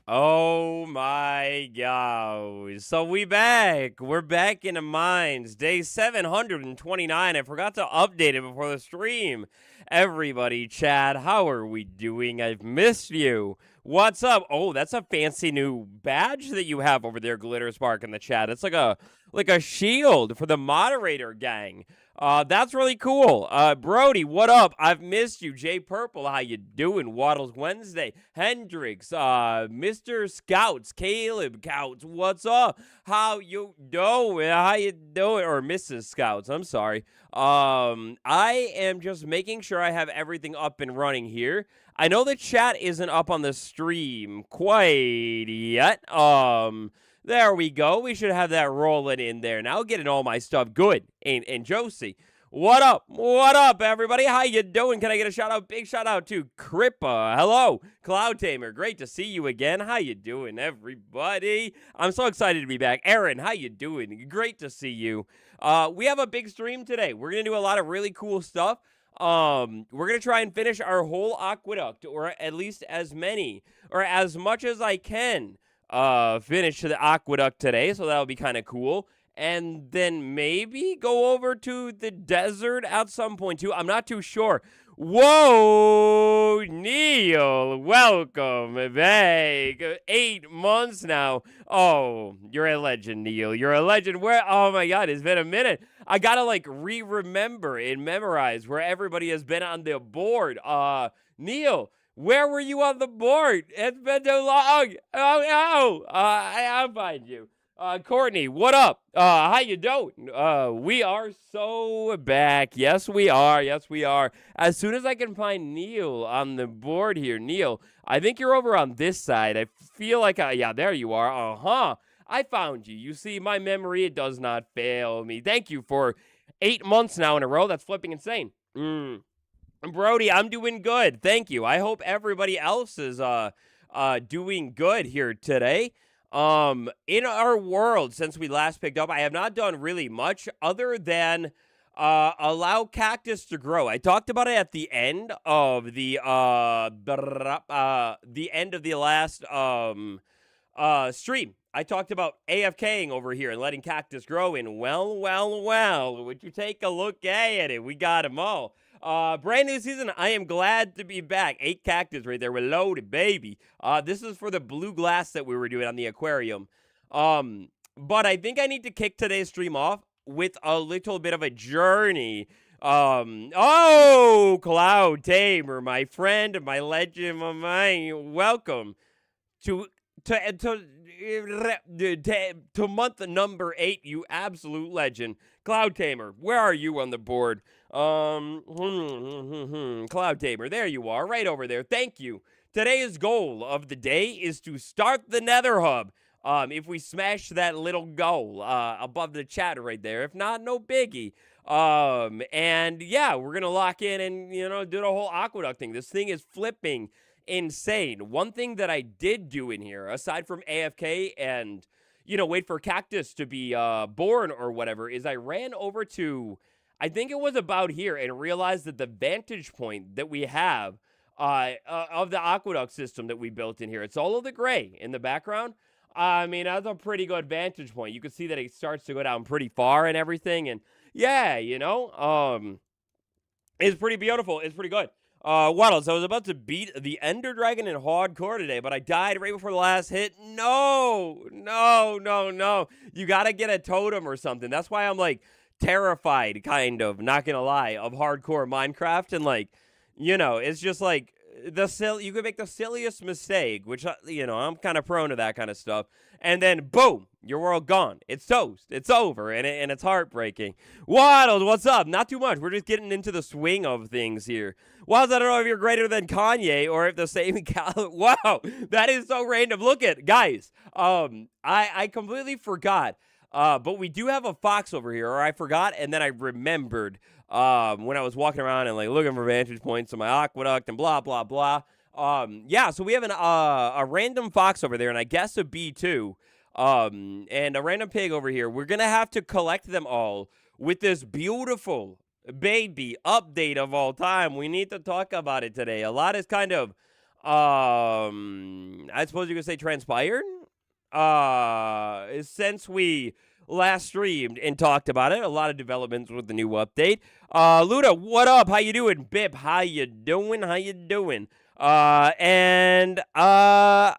Oh my gosh. So we're back in the mines. Day 729. I forgot to update it before the stream. Everybody, Chad, how are we doing? I've missed you. What's up? Oh, that's a fancy new badge that you have over there, Glitter Spark, in the chat. It's like a shield for the moderator gang. That's really cool. Brody, what up? I've missed you. Jay Purple, how you doing? Waddles Wednesday, Hendrix, Mr. Scouts, Caleb Couts, what's up? How you doing? How you doing? Or Mrs. Scouts, I'm sorry. I am just making sure I have everything up and running here. I know the chat isn't up on the stream quite yet. There we go. We should have that rolling in there now. Getting all my stuff good. And Josie, what up? What up, everybody? How you doing? Can I get a shout out? Big shout out to Crippa. Hello, Cloud Tamer. Great to see you again. How you doing, everybody? I'm so excited to be back. Aaron, how you doing? Great to see you. We have a big stream today. We're gonna do a lot of really cool stuff. We're gonna try and finish our whole aqueduct, or at least as many, or as much as I can. Finish the aqueduct today, so that'll be kind of cool. And then maybe go over to the desert at some point too. I'm not too sure. Whoa, Neil, welcome back. 8 months now. Oh, you're a legend, Neil. You're a legend. Where? Oh my God, it's been a minute. I gotta like remember and memorize where everybody has been on the board. Neil, where were you on the board? It's been too long. Oh no. I'll find you. Courtney, what up? How you doing? We are so back. Yes, we are. Yes, we are. As soon as I can find Neil on the board here. Neil, I think you're over on this side. I feel like, yeah, there you are. Uh-huh. I found you. You see, my memory, it does not fail me. Thank you for 8 months now in a row. That's flipping insane. Brody, I'm doing good. Thank you. I hope everybody else is doing good here today. In our world, since we last picked up, I have not done really much other than allow cactus to grow. I talked about it at the end of the end of the last stream. I talked about AFKing over here and letting cactus grow, and well, would you take a look at it? We got them all. Brand new season. I am glad to be back. 8 cactus right there. We're loaded, baby. This is for the blue glass that we were doing on the aquarium. But I think I need to kick today's stream off with a little bit of a journey. Oh, Cloud Tamer, my friend, my legend, my mine. Welcome to month number 8, you absolute legend. Cloud Tamer, where are you on the board? Cloud Tamer, there you are, right over there. Thank you. Today's goal of the day is to start the Nether hub. If we smash that little goal above the chat right there, if not, no biggie. And yeah, we're gonna lock in and do the whole aqueduct thing. This thing is flipping insane. One thing that I did do in here, aside from AFK and wait for cactus to be born or whatever, is I ran over to, I think it was about here, and realized that the vantage point that we have of the aqueduct system that we built in here, it's all of the gray in the background. I mean, that's a pretty good vantage point. You can see that it starts to go down pretty far and everything, and yeah, it's pretty beautiful. It's pretty good. Waddles, I was about to beat the Ender Dragon in hardcore today, but I died right before the last hit. No. You gotta get a totem or something. That's why I'm like terrified, kind of, not gonna lie, of hardcore Minecraft. And like, it's just like you could make the silliest mistake, which I'm kind of prone to that kind of stuff, and then boom, your world gone. It's toast. It's over, and it's heartbreaking. Waddles, what's up? Not too much. We're just getting into the swing of things here. Waddles, I don't know if you're greater than Kanye or if the same Wow, that is so random. Look at guys. I completely forgot. But we do have a fox over here, or I forgot, and then I remembered when I was walking around and like looking for vantage points on my aqueduct and blah blah blah. Yeah, so we have a random fox over there, and I guess a bee too. And a random pig over here. We're gonna have to collect them all with this beautiful baby update of all time. We need to talk about it today. A lot is kind of I suppose you could say transpired. Since we last streamed and talked about it, a lot of developments with the new update. Luda, what up? How you doing? Bip, how you doing? How you doing? And Ariadna,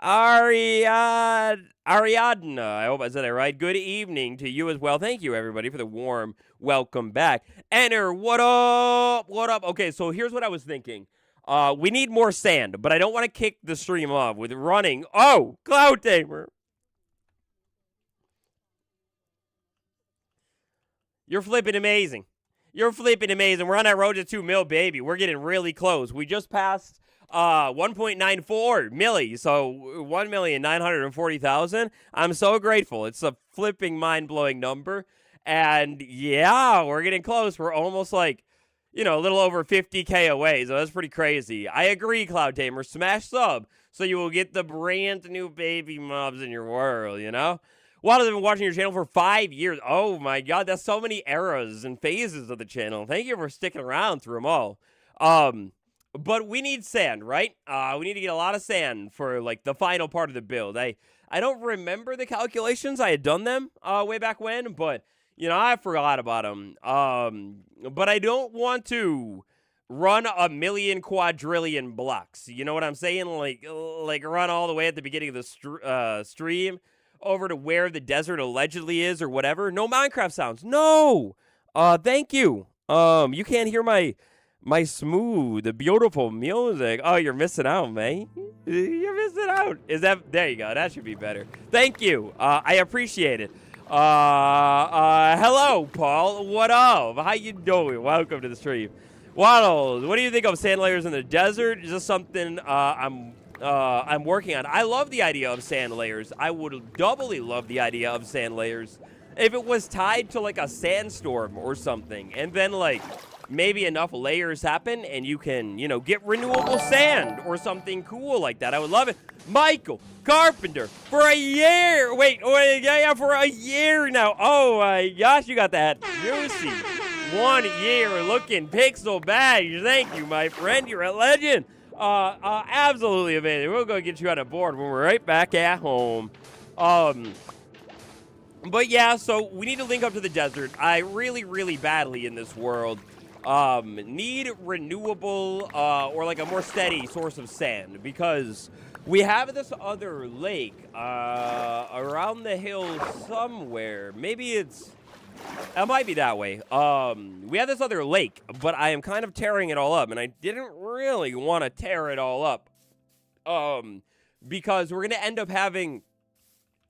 I hope I said it right. Good evening to you as well. Thank you, everybody, for the warm welcome back. Enter, what up? What up? Okay, so here's what I was thinking. We need more sand, but I don't want to kick the stream off with running. Oh, Cloud Tamer. You're flipping amazing. You're flipping amazing. We're on that road to 2 mil, baby. We're getting really close. We just passed 1.94 milli, so 1,940,000. I'm so grateful. It's a flipping mind-blowing number. And yeah, we're getting close. We're almost like, you know, a little over 50K away, so that's pretty crazy. I agree, Cloud Tamer. Smash sub so you will get the brand new baby mobs in your world, you know? Waddles, I've been watching your channel for 5 years. Oh my god, that's so many eras and phases of the channel. Thank you for sticking around through them all. But we need sand, right? We need to get a lot of sand for, like, the final part of the build. I don't remember the calculations. I had done them way back when, but, you know, I forgot about them. But I don't want to run a million quadrillion blocks. You know what I'm saying? Like run all the way at the beginning of the stream over to where the desert allegedly is or whatever. No Minecraft sounds. No. Thank you. You can't hear my smooth, beautiful music. Oh, you're missing out, man. You're missing out. There you go. That should be better. Thank you. I appreciate it. Hello, Paul. What up? How you doing? Welcome to the stream. Waddles, what do you think of sand layers in the desert? Is this something I'm working on? I love the idea of sand layers. I would doubly love the idea of sand layers if it was tied to, like, a sandstorm or something, and then, like, maybe enough layers happen and you can, you know, get renewable sand or something cool like that. I would love it. Michael Carpenter, for a year. Wait, yeah, for a year now. Oh my gosh, you got that juicy 1 year looking pixel badge. Thank you, my friend. You're a legend. Absolutely amazing. We'll go get you on a board when we're right back at home. But yeah, so we need to link up to the desert. I really, really badly in this world need renewable or like a more steady source of sand, because we have this other lake around the hill somewhere. Maybe it might be that way. We have this other lake, but I am kind of tearing it all up, and I didn't really want to tear it all up because we're going to end up having,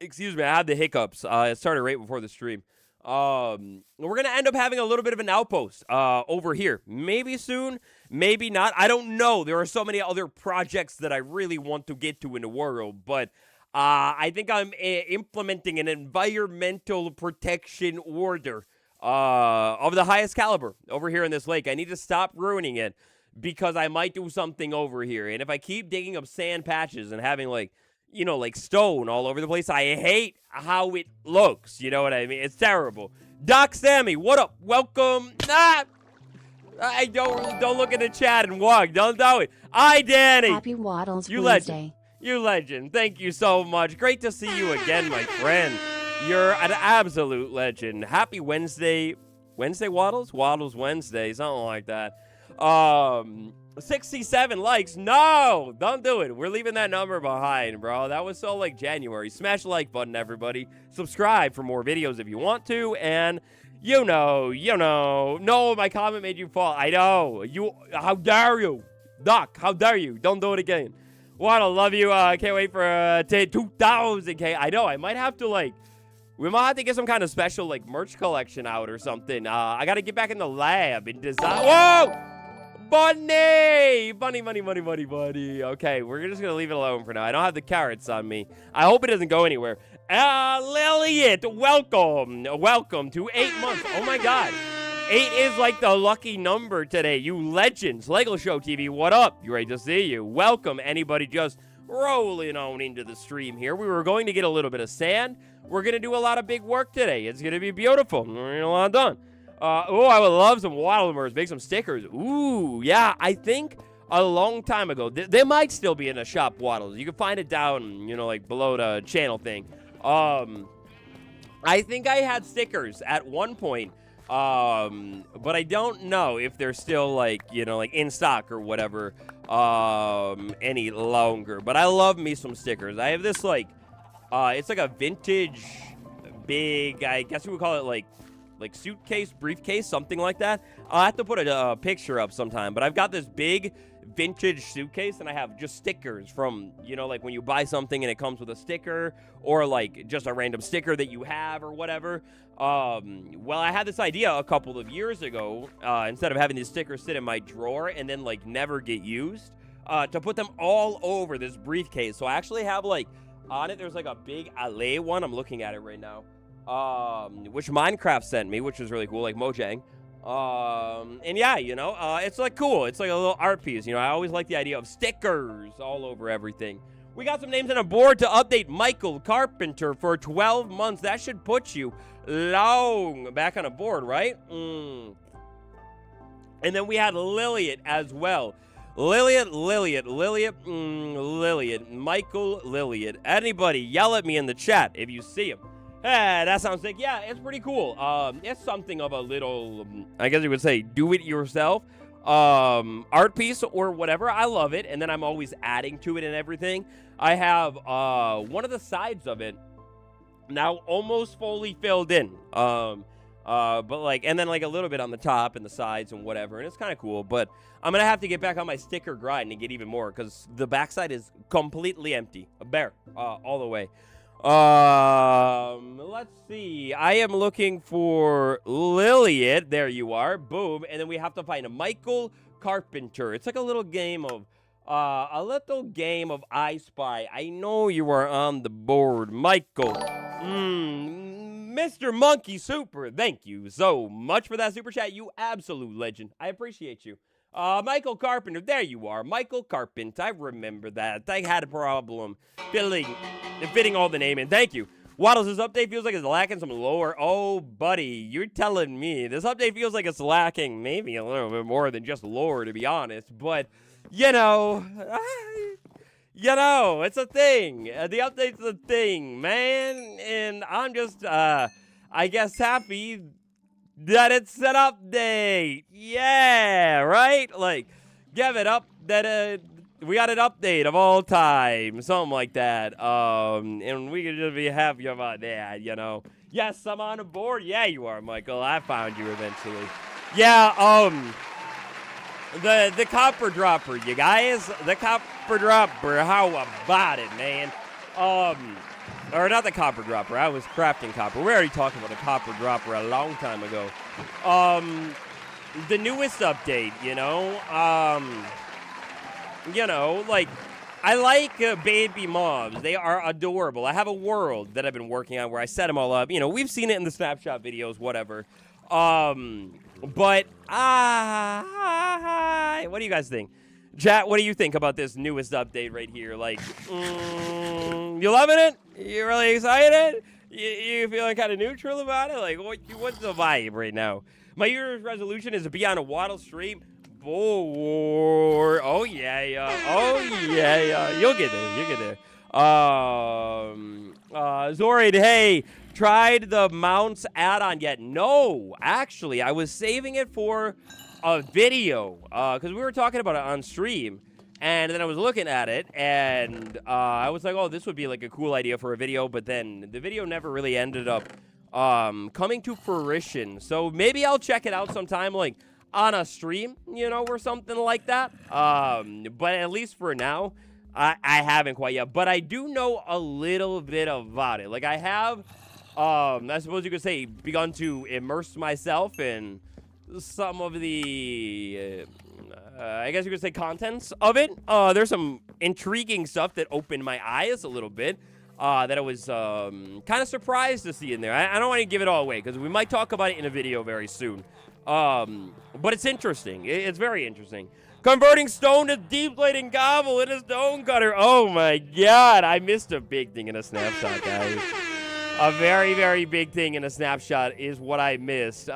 excuse me, I had the hiccups. It started right before the stream. We're going to end up having a little bit of an outpost over here. Maybe soon, maybe not. I don't know. There are so many other projects that I really want to get to in the world, but I think I'm implementing an environmental protection order of the highest caliber over here in this lake. I need to stop ruining it because I might do something over here. And if I keep digging up sand patches and having, like, you know, like stone all over the place, I hate how it looks. You know what I mean? It's terrible. Doc Sammy, what up? Welcome. I don't look at the chat and walk. Don't do it. Hi, Danny. Happy Waddles You Wednesday. legend. You legend. Thank you so much. Great to see you again, my friend. You're an absolute legend. Happy Wednesday. Wednesday Waddles? Waddles Wednesday. Something like that. 67 likes. No, don't do it. We're leaving that number behind, bro. That was so, like, January. Smash the like button, everybody. Subscribe for more videos if you want to. And you know. No, my comment made you fall. I know. How dare you? Doc, how dare you? Don't do it again. Waddle, love you. Can't wait for 2,000K. I know. I might have to, like, we might have to get some kind of special, like, merch collection out or something. I got to get back in the lab and design. Whoa! Bunny! Bunny. Okay, we're just going to leave it alone for now. I don't have the carrots on me. I hope it doesn't go anywhere. Lillian, welcome. Welcome to 8 months. Oh, my God. 8 is like the lucky number today. You legends. Lego Show TV, what up? Great to see you. Welcome, anybody just rolling on into the stream here. We were going to get a little bit of sand. We're going to do a lot of big work today. It's going to be beautiful. We're getting a lot done. I would love some waddle merch. Make some stickers. Ooh, yeah. I think a long time ago. They might still be in the shop, Waddles. You can find it down, you know, like below the channel thing. I think I had stickers at one point, but I don't know if they're still, like, you know, like in stock or whatever, any longer. But I love me some stickers. I have this, like, it's like a vintage big, I guess we would call it, like suitcase, briefcase, something like that. I'll have to put a picture up sometime, but I've got this big vintage suitcase, and I have just stickers from, you know, like when you buy something and it comes with a sticker, or like just a random sticker that you have or whatever. Well, I had this idea a couple of years ago, instead of having these stickers sit in my drawer and then like never get used, to put them all over this briefcase. So I actually have, like, on it, there's like a big alley one. I'm looking at it right now. Which Minecraft sent me, which was really cool, like Mojang. And yeah, you know, it's like cool. It's like a little art piece. You know, I always like the idea of stickers all over everything. We got some names on a board to update. Michael Carpenter for 12 months. That should put you long back on a board, right? And then we had Lilliot as well. Lilliot, Michael Lilliot. Anybody, yell at me in the chat if you see him. Hey, that sounds sick. Yeah, it's pretty cool. It's something of a little, I guess you would say, do-it-yourself art piece or whatever. I love it, and then I'm always adding to it and everything. I have one of the sides of it now almost fully filled in. But like, and then like a little bit on the top and the sides and whatever, and it's kind of cool. But I'm gonna have to get back on my sticker grind and get even more, because the backside is completely empty, bare, all the way. Let's see. I am looking for Lilliot. There you are. Boom. And then we have to find a Michael Carpenter. It's like a little game of I Spy. I know you are on the board, Michael. Mr. Monkey Super. Thank you so much for that super chat. You absolute legend. I appreciate you. Michael Carpenter, there you are. Michael Carpenter, I remember that. I had a problem fitting all the name in. Thank you. Waddles' update feels like it's lacking some lower. Oh, buddy, you're telling me. This update feels like it's lacking maybe a little bit more than just lore, to be honest. But, you know, it's a thing. The update's a thing, man. And I'm just, I guess, happy that it's an update. Yeah, right? Like, give it up that we got an update of all time. Something like that. And we could just be happy about that, you know. Yes, I'm on the board. Yeah, you are, Michael. I found you eventually. Yeah, the copper dropper, you guys. The copper dropper. How about it, man? Or not the copper dropper. I was crafting copper. We already talked about the copper dropper a long time ago. The newest update, you know, like, I like baby mobs. They are adorable. I have a world that I've been working on where I set them all up. You know, we've seen it in the snapshot videos, whatever. But, what do you guys think? Chat, what do you think about this newest update right here? Like, you loving it? You really excited? You feeling kind of neutral about it? Like, what's the vibe right now? My year's resolution is to be on a Waddle stream. Oh yeah. You'll get there. Zorid, hey, tried the mounts add-on yet? No, actually, I was saving it for a video, because we were talking about it on stream, and then I was looking at it, and I was like, oh, this would be like a cool idea for a video, but then the video never really ended up coming to fruition. So maybe I'll check it out sometime, like on a stream, you know, or something like that. But at least for now, I haven't quite yet. But I do know a little bit about it. Like, I have, I suppose you could say, begun to immerse myself in some of the, I guess you could say, contents of it. There's some intriguing stuff that opened my eyes a little bit, that I was kind of surprised to see in there. I don't want to give it all away, because we might talk about it in a video very soon. But it's interesting. It's very interesting. Converting stone to deep plating gobble in a Stonecutter. Oh my god, I missed a big thing in a snapshot, guys. A very, very big thing in a snapshot is what I missed.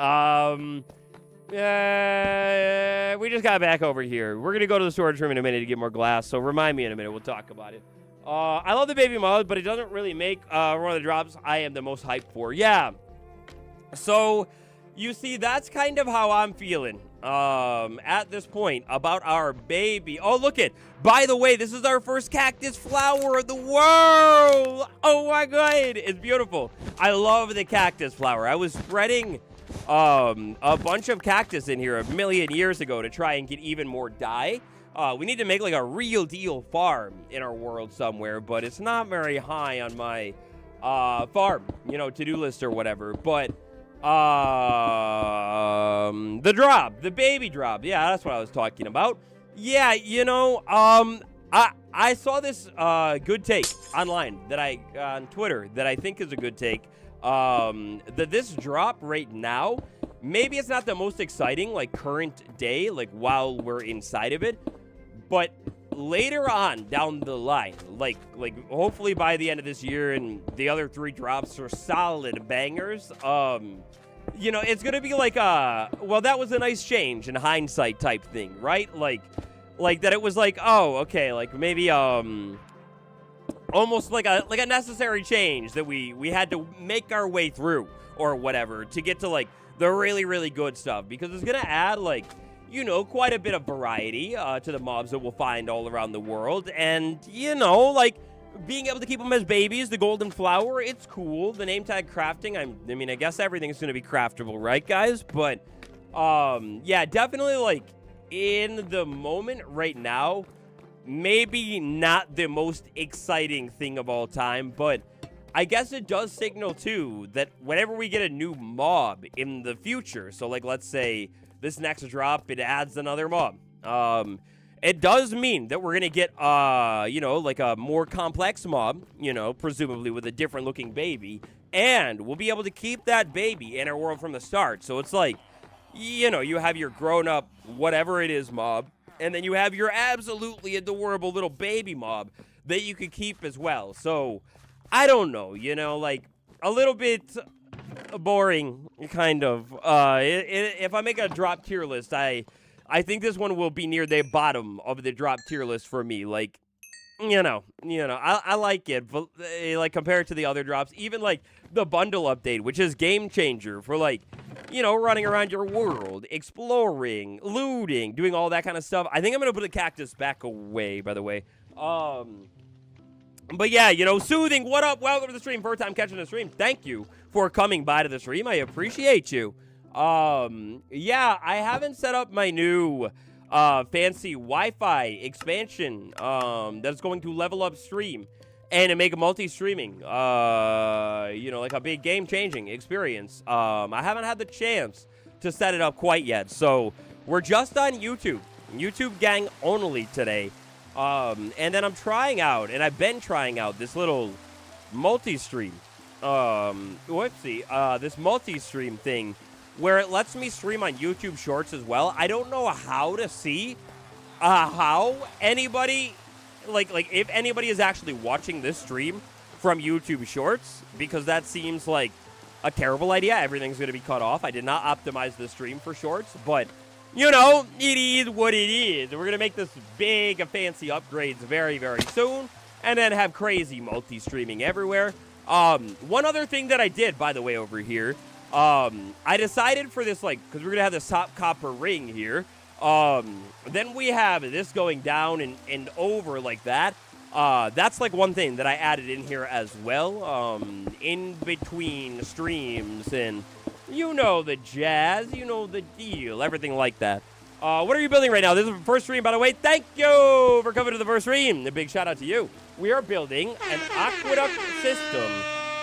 We just got back over here. We're going to go to the storage room in a minute to get more glass, so remind me in a minute. We'll talk about it. I love the baby mod, but it doesn't really make one of the drops I am the most hyped for. Yeah. So, you see, that's kind of how I'm feeling at this point about our baby. Oh, look it. By the way, this is our first cactus flower of the world. Oh, my God. It's beautiful. I love the cactus flower. I was spreading a bunch of cactus in here a million years ago to try and get even more dye. We need to make like a real deal farm in our world somewhere, but it's not very high on my farm, you know, to-do list or whatever. But the drop, the baby drop, yeah, that's what I was talking about. Yeah, you know, I saw this good take online that on Twitter that I think is a good take. That this drop right now, maybe it's not the most exciting, like, current day, like, while we're inside of it, but later on down the line, like hopefully by the end of this year and the other 3 drops are solid bangers, you know, it's gonna be like well, that was a nice change in hindsight type thing, right? Like that it was like, oh, okay, like maybe, almost like a necessary change that we had to make our way through or whatever to get to, like, the really, really good stuff, because it's going to add, like, you know, quite a bit of variety to the mobs that we'll find all around the world. And, you know, like, being able to keep them as babies, the golden flower, it's cool. The name tag crafting, I mean, I guess everything's going to be craftable, right, guys? But, yeah, definitely, like, in the moment right now, maybe not the most exciting thing of all time, but I guess it does signal, too, that whenever we get a new mob in the future, so, like, let's say this next drop, it adds another mob, it does mean that we're going to get, you know, like a more complex mob, you know, presumably with a different-looking baby, and we'll be able to keep that baby in our world from the start. So it's like, you know, you have your grown-up whatever it is mob, and then you have your absolutely adorable little baby mob that you could keep as well. So, I don't know, you know, like, a little bit boring, kind of. If I make a drop tier list, I think this one will be near the bottom of the drop tier list for me. Like, you know, I like it, but, like, compared to the other drops, even, like, the bundle update, which is game changer for, like, you know, running around your world, exploring, looting, doing all that kind of stuff. I think I'm going to put the cactus back away, by the way. But yeah, you know, Soothing, what up? Welcome to the stream. First time catching the stream. Thank you for coming by to the stream. I appreciate you. Yeah, I haven't set up my new fancy Wi-Fi expansion that's going to level up stream and to make a multi-streaming, you know, like a big game-changing experience. I haven't had the chance to set it up quite yet, so we're just on YouTube. YouTube gang only today. And then I'm trying out, and I've been trying out this little multi-stream. This multi-stream thing where it lets me stream on YouTube Shorts as well. I don't know how to see how anybody, like if anybody is actually watching this stream from YouTube Shorts, because that seems like a terrible idea. Everything's going to be cut off. I did not optimize the stream for Shorts, but you know, it is what it is. We're going to make this big, fancy upgrades very, very soon, and then have crazy multi-streaming everywhere. One other thing that I did, by the way, over here, I decided for this, like, because we're going to have this top copper ring here, then we have this going down and over like that. That's, like, one thing that I added in here as well, in between streams, and you know the jazz, you know the deal, everything like that. What are you building right now? This is the first stream, by the way. Thank you for coming to the first stream. A big shout out to you. We are building an aqueduct system,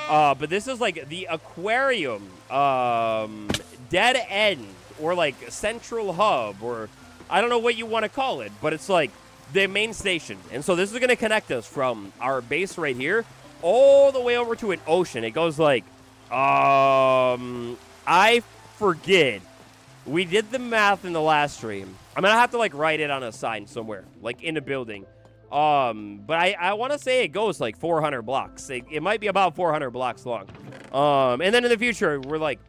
but this is like the Aquarium dead end, or like central hub, or I don't know what you want to call it, but it's like the main station. And so this is going to connect us from our base right here all the way over to an ocean. It goes like, I forget. We did the math in the last stream. I'm going to have to, like, write it on a sign somewhere, like, in a building. But I want to say it goes, like, 400 blocks. It might be about 400 blocks long. And then in the future, we're, like,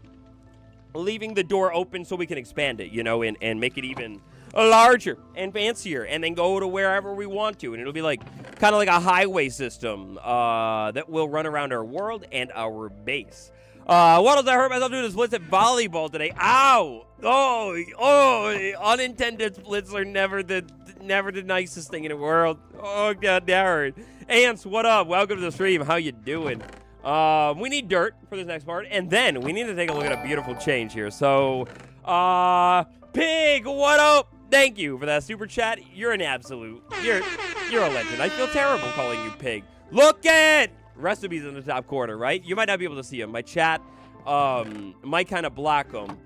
leaving the door open so we can expand it, you know, and make it even larger and fancier, and then go to wherever we want to, and it'll be like kind of like a highway system that will run around our world and our base. What else? I hurt myself doing a splits at volleyball today. Ow! Oh! Unintended splits are never the nicest thing in the world. Oh god, that hurt. Ants, what up? Welcome to the stream. How you doing? We need dirt for this next part, and then we need to take a look at a beautiful change here. So, Pig, what up? Thank you for that super chat. You're an absolute. You're a legend. I feel terrible calling you Pig. Look at recipes in the top corner, right? You might not be able to see them. My chat might kind of block them.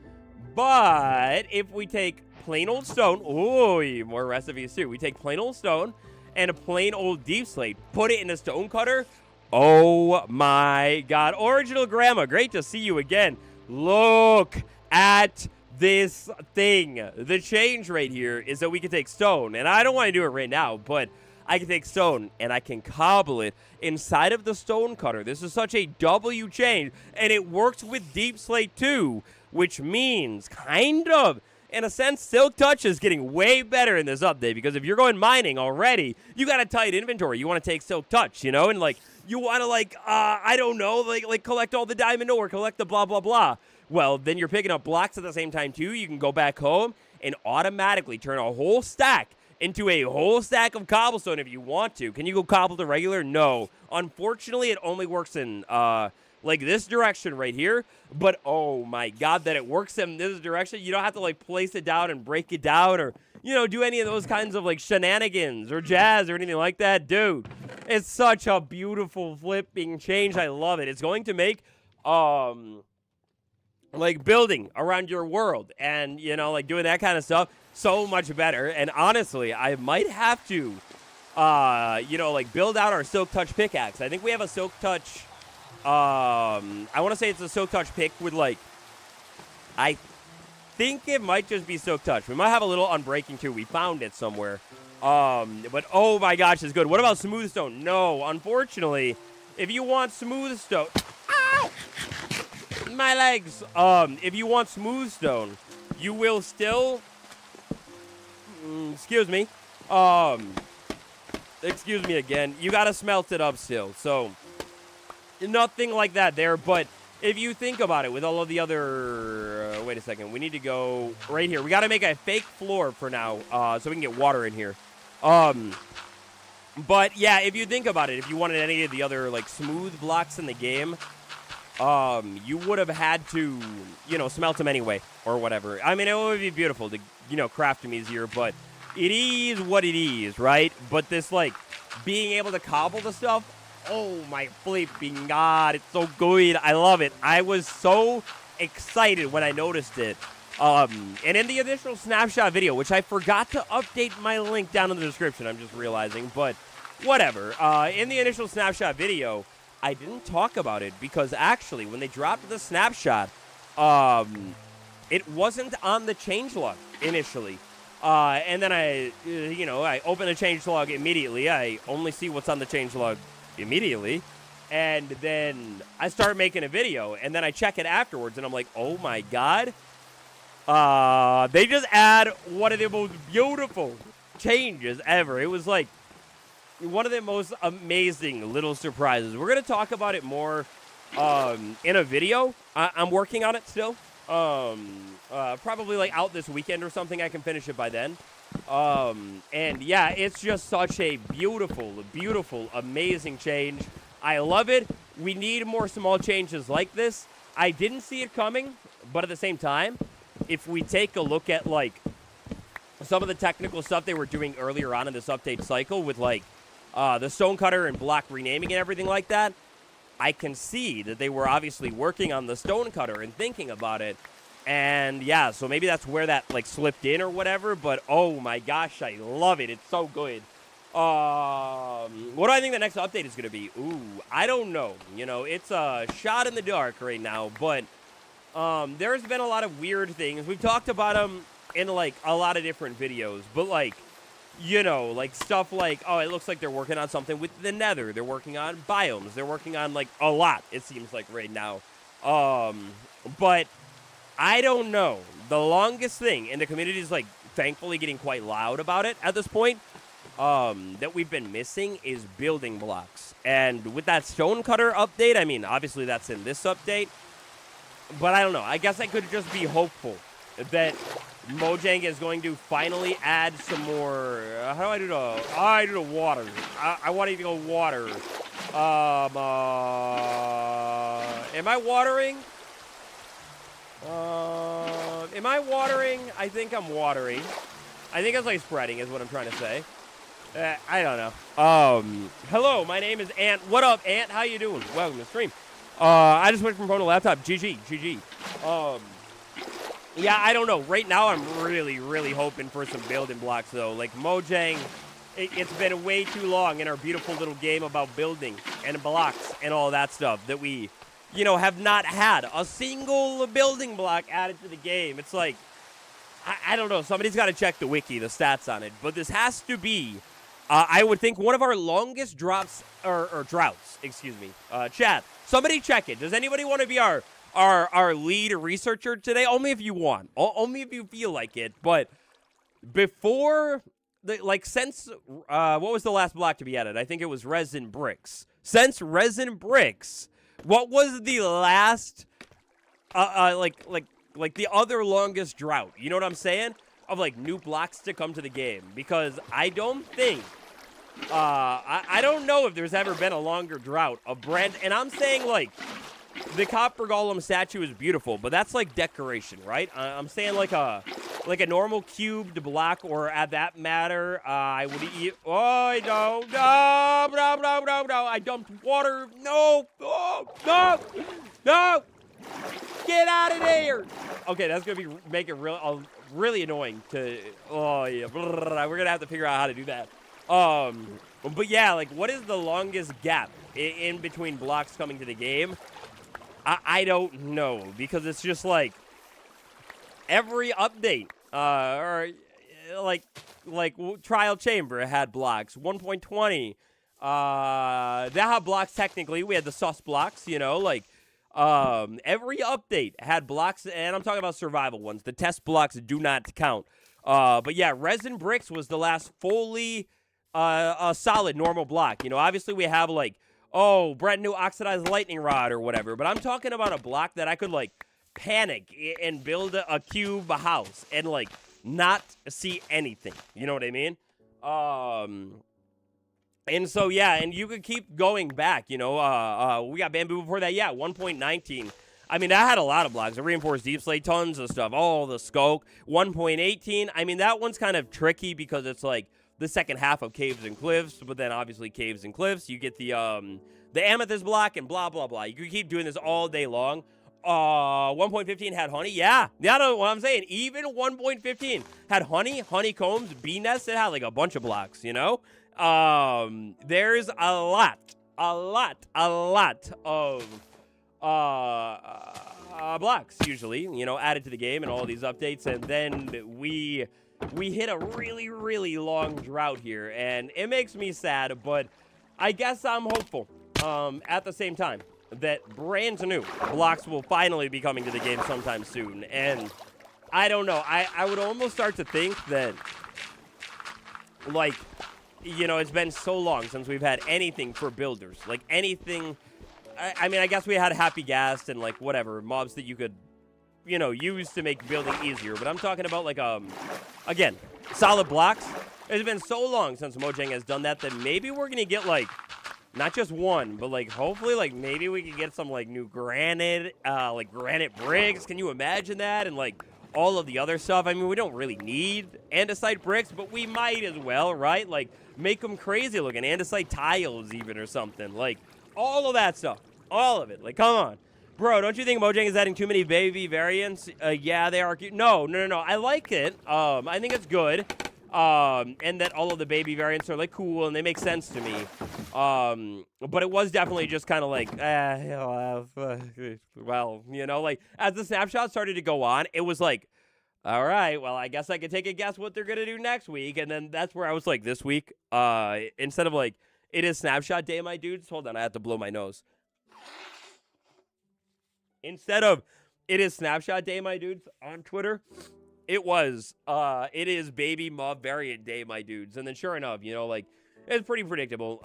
But if we take plain old stone, ooh, more recipes too. We take plain old stone and a plain old deep slate, put it in a Stonecutter. Oh my god. Original Grandma, great to see you again. Look at this thing. The change right here is that we can take stone, and I don't want to do it right now, but I can take stone and I can cobble it inside of the Stonecutter. This is such a W change, and it works with deep slate too, which means kind of, in a sense, Silk Touch is getting way better in this update, because if you're going mining already, you got a tight inventory. You want to take Silk Touch, you know, and like you want to like I don't know, like collect all the diamond ore, collect the blah blah blah. Well, then you're picking up blocks at the same time too. You can go back home and automatically turn a whole stack into a whole stack of cobblestone if you want to. Can you go cobble the regular? No. Unfortunately, it only works in like this direction right here. But oh my god, that it works in this direction. You don't have to like place it down and break it down, or you know, do any of those kinds of like shenanigans or jazz or anything like that. Dude, it's such a beautiful flipping change. I love it. It's going to make like building around your world and, you know, like doing that kind of stuff so much better. And honestly, I might have to, you know, like build out our Silk Touch pickaxe. I think we have a Silk Touch, I want to say it's a Silk Touch pick with like, I think it might just be Silk Touch. We might have a little unbreaking too. We found it somewhere. But oh my gosh, it's good. What about smooth stone? No, unfortunately, if you want smooth stone, ow! My legs. If you want smooth stone, you will still excuse me again, you gotta smelt it up still, so nothing like that there. But if you think about it, with all of the other wait a second, we need to go right here. We gotta make a fake floor for now, so we can get water in here. But yeah, if you think about it, if you wanted any of the other like smooth blocks in the game, you would have had to, you know, smelt them anyway, or whatever. I mean, it would be beautiful to, you know, craft them easier, but it is what it is, right? But this, like, being able to cobble the stuff, oh my flipping god, it's so good. I love it. I was so excited when I noticed it. And in the initial snapshot video, which I forgot to update my link down in the description, I'm just realizing, but whatever. In the initial snapshot video, I didn't talk about it because actually when they dropped the snapshot, it wasn't on the changelog initially. And then I open the changelog immediately. I only see what's on the changelog immediately. And then I start making a video, and then I check it afterwards, and I'm like, oh my god. They just add one of the most beautiful changes ever. It was like one of the most amazing little surprises. We're going to talk about it more in a video. I'm working on it still. Probably like out this weekend or something. I can finish it by then. And yeah, it's just such a beautiful, beautiful, amazing change. I love it. We need more small changes like this. I didn't see it coming, but at the same time, if we take a look at like some of the technical stuff they were doing earlier on in this update cycle with like the Stonecutter and block renaming and everything like that, I can see that they were obviously working on the Stonecutter and thinking about it. And yeah, so maybe that's where that like slipped in or whatever, but oh my gosh, I love it. It's so good. What do I think the next update is going to be? Ooh, I don't know. You know, it's a shot in the dark right now, but there's been a lot of weird things. We've talked about them in like a lot of different videos, but like, you know, like stuff like, oh, it looks like they're working on something with the Nether. They're working on biomes. They're working on like a lot, it seems like right now. But I don't know. The longest thing, and the community is, like, thankfully getting quite loud about it at this point, that we've been missing is building blocks. And with that Stonecutter update, I mean, obviously that's in this update, but I don't know. I guess I could just be hopeful that Mojang is going to finally add some more. How do I do the water? I want to go water. Am I watering? Am I watering? I think I'm watering. I think it's like spreading is what I'm trying to say. I don't know. Hello, my name is Ant. What up, Ant? How you doing? Welcome to the stream. I just went from phone to laptop. GG. Yeah, I don't know. Right now, I'm really hoping for some building blocks, though. Like, Mojang, it's been way too long in our beautiful little game about building and blocks and all that stuff that we, have not had a single building block added to the game. It's like, I don't know. Somebody's got to check the wiki, the stats on it. But this has to be, I would think, one of our longest drops, or droughts, excuse me. Chat, somebody check it. Does anybody want to be our lead researcher today? Only if you want. Only if you feel like it. But before, since, what was the last block to be added? I think it was resin bricks. Since resin bricks, what was the last, like the other longest drought? You know what I'm saying? Of, like, new blocks to come to the game. Because I don't think, I don't know if there's ever been a longer drought of brand, and I'm saying, like, the copper golem statue is beautiful, but that's like decoration, right? I'm saying like a normal cubed block, or at that matter, I would eat. Oh no! I dumped water. No! No! Get out of there! Okay, that's gonna make it really annoying to. Oh yeah, we're gonna have to figure out how to do that. But yeah, like, what is the longest gap in between blocks coming to the game? I don't know, because it's just like every update, or like Trial Chamber had blocks 1.20. That had blocks technically. We had the sus blocks, like every update had blocks, and I'm talking about survival ones. The test blocks do not count. But yeah, resin bricks was the last fully a solid normal block. Obviously we have like, oh, brand new oxidized lightning rod or whatever. But I'm talking about a block that I could, like, panic and build a cube house and, like, not see anything. You know what I mean? And so, yeah, and you could keep going back, we got bamboo before that. Yeah, 1.19. I mean, that had a lot of blocks. The reinforced deep slate, tons of stuff. Oh, the skulk. 1.18. I mean, that one's kind of tricky because it's, like, the second half of caves and cliffs, but then obviously caves and cliffs, you get the amethyst block and blah blah blah. You could keep doing this all day long. 1.15 had honey. Yeah, what I'm saying. Even 1.15 had honey, honeycombs, bee nests. It had like a bunch of blocks. There's a lot of blocks usually, added to the game and all these updates, and then we hit a really long drought here, and it makes me sad, but I guess I'm hopeful at the same time that brand new blocks will finally be coming to the game sometime soon. And I don't know, I would almost start to think that, like, it's been so long since we've had anything for builders, like anything. I mean, I guess we had Happy Gas and, like, whatever mobs that you could use to make building easier. But I'm talking about, like, again, solid blocks. It's been so long since Mojang has done that maybe we're going to get, like, not just one, but, like, hopefully, like, maybe we can get some, like, new granite, like, granite bricks. Can you imagine that? And, like, all of the other stuff. I mean, we don't really need andesite bricks, but we might as well, right? Like, make them crazy looking. Andesite tiles even or something. Like, all of that stuff. All of it. Like, come on. Bro, don't you think Mojang is adding too many baby variants? Yeah, they are cute. No. I like it. I think it's good. And that all of the baby variants are, like, cool, and they make sense to me. But it was definitely just kind of like, well, like, as the snapshot started to go on, it was like, all right, well, I guess I could take a guess what they're going to do next week. And then that's where I was like, this week, instead of, like, it is snapshot day, my dudes. Hold on, I have to blow my nose. Instead of It is Snapshot Day, my dudes, on Twitter. It is Baby Mob Variant Day, my dudes. And then sure enough, you know, like, it's pretty predictable.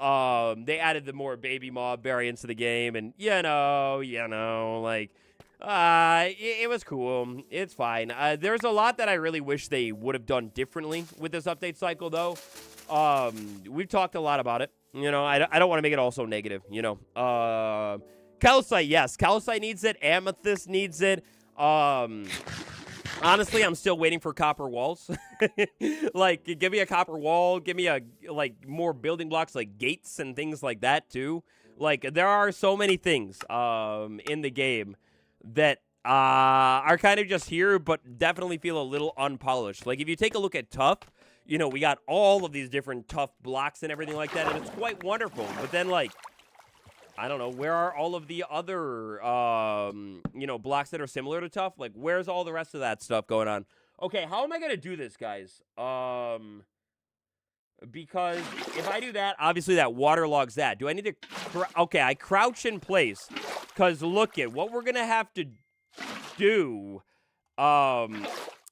They added the more Baby Mob variants to the game, and, like, it was cool. It's fine. There's a lot that I really wish they would have done differently with this update cycle, though. We've talked a lot about it. You know, I don't want to make it all so negative, you know. Calcite, yes. Calcite needs it. Amethyst needs it. Honestly, I'm still waiting for copper walls. Like, give me a copper wall. Give me more building blocks like gates and things like that, too. Like, there are so many things in the game that are kind of just here, but definitely feel a little unpolished. Like, if you take a look at Tough, you know, we got all of these different Tough blocks and everything like that, and it's quite wonderful. But then, like, I don't know, where are all of the other, blocks that are similar to Tough? Like, where's all the rest of that stuff going on? Okay, how am I going to do this, guys? Because if I do that, obviously that waterlogs that. Do I need to... Okay, I crouch in place. Because look at what we're going to have to do,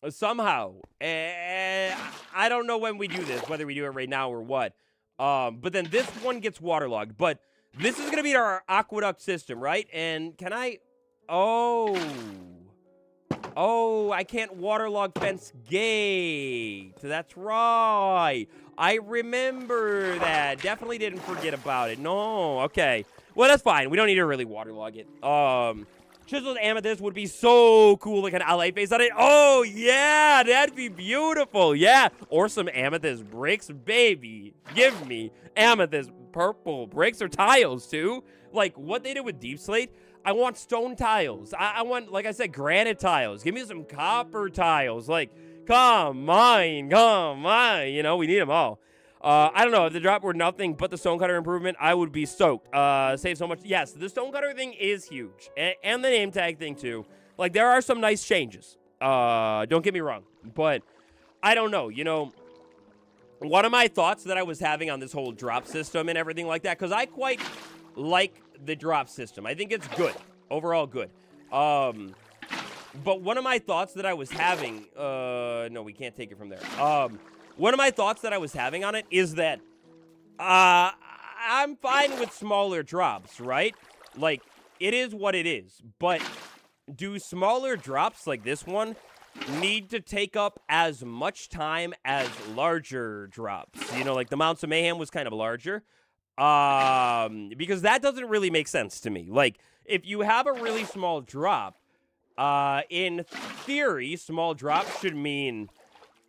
somehow. I don't know when we do this, whether we do it right now or what. But then this one gets waterlogged. But... this is going to be our aqueduct system, right? And can I... Oh, I can't waterlog fence gate. That's right. I remember that. Definitely didn't forget about it. No, okay. Well, that's fine. We don't need to really waterlog it. Chiseled amethyst would be so cool, like an ally face on it. Oh, yeah, that'd be beautiful. Yeah, or some amethyst bricks, baby. Give me amethyst purple bricks or tiles, too. Like, what they did with Deep Slate, I want stone tiles. I want, like I said, granite tiles. Give me some copper tiles. Like, come on. You know, we need them all. I don't know. If the drop were nothing but the Stonecutter improvement, I would be stoked. Save so much. Yes, the Stonecutter thing is huge. And the name tag thing, too. Like, there are some nice changes. Don't get me wrong. But I don't know. You know, one of my thoughts that I was having on this whole drop system and everything like that, because I quite like the drop system. I think it's good. Overall good. But one of my thoughts that I was having... no, we can't take it from there. One of my thoughts that I was having on it is that I'm fine with smaller drops, right? Like, it is what it is. But do smaller drops like this one need to take up as much time as larger drops? You know, like the Mounts of Mayhem was kind of larger. Because that doesn't really make sense to me. Like, if you have a really small drop, in theory, small drops should mean...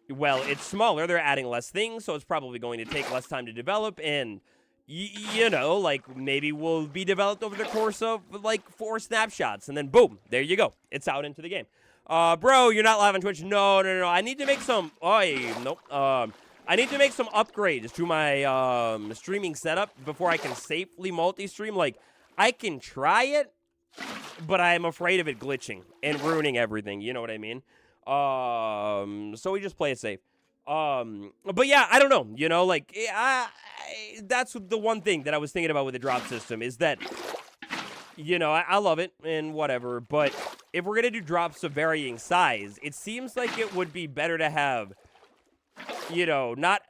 well, it's smaller. They're adding less things, so it's probably going to take less time to develop. And, you know, like, maybe will be developed over the course of, like, 4 snapshots. And then, boom, there you go. It's out into the game. Bro, you're not live on Twitch. No. I need to make some... nope. I need to make some upgrades to my streaming setup before I can safely multi-stream. Like, I can try it, but I'm afraid of it glitching and ruining everything. You know what I mean? So we just play it safe. But yeah, I don't know, you know, like, that's the one thing that I was thinking about with the drop system is that, you know, I love it and whatever, but if we're gonna do drops of varying size, it seems like it would be better to have, you know, not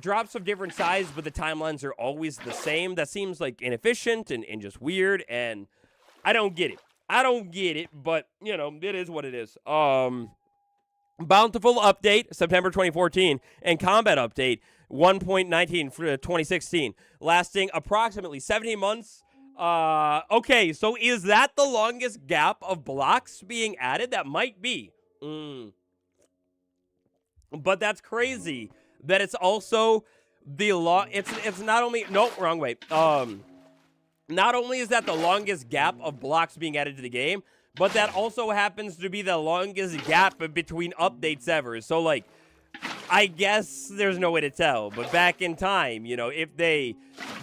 drops of different size, but the timelines are always the same. That seems like inefficient and just weird, and I don't get it. But, you know, it is what it is. Bountiful update, September 2014, and combat update, 1.19 for 2016, lasting approximately 17 months. Okay, so is that the longest gap of blocks being added? That might be. But that's crazy that it's also the it's not only... nope, wrong way. Not only is that the longest gap of blocks being added to the game, but that also happens to be the longest gap between updates ever. So, like, I guess there's no way to tell. But back in time, you know, if they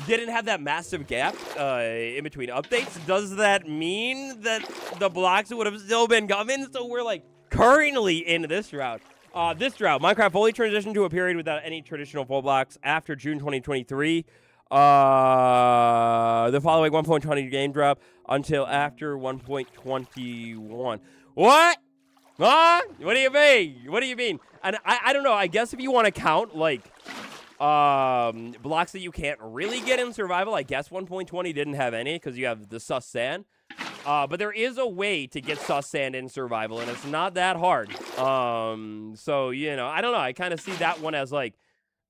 didn't have that massive gap in between updates, does that mean that the blocks would have still been coming? So we're, like, currently in this drought. Minecraft fully transitioned to a period without any traditional full blocks after June 2023. The following 1.20 game drop until after 1.21. What? Huh? What do you mean? What do you mean? And I don't know. I guess if you want to count, like, blocks that you can't really get in survival, I guess 1.20 didn't have any because you have the sus sand. But there is a way to get sus sand in survival, and it's not that hard. So, you know, I don't know. I kind of see that one as, like,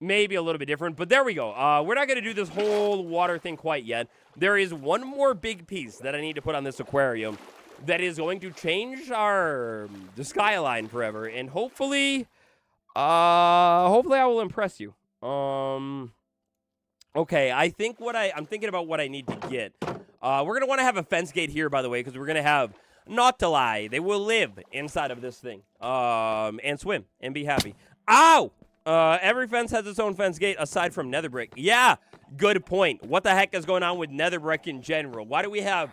maybe a little bit different, but there we go. We're not going to do this whole water thing quite yet. There is one more big piece that I need to put on this aquarium that is going to change the skyline forever, and hopefully I will impress you. Okay, I think I'm thinking about what I need to get. We're going to want to have a fence gate here, by the way, because we're going to have, not to lie, they will live inside of this thing, and swim and be happy. Ow! Every fence has its own fence gate aside from nether brick. Yeah, good point. What the heck is going on with nether brick in general? Why do we have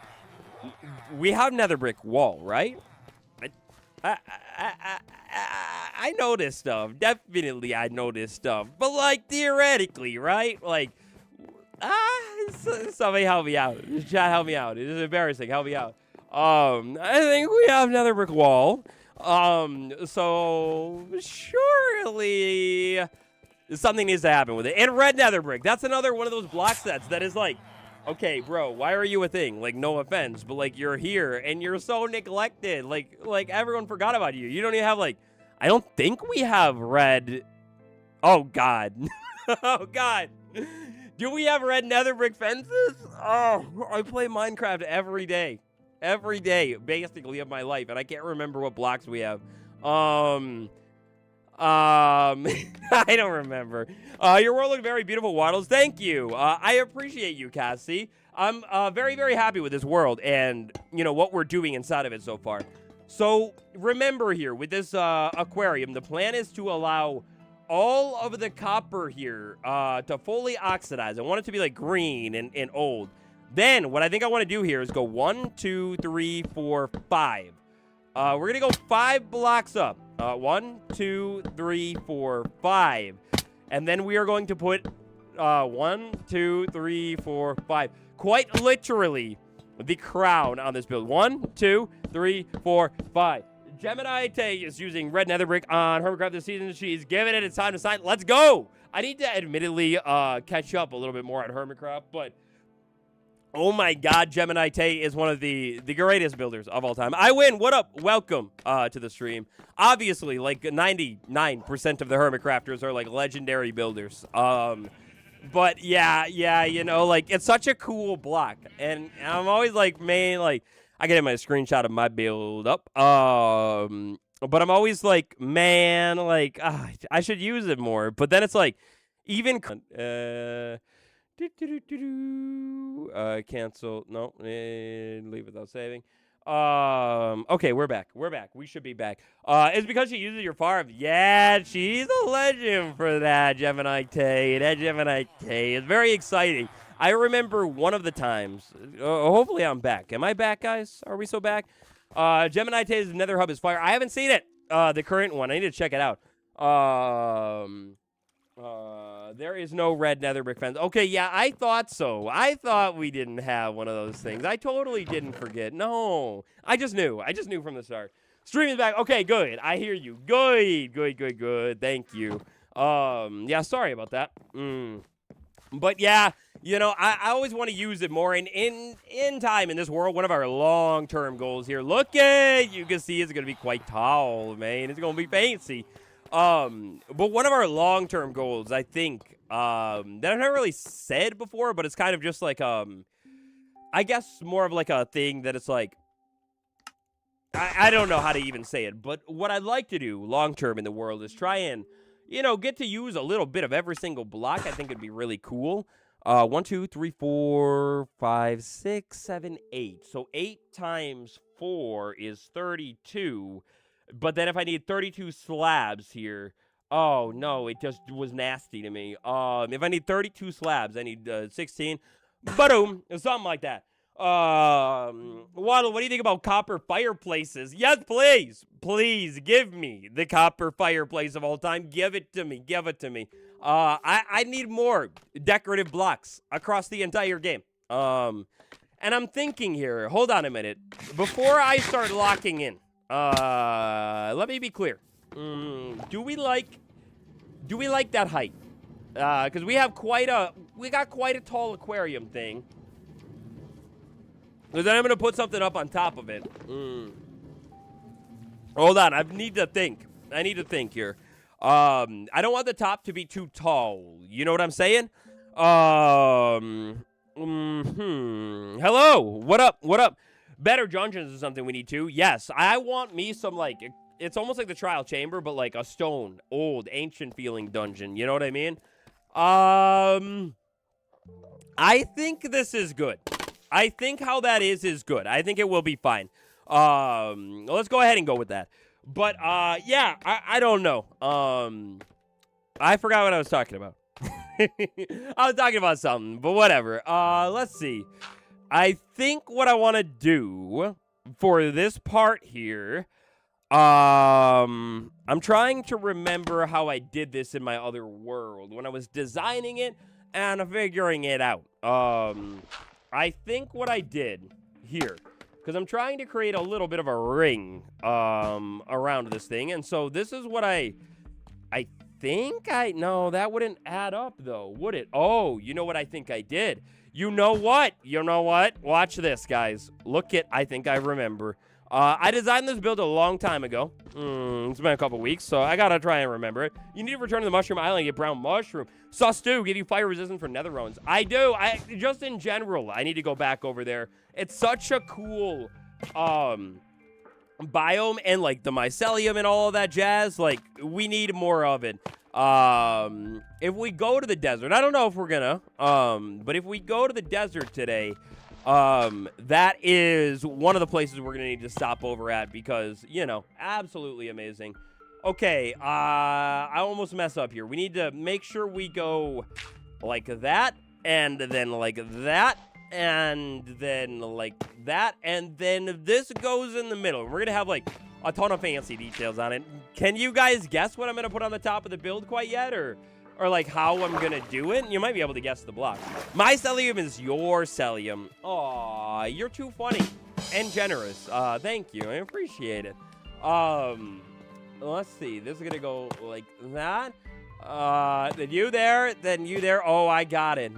nether brick wall, right? I know this stuff. Definitely I know this stuff. But, like, theoretically, right? Like, somebody help me out. Chat, help me out. It is embarrassing. Help me out. I think we have nether brick wall. So surely something needs to happen with it. And red nether brick. That's another one of those block sets that is like, okay, bro, why are you a thing? Like, no offense, but like you're here and you're so neglected. Like everyone forgot about you. You don't even have, like, I don't think we have red. Oh God. Oh God. Do we have red nether brick fences? Oh, I play Minecraft every day. Every day, basically, of my life, and I can't remember what blocks we have. I don't remember. Your world looked very beautiful, Waddles. Thank you. I appreciate you, Cassie. I'm very, very happy with this world and, you know, what we're doing inside of it so far. So, remember here, with this aquarium, the plan is to allow all of the copper here to fully oxidize. I want it to be, like, green and old. Then, what I think I want to do here is go 1, 2, 3, 4, 5. We're going to go 5 blocks up. 1, 2, 3, 4, 5. And then we are going to put 1, 2, 3, 4, 5. Quite literally, the crown on this build. 1, 2, 3, 4, 5. Gemini Tay is using red nether brick on Hermitcraft this season. She's giving it its time to sign. Let's go! I need to admittedly catch up a little bit more on Hermitcraft, but oh my God, Gemini Tay is one of the greatest builders of all time. I win. What up? Welcome to the stream. Obviously, like 99% of the Hermitcrafters are like legendary builders. But yeah, you know, like it's such a cool block, and I'm always like, man, like I get my screenshot of my build up. But I'm always like, man, like I should use it more. But then it's like, even cancel. No, leave without saving. Okay, we're back. We should be back. It's because she uses your farm. Yeah, she's a legend for that, Gemini Tay. That Gemini Tay is very exciting. I remember one of the times. Hopefully I'm back. Am I back, guys? Are we so back? Gemini Tay's Nether Hub is fire. I haven't seen it. The current one. I need to check it out. There is no red nether brick fence. Okay, yeah, I thought so. I thought we didn't have one of those things. I totally didn't forget. No, I just knew. From the start. Stream is back. Okay, good. I hear you. Good. Thank you. Yeah, sorry about that. But yeah, you know, I always want to use it more. And in time in this world, one of our long-term goals here. Look at, you can see it's going to be quite tall, man. It's going to be fancy. But one of our long-term goals, I think, that I've never really said before, but it's kind of just like, I guess more of like a thing that it's like, I don't know how to even say it, but what I'd like to do long-term in the world is try and, you know, get to use a little bit of every single block. I think it'd be really cool. 1, 2, 3, 4, 5, 6, 7, 8. So 8 times 4 is 32. But then if I need 32 slabs here, oh no, it just was nasty to me. If I need 32 slabs, I need 16. Boom, something like that. Waddle, what do you think about copper fireplaces? Yes, please. Please give me the copper fireplace of all time. Give it to me. Give it to me. I need more decorative blocks across the entire game. And I'm thinking here. Hold on a minute. Before I start locking in, let me be clear. Do we like that height? Because we got quite a tall aquarium thing. Because then I'm going to put something up on top of it. Hold on. I need to think here. I don't want the top to be too tall. You know what I'm saying? Hello. What up? What up? Better dungeons is something we need to. Yes. I want me some, like, it's almost like the trial chamber, but like a stone, old, ancient feeling dungeon. You know what I mean? I think this is good. I think how that is good. I think it will be fine. Let's go ahead and go with that. But, yeah, I don't know. I forgot what I was talking about. I was talking about something, but whatever. Let's see. I think what I want to do for this part here, I'm trying to remember how I did this in my other world when I was designing it and figuring it out. I think what I did here, because I'm trying to create a little bit of a ring around this thing, and so this is what I think no, that wouldn't add up, though, would it? Oh, you know what I think I did? You know what? Watch this, guys. Look it. I think I remember. I designed this build a long time ago. It's been a couple weeks, so I gotta try and remember it. You need to return to the Mushroom Island and get brown mushroom. Sus stew, give you fire resistance for nether runes. I do. Just in general, I need to go back over there. It's such a cool biome, and like the mycelium and all of that jazz. Like, we need more of it. If we go to the desert, I don't know if we're gonna, but if we go to the desert today, that is one of the places we're gonna need to stop over at, because, you know, absolutely amazing. Okay, I almost mess up here. We need to make sure we go like that, and then like that, and then like that, and then this goes in the middle. We're gonna have like a ton of fancy details on it. Can you guys guess what I'm gonna put on the top of the build quite yet, or like how I'm gonna do it? You might be able to guess the block. My cellium is your cellium. Aw, you're too funny and generous. Thank you, I appreciate it. Let's see, this is gonna go like that. Then you there. Oh, I got it,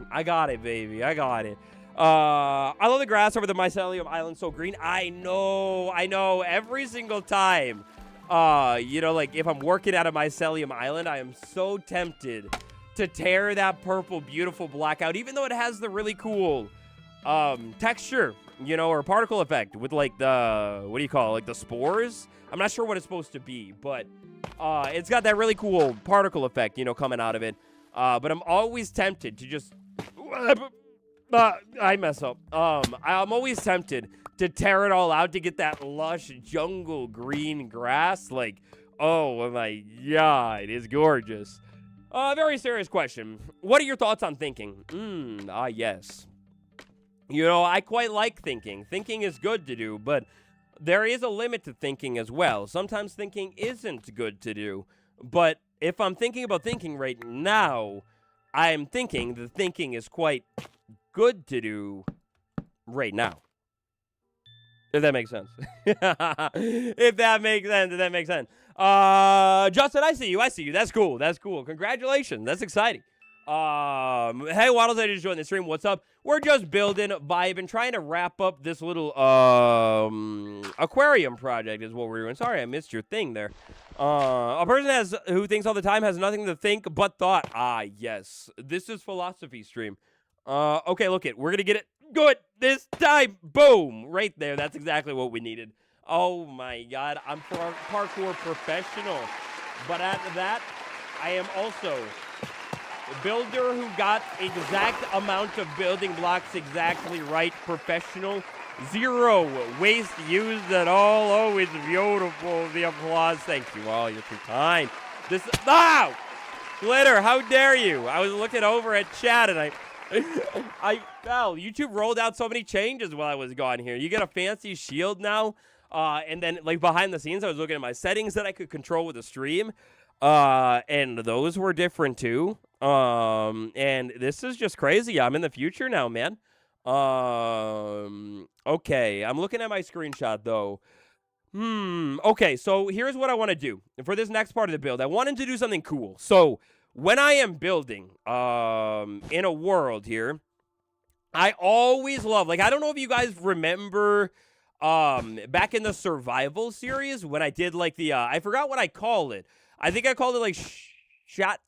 baby, I got it. I love the grass over the mycelium island, so green. I know, every single time. You know, like if I'm working at a mycelium island, I am so tempted to tear that purple, beautiful block out, even though it has the really cool texture, you know, or particle effect with like the, what do you call it, like the spores? I'm not sure what it's supposed to be, but it's got that really cool particle effect, you know, coming out of it. But I'm always tempted to just I mess up. I'm always tempted to tear it all out to get that lush jungle green grass. Like, oh my god, it's gorgeous. Very serious question. What are your thoughts on thinking? Yes. You know, I quite like thinking. Thinking is good to do, but there is a limit to thinking as well. Sometimes thinking isn't good to do. But if I'm thinking about thinking right now, I'm thinking the thinking is quite good to do right now. If that makes sense. If that makes sense. Justin, I see you. That's cool. Congratulations. That's exciting. Hey, Waddles, I just joined the stream. What's up? We're just building, vibing, trying to wrap up this little aquarium project is what we're doing. Sorry, I missed your thing there. A person who thinks all the time has nothing to think but thought. Ah, yes. This is philosophy stream. Okay, look it. We're gonna get it good this time. Boom! Right there. That's exactly what we needed. Oh my god. I'm parkour professional. But at that, I am also a builder who got exact amount of building blocks exactly right. Professional. Zero waste used at all. Oh, it's beautiful. The applause. Thank you all. You're too kind. This. Ow! Glitter, how dare you? I was looking over at chat and I fell. YouTube rolled out so many changes while I was gone here. You get a fancy shield now. And then, like, behind the scenes, I was looking at my settings that I could control with the stream. And those were different, too. And this is just crazy. I'm in the future now, man. Okay. I'm looking at my screenshot, though. Okay, so here's what I want to do. For this next part of the build, I wanted to do something cool. So, when I am building, in a world here, I always love, like, I don't know if you guys remember, back in the survival series when I did, like, the, I forgot what I called it. I think I called it, like, Chateau,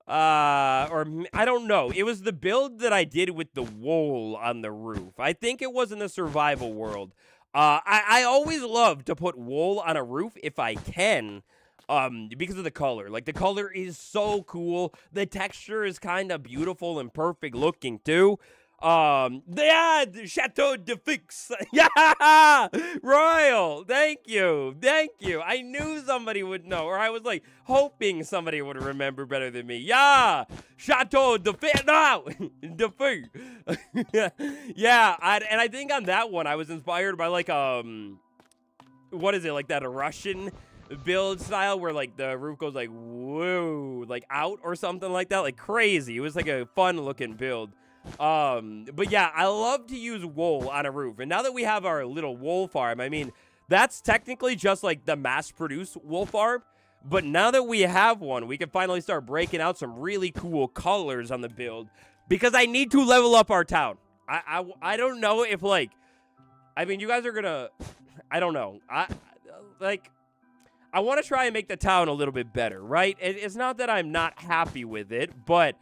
or, I don't know. It was the build that I did with the wool on the roof. I think it was in the survival world. I always love to put wool on a roof if I can, because of the color. Like, the color is so cool. The texture is kind of beautiful and perfect looking, too. Yeah, Chateau de Fix. Yeah, Royal. Thank you. I knew somebody would know, or I was like hoping somebody would remember better than me. Yeah, Chateau de Fix. No, de Fix. Yeah, and I think on that one I was inspired by like what is it, like that Russian build style where like the roof goes like whoa, like out or something like that, like crazy. It was like a fun looking build. But yeah, I love to use wool on a roof. And now that we have our little wool farm, I mean, that's technically just like the mass-produced wool farm. But now that we have one, we can finally start breaking out some really cool colors on the build. Because I need to level up our town. I don't know if, like, I mean, you guys are gonna, I don't know. I want to try and make the town a little bit better, right? It's not that I'm not happy with it, but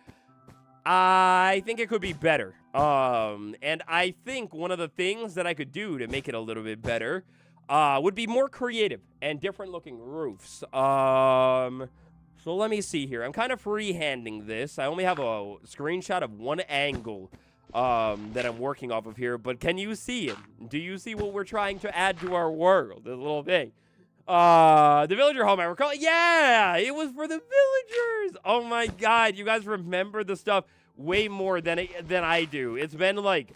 I think it could be better. And I think one of the things that I could do to make it a little bit better, would be more creative and different looking roofs. So let me see here. I'm kind of freehanding this. I only have a screenshot of one angle, that I'm working off of here, but can you see it? Do you see what we're trying to add to our world? This little thing. The villager home I recall. Yeah, it was for the villagers. Oh my god, you guys remember the stuff way more than I do. It's been like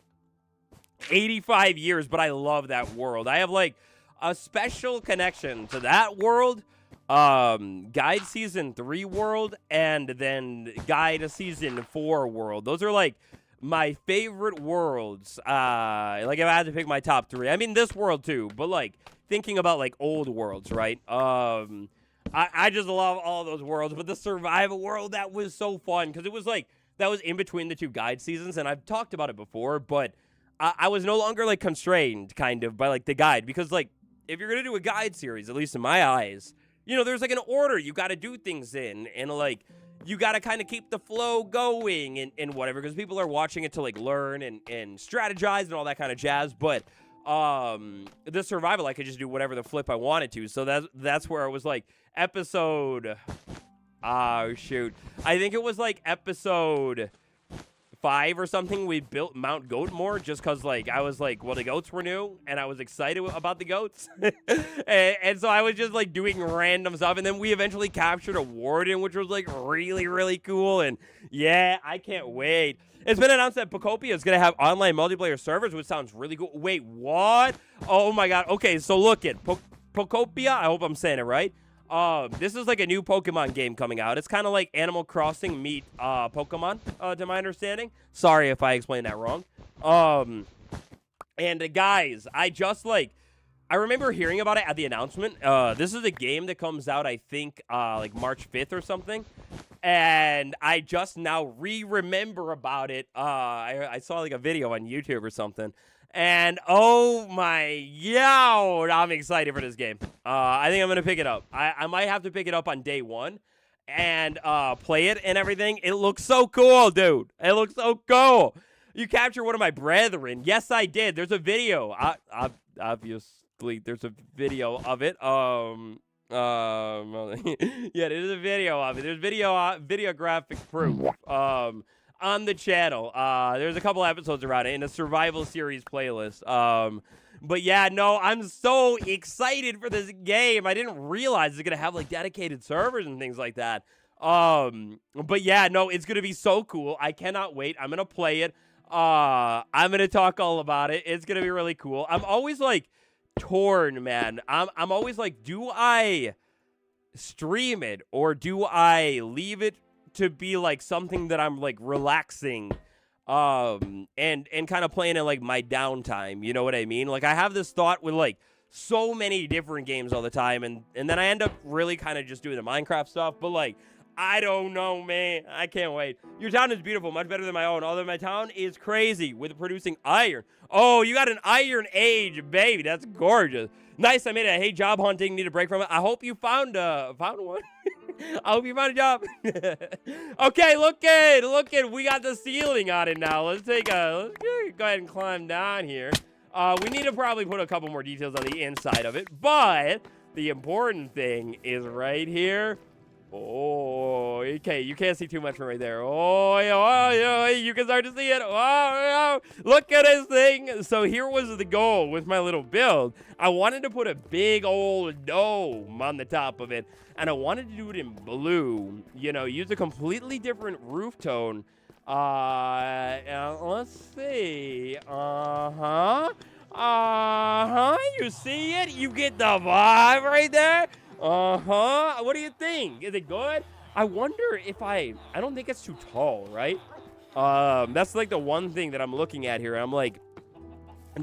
85 years, but I love that world. I have like a special connection to that world, Guide Season 3 world, and then Guide Season 4 world. Those are like my favorite worlds. Like if I had to pick my top 3, I mean this world too, but like thinking about like old worlds, right? I just love all those worlds, but the survival world, that was so fun because it was like that was in between the two guide seasons, and I've talked about it before, but I was no longer like constrained kind of by like the guide, because like if you're gonna do a guide series, at least in my eyes, you know, there's like an order you got to do things in, and like you got to kind of keep the flow going and whatever, because people are watching it to like learn and strategize and all that kind of jazz. But the survival, I could just do whatever the flip I wanted to. So that's where it was like episode, oh shoot, I think it was like episode 5 or something, we built Mount Goatmore, just because like I was like, well, the goats were new and I was excited about the goats. and so I was just like doing random stuff, and then we eventually captured a warden, which was like really, really cool. And yeah, I can't wait. It's been announced that Pocopia is going to have online multiplayer servers, which sounds really cool. Wait, what? Oh my god. Okay, so look at Pocopia, I hope I'm saying it right. This is like a new Pokemon game coming out. It's kind of like Animal Crossing meet Pokemon, to my understanding. Sorry if I explained that wrong. And guys, I remember hearing about it at the announcement. This is a game that comes out, I think, like March 5th or something. And I just now remember about it. I saw like a video on YouTube or something. And oh my, yow, I'm excited for this game. I think I'm going to pick it up. I might have to pick it up on day 1 and play it and everything. It looks so cool, dude. It looks so cool. You captured one of my brethren. Yes, I did. There's a video. Obviously, there's a video of it. Yeah, there's a video of it. There's videographic proof. On the channel. There's a couple episodes around it in a survival series playlist. But yeah, no, I'm so excited for this game. I didn't realize it's gonna have like dedicated servers and things like that. But yeah, no, it's gonna be so cool. I cannot wait. I'm gonna play it. I'm gonna talk all about it. It's gonna be really cool. I'm always like torn, man. I'm always like, do I stream it or do I leave it to be like something that I'm like relaxing and kind of playing in like my downtime, you know what I mean? Like I have this thought with like so many different games all the time, and then I end up really kind of just doing the Minecraft stuff, but like I don't know, man. I can't wait. Your town is beautiful, much better than my own, although my town is crazy with producing iron. Oh, you got an iron age, baby. That's gorgeous. Nice, I made it. I hate job hunting. Need a break from it. I hope you found one. I hope you found a job. Okay, look at. We got the ceiling on it now. Let's go ahead and climb down here. We need to probably put a couple more details on the inside of it, but the important thing is right here. Oh, okay, you can't see too much from right there. Oh, yeah, you can start to see it. Oh, look at this thing. So here was the goal with my little build. I wanted to put a big old dome on the top of it, and I wanted to do it in blue. You know, use a completely different roof tone. Let's see. You see it? You get the vibe right there? What do you think? Is it good? I wonder if I don't think it's too tall, right? That's like the one thing that I'm looking at here. I'm like,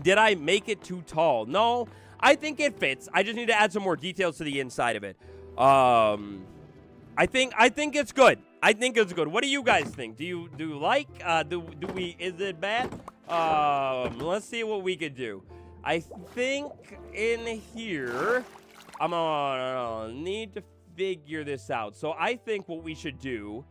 did I make it too tall? No, I think it fits. I just need to add some more details to the inside of it. I think it's good. I think it's good. What do you guys think? Do you like? Is it bad? Let's see what we could do. I think in here, I'm gonna need to figure this out. So I think what we should do,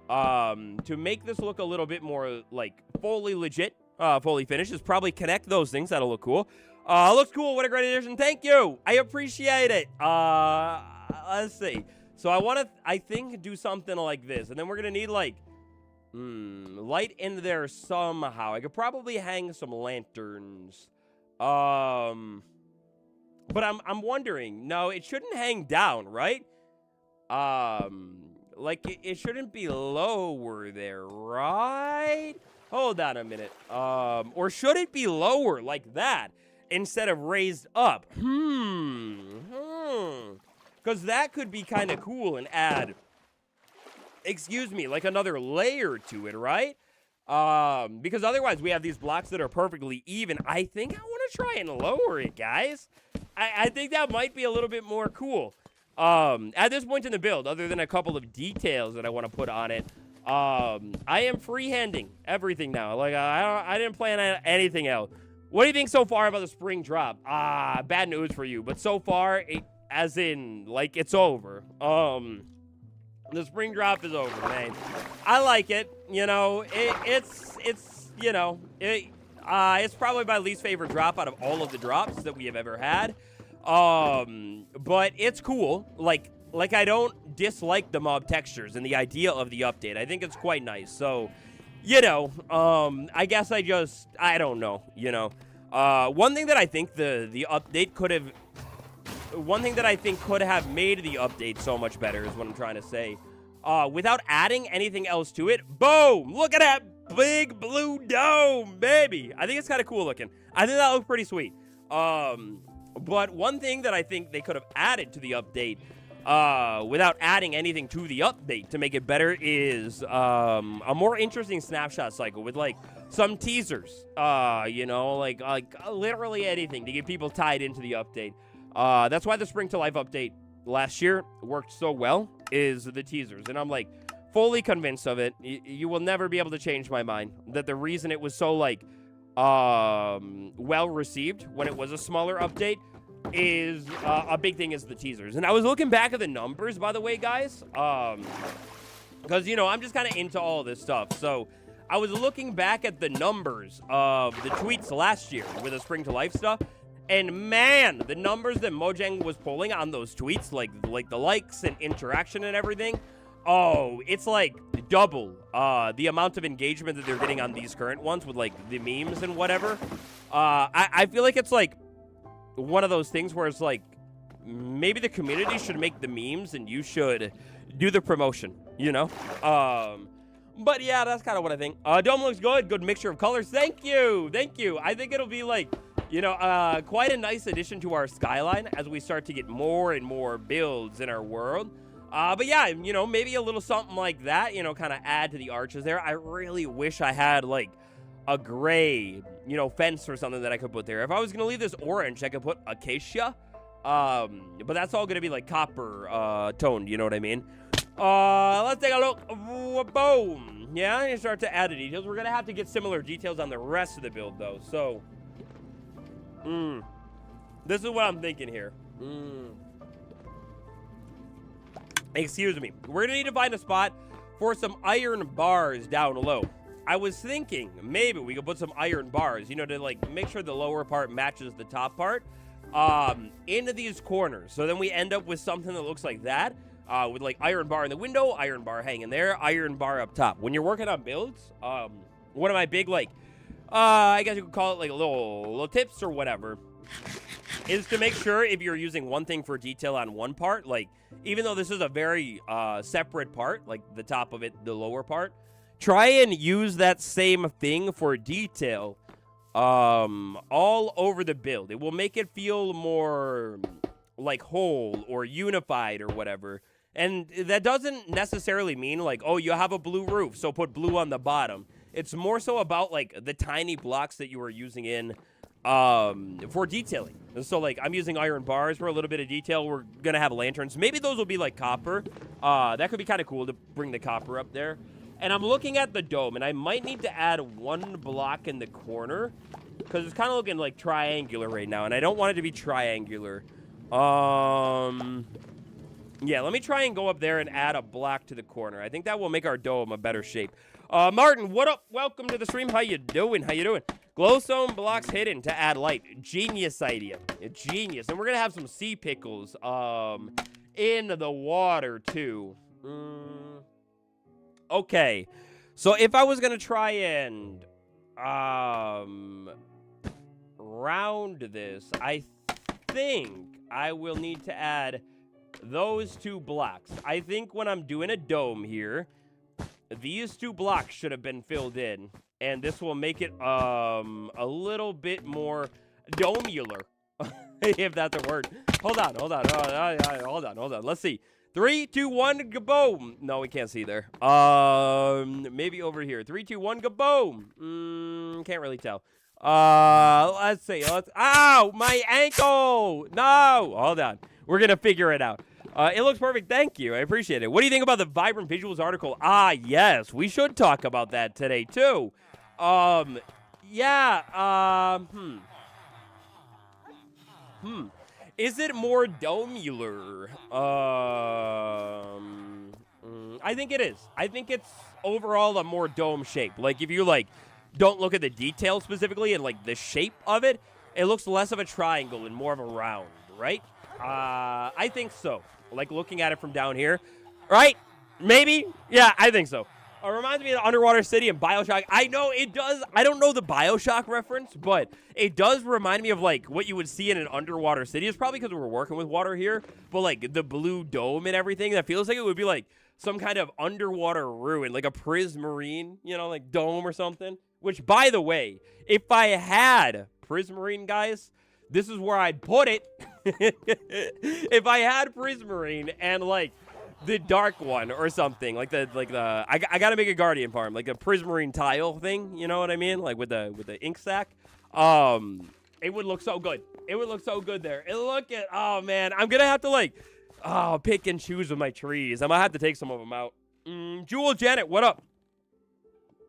to make this look a little bit more like fully legit, fully finished, is probably connect those things. That'll look cool. Looks cool. What a great addition. Thank you. I appreciate it. Let's see. So I think, do something like this. And then we're going to need, like, light in there somehow. I could probably hang some lanterns. But I'm wondering. No, it shouldn't hang down, right? Like, it shouldn't be lower there, right? Hold on a minute. Or should it be lower like that instead of raised up? Because that could be kind of cool and add, excuse me, like another layer to it, right? Because otherwise we have these blocks that are perfectly even. I think I want to try and lower it, guys. I think that might be a little bit more cool. At this point in the build, other than a couple of details that I want to put on it, I am freehanding everything now. Like, I didn't plan on anything else. What do you think so far about the spring drop? Bad news for you, but so far, as in, like, it's over. The spring drop is over, man. I like it. You know, it's you know, it's probably my least favorite drop out of all of the drops that we have ever had. But it's cool. Like I don't dislike the mob textures and the idea of the update. I think it's quite nice. So, you know, I guess I don't know, you know. One thing that I think the update could have... One thing that I think could have made the update so much better is what I'm trying to say. Without adding anything else to it, boom! Look at that big blue dome, baby! I think it's kind of cool looking. I think that looks pretty sweet. But one thing that I think they could have added to the update, without adding anything to the update to make it better, is a more interesting snapshot cycle with, like, some teasers. You know, like literally anything to get people tied into the update. That's why the Spring to Life update last year worked so well, is the teasers. And I'm, like, fully convinced of it. You will never be able to change my mind that the reason it was so, like, well received when it was a smaller update is a big thing is the teasers. And I was looking back at the numbers, by the way, guys, because, you know, I'm just kind of into all this stuff. So I was looking back at the numbers of the tweets last year with the Spring to Life stuff. And man, the numbers that Mojang was pulling on those tweets, like the likes and interaction and everything, oh, it's like double the amount of engagement that they're getting on these current ones with, like, the memes and whatever. I feel like it's like one of those things where it's like maybe the community should make the memes and you should do the promotion. you know? But yeah, that's kind of what I think. Dome looks good. Good mixture of colors. Thank you. Thank you. I think it'll be like, you know, quite a nice addition to our skyline as we start to get more and more builds in our world. But yeah, you know, maybe a little something like that, you know, kind of add to the arches there. I really wish I had like a gray, you know, fence or something that I could put there. If I was going to leave this orange, I could put acacia. But that's all going to be like copper toned, you know what I mean? Let's take a look. Boom. Yeah, you start to add the details. We're going to have to get similar details on the rest of the build, though. So, this is what I'm thinking here. Excuse me. We're going to need to find a spot for some iron bars down low. I was thinking maybe we could put some iron bars, you know, to, like, make sure the lower part matches the top part, into these corners. So then we end up with something that looks like that. With like iron bar in the window, iron bar hanging there, iron bar up top. When you're working on builds, one of my big like, I guess you could call it like a little tips or whatever, is to make sure if you're using one thing for detail on one part, like even though this is a very separate part, like the top of it, the lower part, try and use that same thing for detail all over the build. It will make it feel more like whole or unified or whatever. And that doesn't necessarily mean like, oh, you have a blue roof, so put blue on the bottom. It's more so about like the tiny blocks that you are using in for detailing. And so like I'm using iron bars for a little bit of detail. We're gonna have lanterns. Maybe those will be like copper. That could be kind of cool to bring the copper up there. And I'm looking at the dome, and I might need to add one block in the corner because it's kind of looking like triangular right now, and I don't want it to be triangular. Yeah, let me try and go up there and add a block to the corner. I think that will make our dome a better shape. Martin, what up? Welcome to the stream. How you doing? How you doing? Glowstone blocks hidden to add light. Genius idea. Genius. And we're going to have some sea pickles in the water, too. Okay. So if I was going to try and round this, I think I will need to add those two blocks. I think when I'm doing a dome here, these two blocks should have been filled in, and this will make it a little bit more domular, if that's a word. Hold on. Let's see. 3, 2, 1, kaboom. No, we can't see there. Maybe over here. 3, 2, 1, kaboom. Can't really tell. Let's see. Ow, my ankle. No, hold on. We're gonna figure it out. It looks perfect. Thank you. I appreciate it. What do you think about the Vibrant Visuals article? Yes. We should talk about that today, too. Yeah. Is it more domular? I think it is. I think it's overall a more dome shape. Like, if you, like, don't look at the details specifically and, like, the shape of it, it looks less of a triangle and more of a round, right? I think so. Like, looking at it from down here. Right? Maybe? Yeah, I think so. It reminds me of the Underwater City and BioShock. I know it does. I don't know the BioShock reference, but it does remind me of, like, what you would see in an underwater city. It's probably because we're working with water here, but, like, the blue dome and everything, that feels like it would be, like, some kind of underwater ruin, like a Prismarine, you know, like, dome or something. Which, by the way, if I had Prismarine, guys, this is where I'd put it. If I had Prismarine and, like, the dark one or something, like I gotta make a Guardian farm, like a Prismarine tile thing, you know what I mean? Like with the ink sac. It would look so good. It would look so good there. Oh man, I'm gonna have to like, pick and choose with my trees. I'm gonna have to take some of them out. Jewel Janet, what up?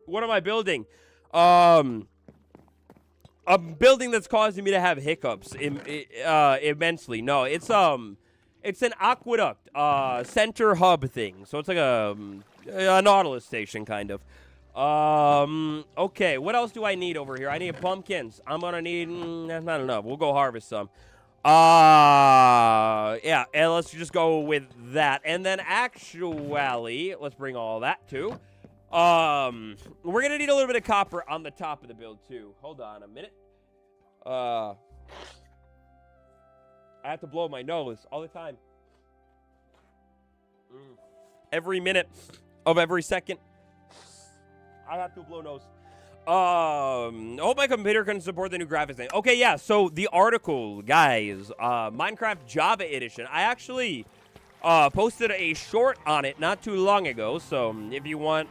What am I building? A building that's causing me to have hiccups immensely. No, it's an aqueduct center hub thing. So it's like a Nautilus station kind of. Okay, what else do I need over here? I need pumpkins. I'm gonna need that's not enough. We'll go harvest some. Yeah, and let's just go with that. And then actually, let's bring all that too. We're gonna need a little bit of copper on the top of the build too. Hold on a minute. I have to blow my nose all the time. every minute of every second. I have to blow nose. Hope my computer can support the new graphics thing. Okay, yeah, so the article, guys, Minecraft Java Edition. I actually posted a short on it not too long ago, so if you want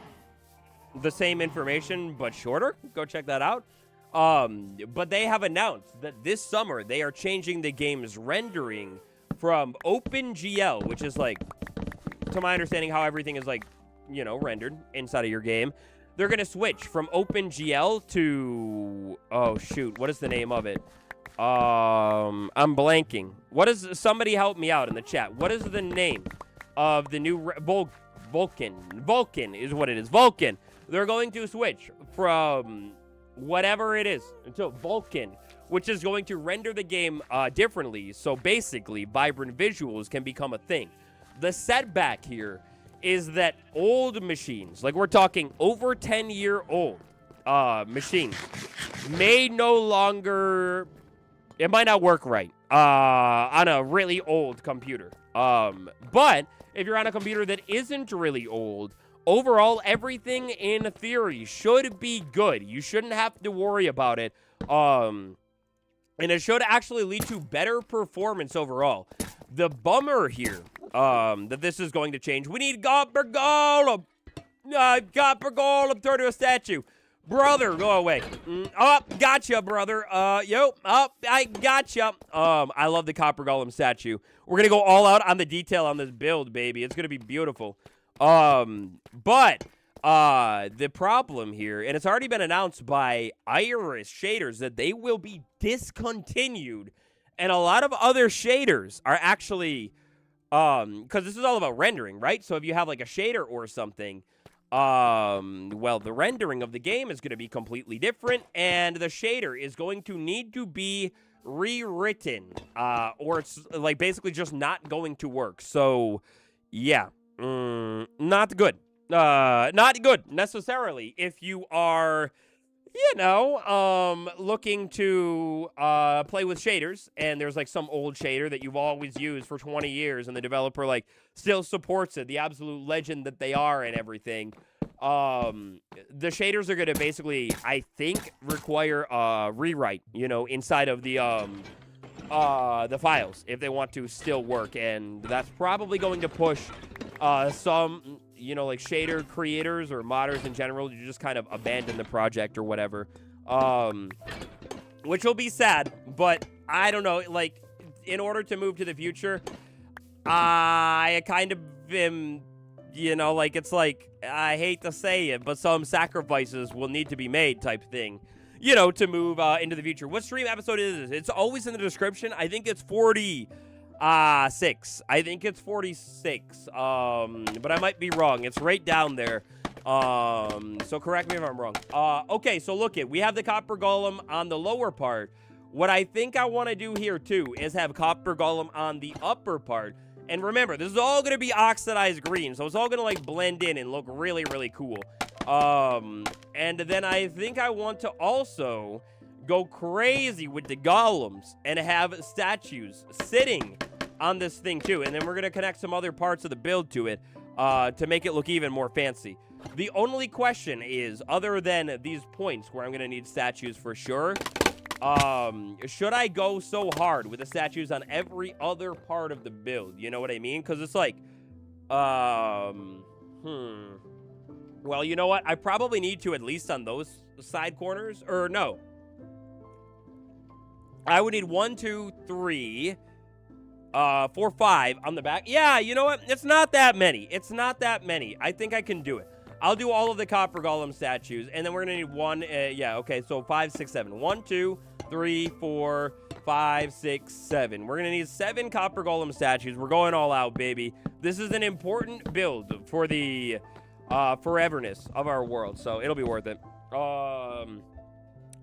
the same information but shorter, go check that out. But they have announced that this summer they are changing the game's rendering from OpenGL, which is like, to my understanding, how everything is like, you know, rendered inside of your game. They're going to switch from OpenGL to, oh shoot, what is the name of it? I'm blanking. What is, somebody help me out in the chat. What is the name of the new, Vulkan. Vulkan is what it is. Vulkan. They're going to switch from whatever it is until Vulkan, which is going to render the game differently. So basically, vibrant visuals can become a thing. The setback here is that old machines, like we're talking over 10-year-old machines, may no longer, it might not work right on a really old computer. But if you're on a computer that isn't really old, overall, everything in theory should be good. You shouldn't have to worry about it. And it should actually lead to better performance overall. The bummer here, that this is going to change. We need Copper Golem. Copper Golem, turn to a statue. Brother, go away. Oh, gotcha, brother. I gotcha. I love the Copper Golem statue. We're going to go all out on the detail on this build, baby. It's going to be beautiful. But the problem here, and it's already been announced by Iris Shaders that they will be discontinued, and a lot of other shaders are actually, because this is all about rendering, right? So if you have like a shader or something, well, the rendering of the game is going to be completely different, and the shader is going to need to be rewritten, or it's like basically just not going to work. So, yeah. Not good. Not good necessarily if you are, you know, looking to play with shaders, and there's like some old shader that you've always used for 20 years, and the developer like still supports it, the absolute legend that they are and everything. The shaders are gonna basically, I think, require a rewrite, you know, inside of the files if they want to still work, and that's probably going to push some, you know, like shader creators or modders in general to just kind of abandon the project or whatever, which will be sad. But I don't know, like, in order to move to the future, I kind of am, you know, like, it's like, I hate to say it, but some sacrifices will need to be made type thing, you know, to move into the future. What stream episode is this? It's always in the description. I think it's 46. I think it's 46. But I might be wrong. It's right down there. So correct me if I'm wrong. Okay, so look it. We have the Copper Golem on the lower part. What I think I want to do here too is have Copper Golem on the upper part. And remember, this is all going to be oxidized green, so it's all going to like blend in and look really, really cool. And then I think I want to also go crazy with the golems and have statues sitting on this thing too. And then we're going to connect some other parts of the build to it to make it look even more fancy. The only question is, other than these points where I'm going to need statues for sure, should I go so hard with the statues on every other part of the build? You know what I mean? Because it's like, well, you know what? I probably need to, at least on those side corners, or no. I would need 1, 2, 3, 4, 5 on the back. Yeah, you know what? It's not that many. It's not that many. I think I can do it. I'll do all of the Copper Golem statues, and then we're going to need one. Yeah, okay, so 5, 6, 7. 1, 2, 3, 4, 5, 6, 7. We're going to need 7 Copper Golem statues. We're going all out, baby. This is an important build for the foreverness of our world, so it'll be worth it.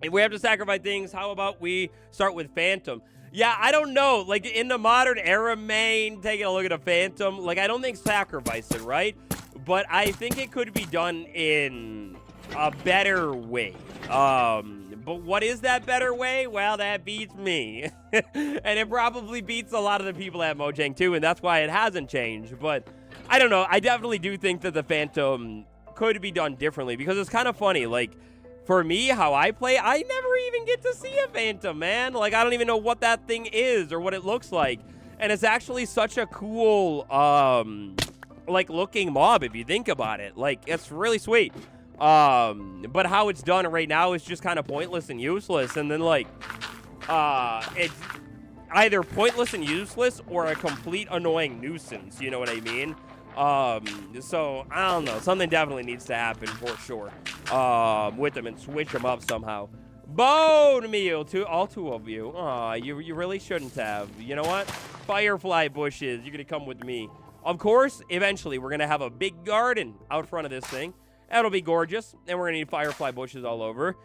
If we have to sacrifice things, how about we start with Phantom? Yeah, I don't know. Like, in the modern era, man, taking a look at a Phantom, like, I don't think sacrifice it, right? But I think it could be done in a better way. But what is that better way? Well, that beats me. And it probably beats a lot of the people at Mojang, too, and that's why it hasn't changed. But I don't know. I definitely do think that the Phantom could be done differently because it's kind of funny. Like, for me, how I play, I never even get to see a Phantom, man. Like, I don't even know what that thing is or what it looks like. And it's actually such a cool, like, looking mob if you think about it. Like, it's really sweet. But how it's done right now is just kind of pointless and useless. And then, like, it's either pointless and useless or a complete annoying nuisance. You know what I mean? So, I don't know. Something definitely needs to happen for sure with them and switch them up somehow. Bone meal to all two of you. Aw, you really shouldn't have. You know what? Firefly bushes. You're going to come with me. Of course, eventually, we're going to have a big garden out front of this thing. That'll be gorgeous. And we're going to need firefly bushes all over.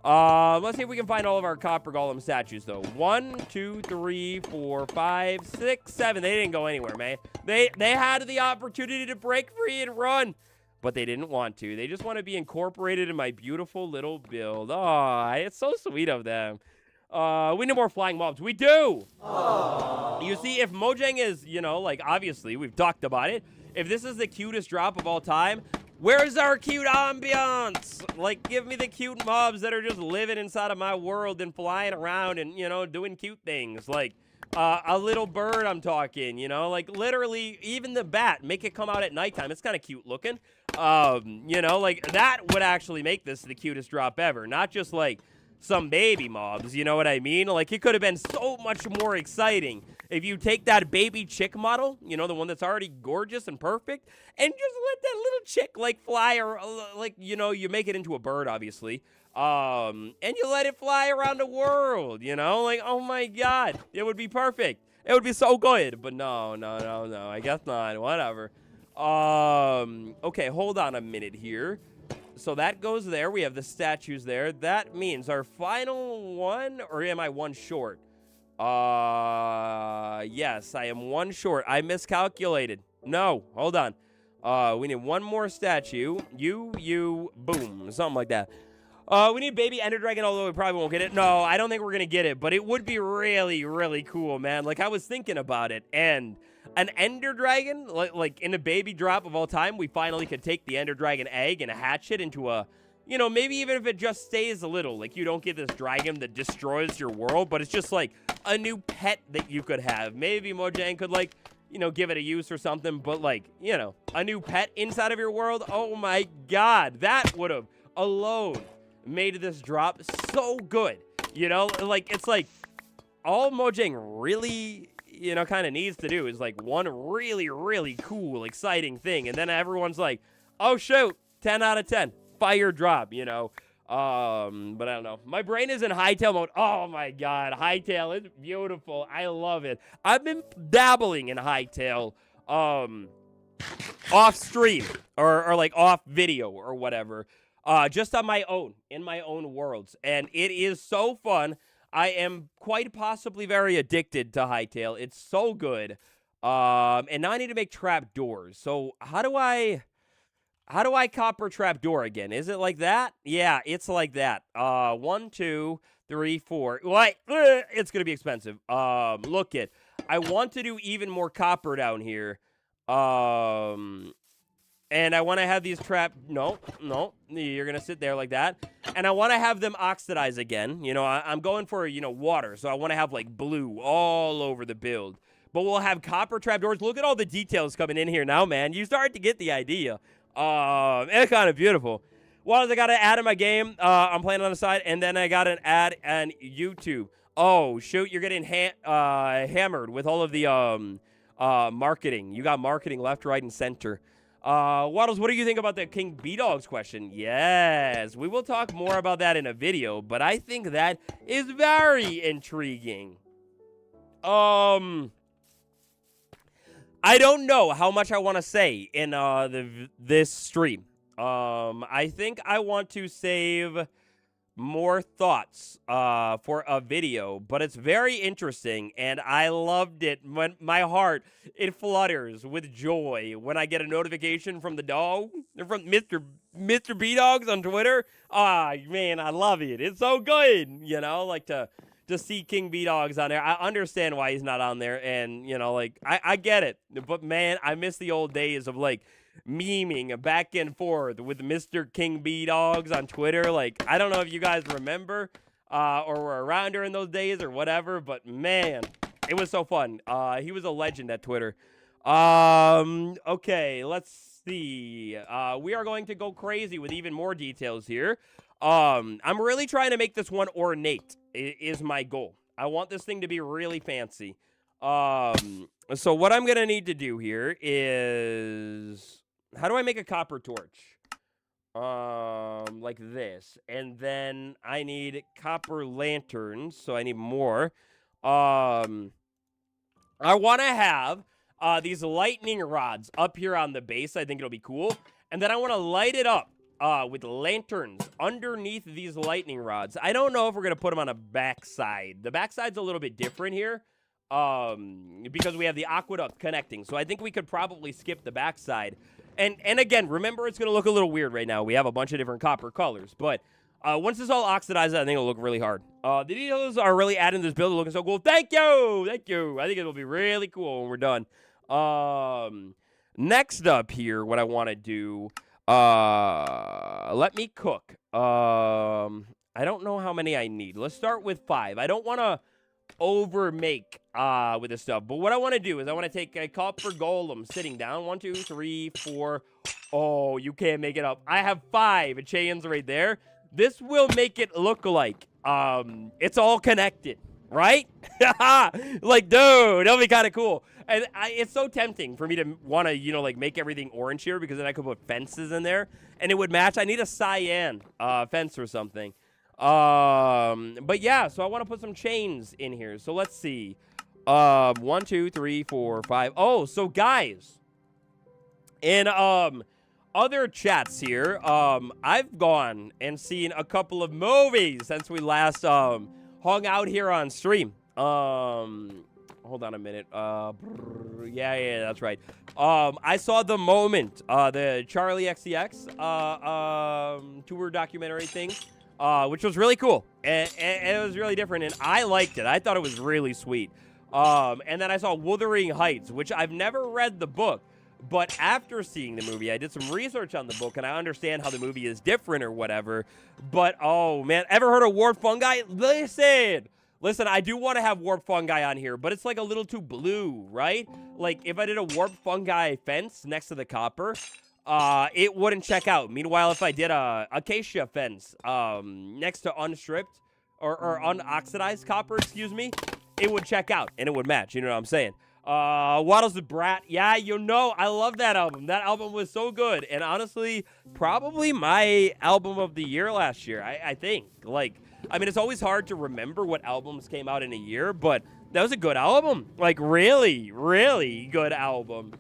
Let's see if we can find all of our copper golem statues, though. 1, 2, 3, 4, 5, 6, 7. They didn't go anywhere, man. They had the opportunity to break free and run, but they didn't want to. They just want to be incorporated in my beautiful little build. Aw, it's so sweet of them. We need more flying mobs. We do! Aww. You see, if Mojang is, you know, like, obviously, we've talked about it. If this is the cutest drop of all time, where's our cute ambiance? Like, give me the cute mobs that are just living inside of my world and flying around and, you know, doing cute things. Like, a little bird I'm talking, you know? Like, literally, even the bat, make it come out at nighttime. It's kind of cute looking. You know, like, that would actually make this the cutest drop ever. Not just, like, some baby mobs, you know what I mean? Like, it could have been so much more exciting if you take that baby chick model, you know, the one that's already gorgeous and perfect, and just let that little chick, like, fly, or, like, you know, you make it into a bird, obviously, and you let it fly around the world, you know? Like, oh my god, it would be perfect. It would be so good, but no, I guess not, whatever. Okay, hold on a minute here. So that goes there. We have the statues there. That means our final one, or am I one short? Yes, I am one short. I miscalculated. No, hold on. We need one more statue. You, boom, something like that. We need baby Ender Dragon, although we probably won't get it. No, I don't think we're going to get it, but it would be really, really cool, man. Like, I was thinking about it, and an Ender Dragon, like in a baby drop of all time, we finally could take the Ender Dragon egg and hatch it into a, you know, maybe even if it just stays a little, like you don't get this dragon that destroys your world, but it's just like a new pet that you could have. Maybe Mojang could, like, you know, give it a use or something, but, like, you know, a new pet inside of your world. Oh my god, that would have alone made this drop so good. You know, like, it's like all Mojang really, you know, kind of needs to do is, like, one really, really cool, exciting thing. And then everyone's like, oh, shoot, 10 out of 10. Fire drop, you know. But I don't know. My brain is in hightail mode. Oh, my God. Hightail is beautiful. I love it. I've been dabbling in hightail off stream or like, off video or whatever. Just on my own, in my own worlds. And it is so fun. I am quite possibly very addicted to hightail. It's so good. And now I need to make trap doors. So how do I copper trap door again? Is it like that? Yeah, it's like that. 1, 2, 3, 4. What? It's gonna be expensive. Look it. I want to do even more copper down here. And I want to have these trap... No. You're going to sit there like that. And I want to have them oxidize again. You know, I'm going for, you know, water. So I want to have, like, blue all over the build. But we'll have copper trapdoors. Look at all the details coming in here now, man. You start to get the idea. It's kind of beautiful. Well, I got to add in my game. I'm playing on the side. And then I got to add on YouTube. Oh, shoot. You're getting hammered with all of the marketing. You got marketing left, right, and center. Waddles, what do you think about the King B-Dogs question? Yes, we will talk more about that in a video, but I think that is very intriguing. I don't know how much I want to say in this stream. I think I want to save more thoughts for a video, but it's very interesting, and I loved it. When my heart, it flutters with joy when I get a notification from the dog, from Mr. B-Dogs on Twitter. Ah, man, I love it. It's so good, you know, like to to see King B-Dogs on there. I understand why he's not on there, and, you know, like, I get it. But, man, I miss the old days of, like, memeing back and forth with Mr. King B-Dogs on Twitter. Like, I don't know if you guys remember or were around during those days or whatever, but, man, it was so fun. He was a legend at Twitter. Okay, let's see. We are going to go crazy with even more details here. I'm really trying to make this one ornate, is my goal. I want this thing to be really fancy. So what I'm going to need to do here is... How do I make a copper torch? Like this. And then I need copper lanterns, so I need more. I want to have these lightning rods up here on the base. I think it'll be cool. And then I want to light it up with lanterns underneath these lightning rods. I don't know if we're going to put them on a backside. The backside's a little bit different here because we have the aqueduct connecting. So I think we could probably skip the backside. And again, remember, it's going to look a little weird right now. We have a bunch of different copper colors. But once it's all oxidized, I think it'll look really hard. The details are really adding to this build. Looking so cool. Thank you! Thank you. I think it'll be really cool when we're done. Next up here, what I want to do, let me cook. I don't know how many I need. Let's start with 5. I don't want to over make with this stuff, but what I want to do is I want to take a copper golem sitting down. 1, 2, 3, 4. Oh, you can't make it up. I have 5 chains right there. This will make it look like it's all connected, right? Like, dude, that'll be kind of cool. And it's so tempting for me to want to, you know, like, make everything orange here because then I could put fences in there and it would match. I need a cyan fence or something. But yeah, so I want to put some chains in here. So let's see. 1, 2, 3, 4, 5. Oh, so guys, in other chats here, I've gone and seen a couple of movies since we last hung out here on stream. Hold on a minute. Yeah, that's right. I saw The Moment, the Charlie XCX tour documentary thing. Which was really cool, and it was really different, and I liked it. I thought it was really sweet. And then I saw Wuthering Heights, which I've never read the book, but after seeing the movie, I did some research on the book, and I understand how the movie is different or whatever, but, oh, man, ever heard of warp fungi? Listen, I do want to have warp fungi on here, but it's, like, a little too blue, right? Like, if I did a warp fungi fence next to the copper... it wouldn't check out. Meanwhile, if I did a acacia fence next to unstripped or unoxidized copper, excuse me, it would check out and it would match. You know what I'm saying? Waddles the Brat. Yeah, you know, I love that album. That album was so good. And honestly, probably my album of the year last year, I think. Like, I mean, it's always hard to remember what albums came out in a year, but that was a good album. Like, really, really good album.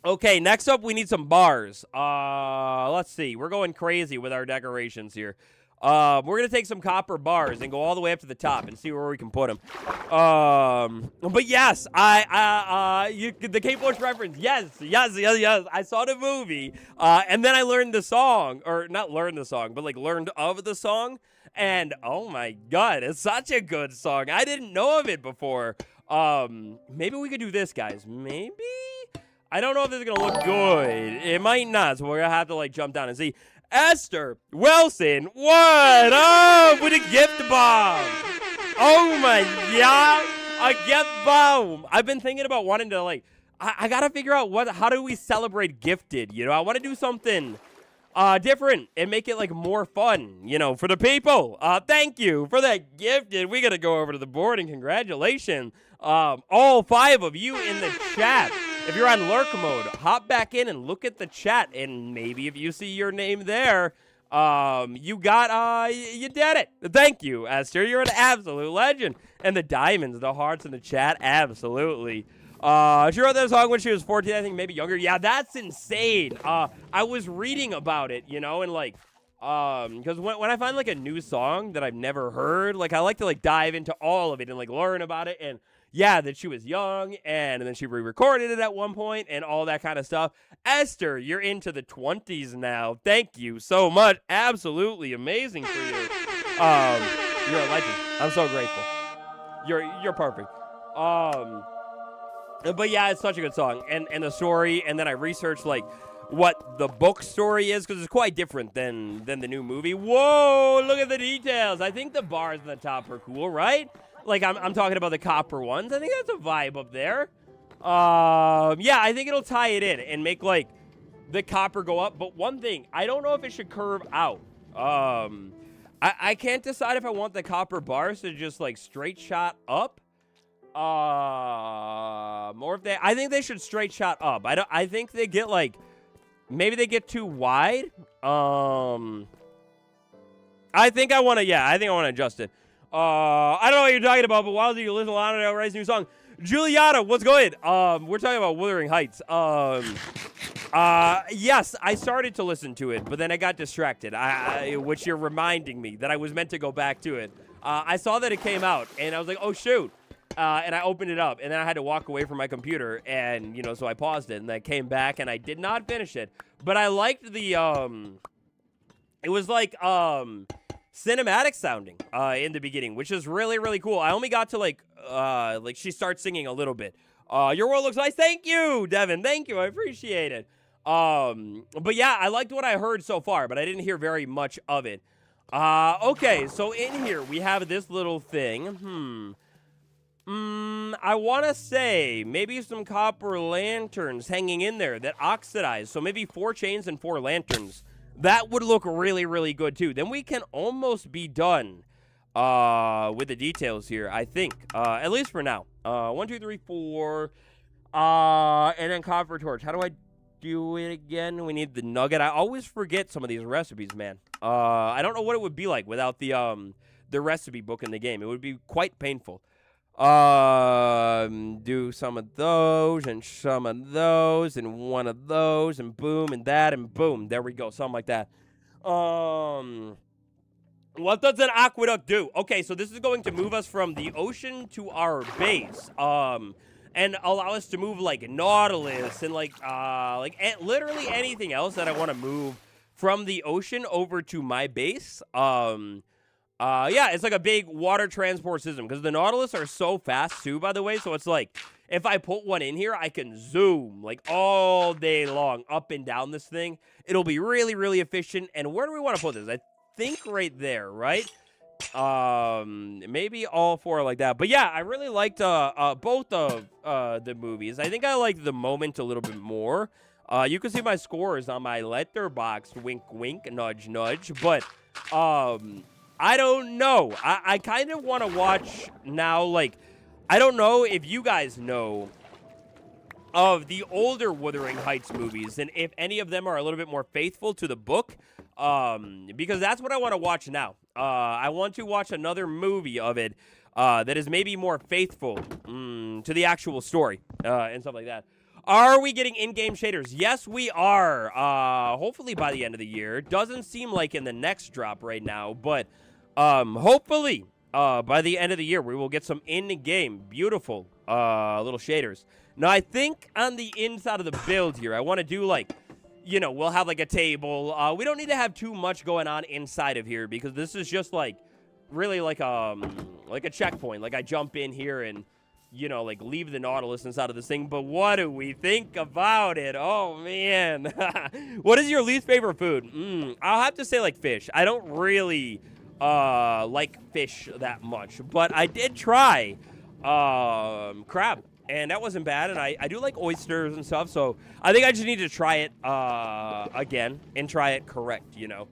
Okay, next up, we need some bars. Let's see. We're going crazy with our decorations here. We're going to take some copper bars and go all the way up to the top and see where we can put them. But yes, the Kate Bush reference, yes. I saw the movie, and then I learned the song, or not learned the song, but like learned of the song. And oh my God, it's such a good song. I didn't know of it before. Maybe we could do this, guys. Maybe? I don't know if this is going to look good. It might not, so we're going to have to, like, jump down and see. Esther Wilson, what up with a gift bomb? Oh, my God. A gift bomb. I've been thinking about wanting to, like, I got to figure out how do we celebrate gifted, you know? I want to do something different and make it, like, more fun, you know, for the people. Thank you for that gifted. We got to go over to the board, and congratulations. All 5 of you in the chat. If you're on lurk mode, hop back in and look at the chat, and maybe if you see your name there, you did it. Thank you, Esther. You're an absolute legend. And the diamonds, the hearts in the chat, absolutely. She wrote that song when she was 14, I think, maybe younger. Yeah, that's insane. I was reading about it, you know, and like, because when I find like a new song that I've never heard, like I like to like dive into all of it and like learn about it. And yeah, that she was young, and then she re-recorded it at one point, and all that kind of stuff. Esther, you're into the 20s now. Thank you so much. Absolutely amazing for you. You're a legend. I'm so grateful. You're perfect. But yeah, it's such a good song, and the story, and then I researched like what the book story is because it's quite different than the new movie. Whoa, look at the details. I think the bars on the top are cool, right? Like I'm talking about the copper ones. I think that's a vibe up there. Yeah, I think it'll tie it in and make like the copper go up. But one thing, I don't know if it should curve out. I can't decide if I want the copper bars to just like straight shot up. More if I think they should straight shot up. I think they get like, maybe they get too wide. I think I want to adjust it. I don't know what you're talking about, but while you listen to Lana Del Rey's new song, Juliana, what's going? We're talking about Wuthering Heights. Yes, I started to listen to it, but then I got distracted. Which you're reminding me that I was meant to go back to it. I saw that it came out, and I was like, oh shoot. And I opened it up, and then I had to walk away from my computer, and, you know, so I paused it, and I came back, and I did not finish it. But I liked the, it was like, cinematic sounding, in the beginning, which is really, really cool. I only got to, like she starts singing a little bit. Your world looks nice. Thank you, Devin. Thank you. I appreciate it. But yeah, I liked what I heard so far, but I didn't hear very much of it. Okay, so in here, we have this little thing. I want to say maybe some copper lanterns hanging in there that oxidize. So maybe 4 chains and 4 lanterns. That would look really, really good, too. Then we can almost be done with the details here, I think. At least for now. 1, 2, 3, 4. And then copper torch. How do I do it again? We need the nugget. I always forget some of these recipes, man. I don't know what it would be like without the recipe book in the game. It would be quite painful. Do some of those, and some of those, and one of those, and boom, and that, and boom. There we go, something like that. What does an aqueduct do? Okay, so this is going to move us from the ocean to our base, and allow us to move, like, Nautilus, and, literally anything else that I want to move from the ocean over to my base, yeah, it's like a big water transport system because the Nautilus are so fast too, by the way. So it's like if I put one in here, I can zoom like all day long up and down this thing. It'll be really, really efficient. And where do we want to put this? I think right there, right? Maybe all 4 like that. But yeah, I really liked both of the movies. I think I liked The Moment a little bit more. You can see my scores on my Letterboxd. Wink, wink, nudge, nudge. But I don't know. I kind of want to watch now, like, I don't know if you guys know of the older Wuthering Heights movies and if any of them are a little bit more faithful to the book, because that's what I want to watch now. I want to watch another movie of it that is maybe more faithful to the actual story and stuff like that. Are we getting in-game shaders? Yes, we are. Hopefully by the end of the year. Doesn't seem like in the next drop right now, but hopefully by the end of the year we will get some in-game beautiful little shaders. Now, I think on the inside of the build here, I want to do like, you know, we'll have like a table. We don't need to have too much going on inside of here because this is just like really like a checkpoint. Like I jump in here and, you know, like leave the Nautilus inside of this thing. But what do we think about it? Oh, man. What is your least favorite food? I'll have to say like fish. I don't really like fish that much. But I did try crab. And that wasn't bad. And I do like oysters and stuff. So I think I just need to try it again and try it correct, you know.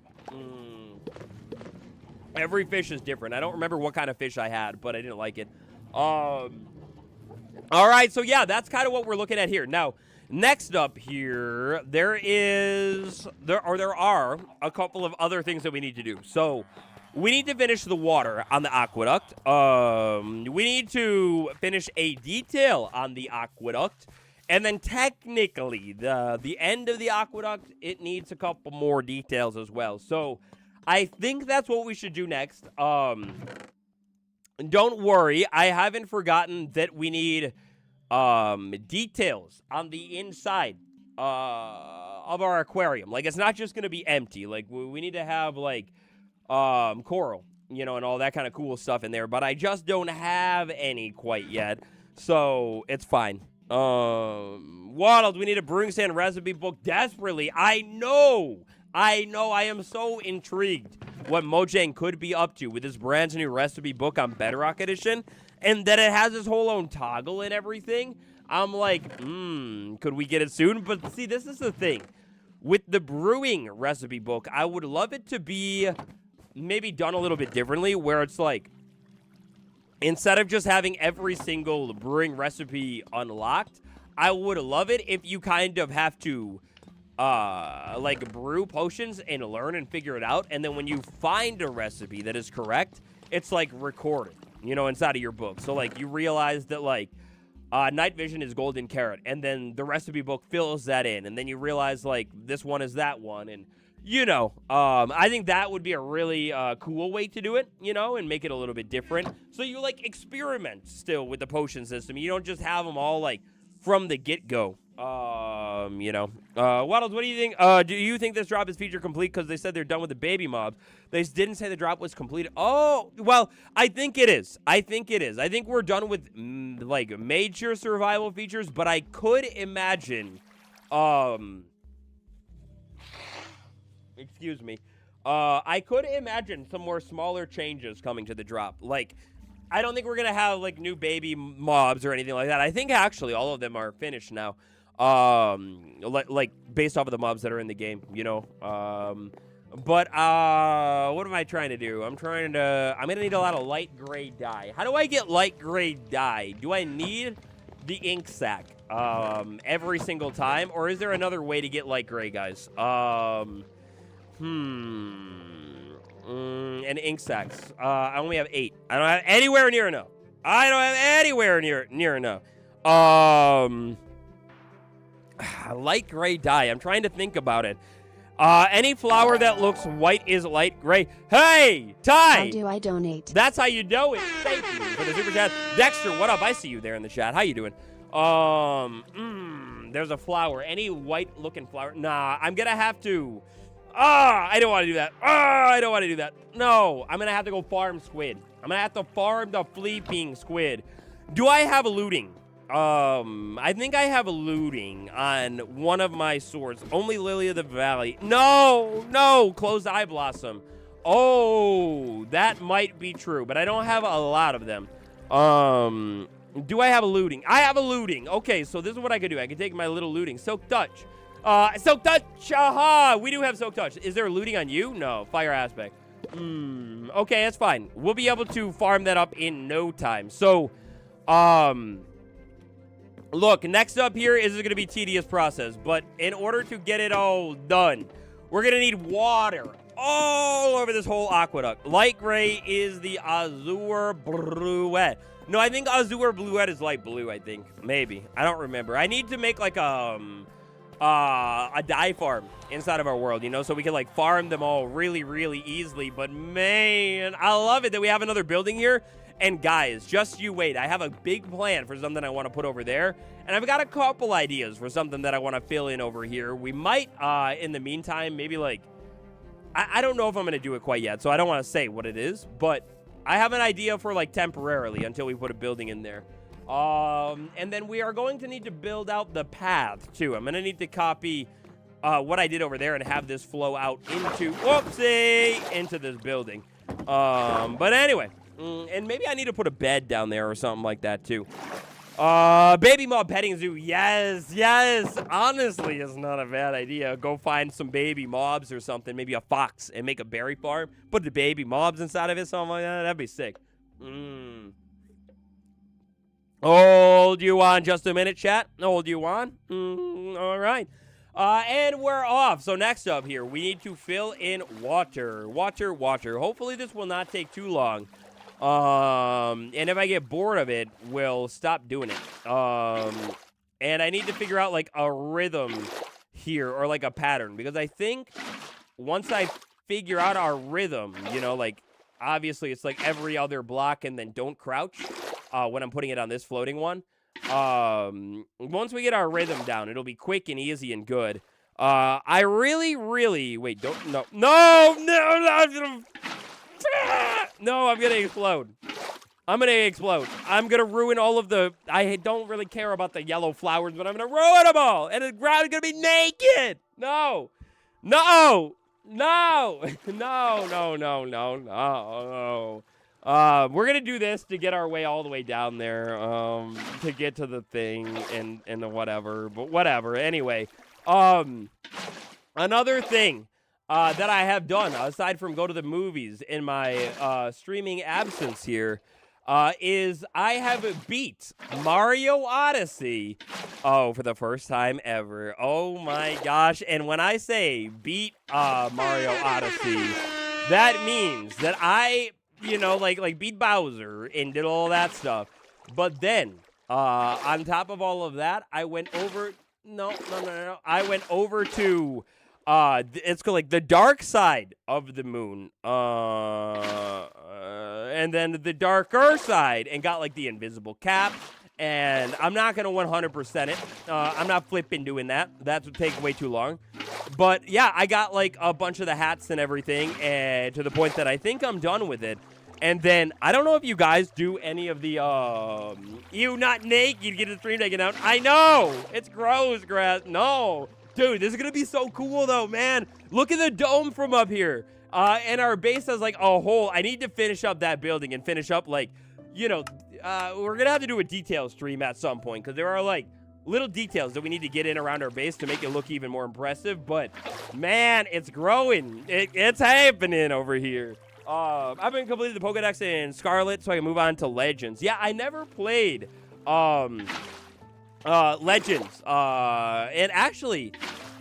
Every fish is different. I don't remember what kind of fish I had, but I didn't like it. All right, so yeah, that's kind of what we're looking at here. Now, next up here, there are a couple of other things that we need to do. So, we need to finish the water on the aqueduct. We need to finish a detail on the aqueduct. And then technically, the end of the aqueduct, it needs a couple more details as well. So, I think that's what we should do next. Don't worry, I haven't forgotten that we need details on the inside of our aquarium. Like, it's not just going to be empty. Like, we need to have, like, coral you know, and all that kind of cool stuff in there. But I just don't have any quite yet, so it's fine. What else? We need a brewing stand recipe book desperately. I know. I am so intrigued what Mojang could be up to with this brand new recipe book on Bedrock Edition, and that it has this whole own toggle and everything. I'm like, could we get it soon? But see, this is the thing. With the brewing recipe book, I would love it to be maybe done a little bit differently, where it's like, instead of just having every single brewing recipe unlocked, I would love it if you kind of have to, like, brew potions and learn and figure it out, and then when you find a recipe that is correct, it's, like, recorded, you know, inside of your book. So, like, you realize that, like, night vision is golden carrot, and then the recipe book fills that in, and then you realize, like, this one is that one, and, you know, I think that would be a really cool way to do it, you know, and make it a little bit different. So you, like, experiment still with the potion system. You don't just have them all, like, from the get-go. You know, Waddles, what do you think? Do you think this drop is feature complete? Because they said they're done with the baby mobs. They didn't say the drop was completed. Oh, well, I think it is. I think we're done with, like, major survival features, but I could imagine, excuse me. I could imagine some more smaller changes coming to the drop. Like, I don't think we're going to have, like, new baby mobs or anything like that. I think, actually, all of them are finished now. Like, based off of the mobs that are in the game, you know. But, what am I trying to do? I'm going to need a lot of light gray dye. How do I get light gray dye? Do I need the ink sac, every single time? Or is there another way to get light gray, guys? And ink sacks. I only have 8. I don't have anywhere near enough. Light gray dye. I'm trying to think about it. Any flower that looks white is light gray. Hey, Ty! How do I donate? That's how you do it. Thank you for the super chat. Dexter, what up? I see you there in the chat. How you doing? There's a flower. Any white-looking flower? Nah, I'm gonna have to... I don't want to do that. No, I'm going to have to go farm squid. I'm going to have to farm the fleeping squid. Do I have looting? I think I have looting on one of my swords. Only Lily of the Valley. No, closed eye blossom. Oh, that might be true, but I don't have a lot of them. Do I have a looting? I have a looting. Okay, so this is what I could do. I could take my little looting. Silk Touch. Silk Touch, aha! We do have Silk Touch. Is there looting on you? No, fire aspect. Okay, that's fine. We'll be able to farm that up in no time. So, look, next up here is going to be a tedious process, but in order to get it all done, we're going to need water all over this whole aqueduct. Light gray is the Azure Bluette. No, I think Azure Bluette is light blue, I think. Maybe. I don't remember. I need to make, like, a dye farm inside of our world, you know, so we can, like, farm them all really, really easily. But, man, I love it that we have another building here. And, guys, just you wait. I have a big plan for something I want to put over there. And I've got a couple ideas for something that I want to fill in over here. We might, in the meantime, maybe, like, I don't know if I'm going to do it quite yet, so I don't want to say what it is. But I have an idea for, like, temporarily until we put a building in there. And then we are going to need to build out the path, too. I'm going to need to copy what I did over there and have this flow out into, whoopsie, into this building. But anyway, and maybe I need to put a bed down there or something like that, too. Baby mob petting zoo, yes, honestly, it's not a bad idea. Go find some baby mobs or something, maybe a fox, and make a berry farm. Put the baby mobs inside of it, something like that. That'd be sick. Hold you on just a minute, chat. Hold you on. All right. And we're off. So next up here, we need to fill in water. Water. Hopefully this will not take too long. And if I get bored of it, we'll stop doing it. And I need to figure out, like, a rhythm here, or, like, a pattern. Because I think once I figure out our rhythm, you know, like, obviously it's like every other block and then don't crouch. When I'm putting it on this floating one. Once we get our rhythm down, it'll be quick and easy and good. I really, wait, no. No, I'm gonna explode. I'm gonna explode. I'm gonna ruin all of the... I don't really care about the yellow flowers, but I'm gonna ruin them all. And the ground's gonna be naked. No. No. No. No, no, no, no, no. We're gonna do this to get our way all the way down there, to get to the thing and the whatever. But whatever. Anyway, another thing that I have done, aside from go to the movies in my streaming absence here, is I have beat Mario Odyssey, for the first time ever. Oh my gosh. And when I say beat Mario Odyssey, that means that I, you know, like beat Bowser and did all that stuff. But then, on top of all of that, I went over... No. I went over to... it's called, like, the dark side of the moon, and then the darker side, and got, like, the invisible cap, and I'm not gonna 100% it, I'm not flipping doing that, that would take way too long, but, yeah, I got, like, a bunch of the hats and everything, and to the point that I think I'm done with it, and then, I don't know if you guys do any of the, you not naked, get the stream taken out, I know, it's gross, grass, no. Dude, this is going to be so cool, though, man. Look at the dome from up here. And our base has, like, a hole. I need to finish up that building and finish up, like, you know, we're going to have to do a detail stream at some point because there are, like, little details that we need to get in around our base to make it look even more impressive. But, man, it's growing. It's happening over here. I've been completing the Pokedex in Scarlet so I can move on to Legends. Yeah, I never played, Legends, and actually,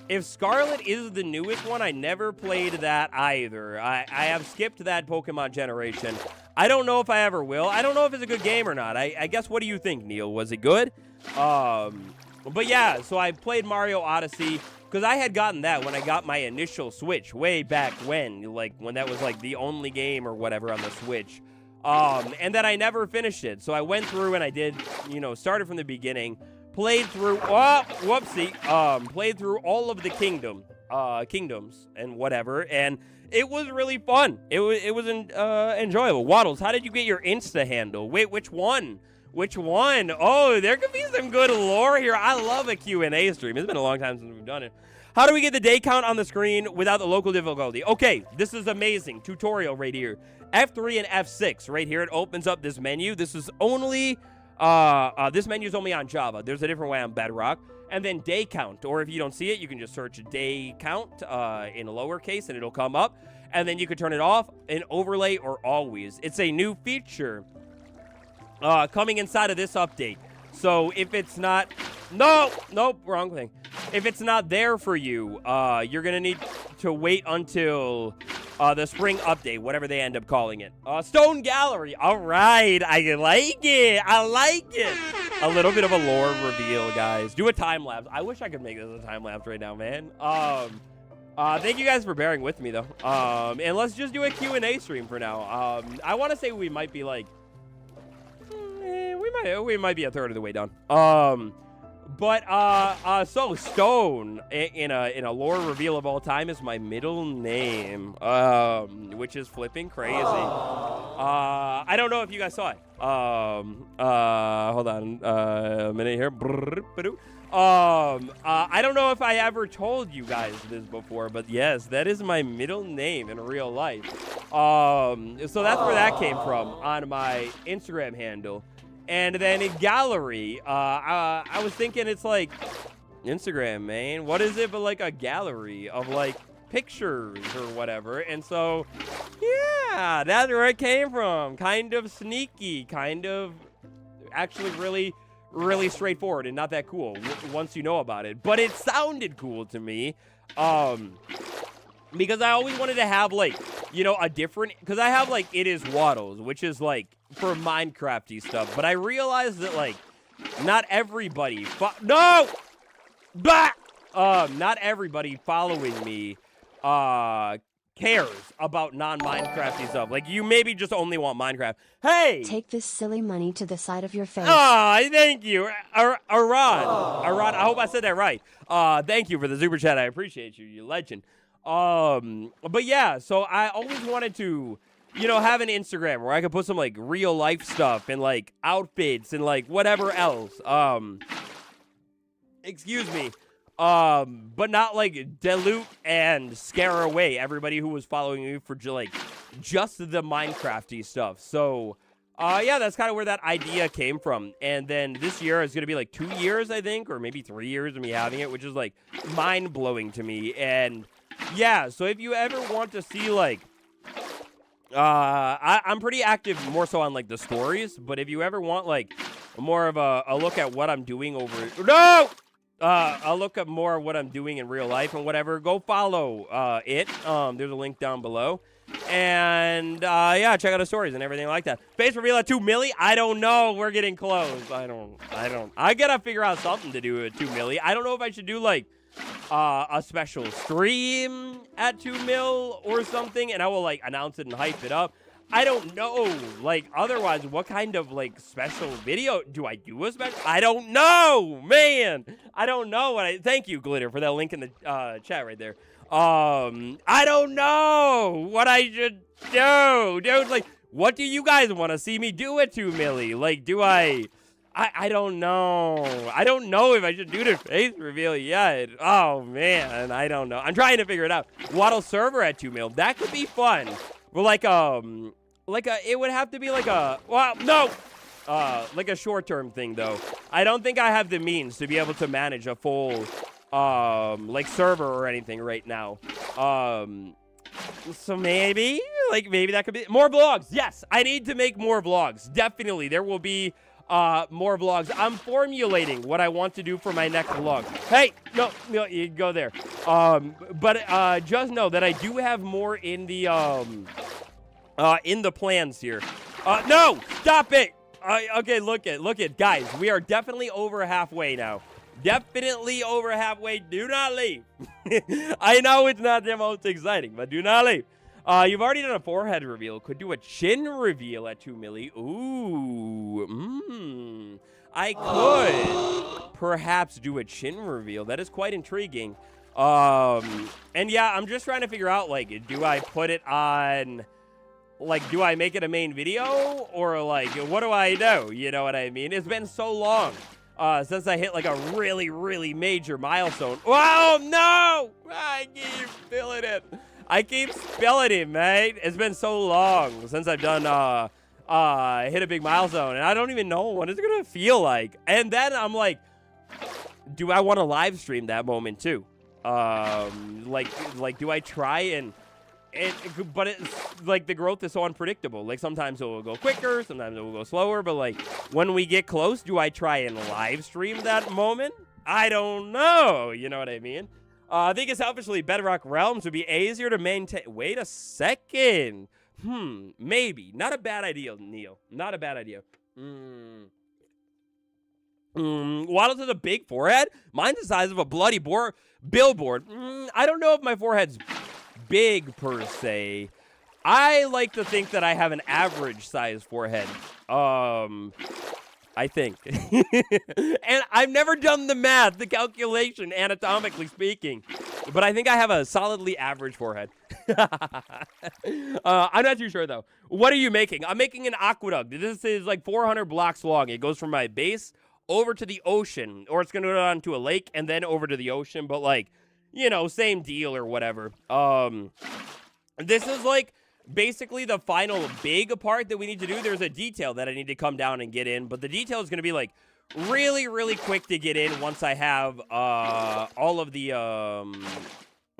if Scarlet is the newest one, I never played that either. I have skipped that Pokemon generation. I don't know if I ever will. I don't know if it's a good game or not. I guess, what do you think, Neil? Was it good? But yeah, so I played Mario Odyssey, because I had gotten that when I got my initial Switch, way back when, like, when that was, like, the only game or whatever on the Switch. And then I never finished it. So I went through and I did, you know, started from the beginning, played through, played through all of the kingdoms and whatever, and it was really fun. It was enjoyable. Waddles, how did you get your Insta handle? Wait, which one? Which one? Oh, there could be some good lore here. I love a Q&A stream. It's been a long time since we've done it. How do we get the day count on the screen without the local difficulty? Okay, this is amazing. Tutorial right here. F3 and F6 right here. It opens up this menu. This is only... this menu is only on Java. There's a different way on Bedrock. And then day count, or if you don't see it, you can just search day count in lowercase and it'll come up. And then you can turn it off in overlay or always. It's a new feature coming inside of this update. So if it's not... Nope, wrong thing. If it's not there for you, you're going to need to wait until... the spring update, whatever they end up calling it. Stone Gallery. All right. I like it. I like it. A little bit of a lore reveal, guys. Do a time lapse. I wish I could make this a time lapse right now, man. Thank you guys for bearing with me, though. And let's just do a Q&A stream for now. I want to say we might be like... we might be a third of the way done. So Stone in a lore reveal of all time is my middle name, which is flipping crazy. I don't know if you guys saw it. Hold on a minute here. I don't know if I ever told you guys this before, but yes, that is my middle name in real life. So that's where that came from on my Instagram handle. And then in gallery, I was thinking it's like Instagram, man. What is it but like a gallery of like pictures or whatever? And so, yeah, that's where it came from. Kind of sneaky, kind of actually really straightforward and not that cool once you know about it. But it sounded cool to me. Because I always wanted to have, like, you know, a different... Because I have, like, It Is Waddles, which is, like, for Minecraft-y stuff. But I realized that, like, not everybody... No! Bah! Not everybody following me cares about non-Minecraft-y stuff. Like, you maybe just only want Minecraft. Hey! Take this silly money to the side of your face. Oh, thank you. Arad, I hope I said that right. Thank you for the super chat. I appreciate you, you legend. But yeah, so I always wanted to you know, have an Instagram where I could put some, like, real life stuff and, like, outfits and, like, whatever else. Excuse me. But not, like, dilute and scare away everybody who was following me for, like, just the Minecrafty stuff. So, yeah, that's kind of where that idea came from. And then this year is going to be, like, 2 years, I think, or maybe 3 years of me having it, which is, like, mind-blowing to me. And, yeah, so if you ever want to see, like, I'm pretty active more so on, like, the stories, but if you ever want, like, more of a look at what I'm doing No! I'll look up more of what I'm doing in real life and whatever. Go follow it. There's a link down below. And, yeah, check out the stories and everything like that. Face reveal at 2 milli? I don't know. We're getting close. I gotta figure out something to do at 2 milli. I don't know if I should do, like, a special stream at 2 mil or something, and I will, like, announce it and hype it up. I don't know. Like, otherwise, what kind of, like, special video? Do I do a special? I don't know, man. I don't know. Thank you, Glitter, for that link in the chat right there. I don't know what I should do. Dude, like, what do you guys want to see me do at 2 milli? Like, do I don't know. I don't know if I should do the face reveal yet. Oh, man, I don't know. I'm trying to figure it out. Waddle server at 2 mil. That could be fun. Well, like it would have to be like a, well, no. Like a short-term thing, though. I don't think I have the means to be able to manage a full, like, server or anything right now. So maybe that could be more vlogs. Yes, I need to make more vlogs. Definitely, there will be more vlogs. I'm formulating what I want to do for my next vlog. Hey, no, you go there. But just know that I do have more in the plans here. No, stop it. Okay, look at, guys. We are definitely over halfway now. Definitely over halfway. Do not leave. I know it's not the most exciting, but do not leave. You've already done a forehead reveal. Could do a chin reveal at 2 milli. Ooh. I could perhaps do a chin reveal. That is quite intriguing. And yeah, I'm just trying to figure out, like, do I put it on, like, do I make it a main video? Or, like, what do I do? You know what I mean? It's been so long since I hit, like, a really, really major milestone. Oh, no! I keep feeling it. I keep spelling it, mate. It's been so long since I've done, hit a big milestone, and I don't even know what it's gonna feel like. And then I'm like, do I want to live stream that moment too? Like, do I try and but it's like the growth is so unpredictable. Like, sometimes it will go quicker, sometimes it will go slower, but like when we get close, do I try and live stream that moment? I don't know. You know what I mean? I think selfishly, Bedrock Realms would be easier to maintain. Wait a second. Maybe. Not a bad idea, Neil. Not a bad idea. Waddle to the big forehead? Mine's the size of a bloody billboard. I don't know if my forehead's big, per se. I like to think that I have an average size forehead. I think. And I've never done the math, the calculation, anatomically speaking. But I think I have a solidly average forehead. I'm not too sure, though. What are you making? I'm making an aqueduct. This is like 400 blocks long. It goes from my base over to the ocean. Or it's going to go down to a lake and then over to the ocean. But, like, you know, same deal or whatever. This is, like, basically the final big part that we need to do. There's a detail that I need to come down and get in, but the detail is going to be like really, really quick to get in once I have all of the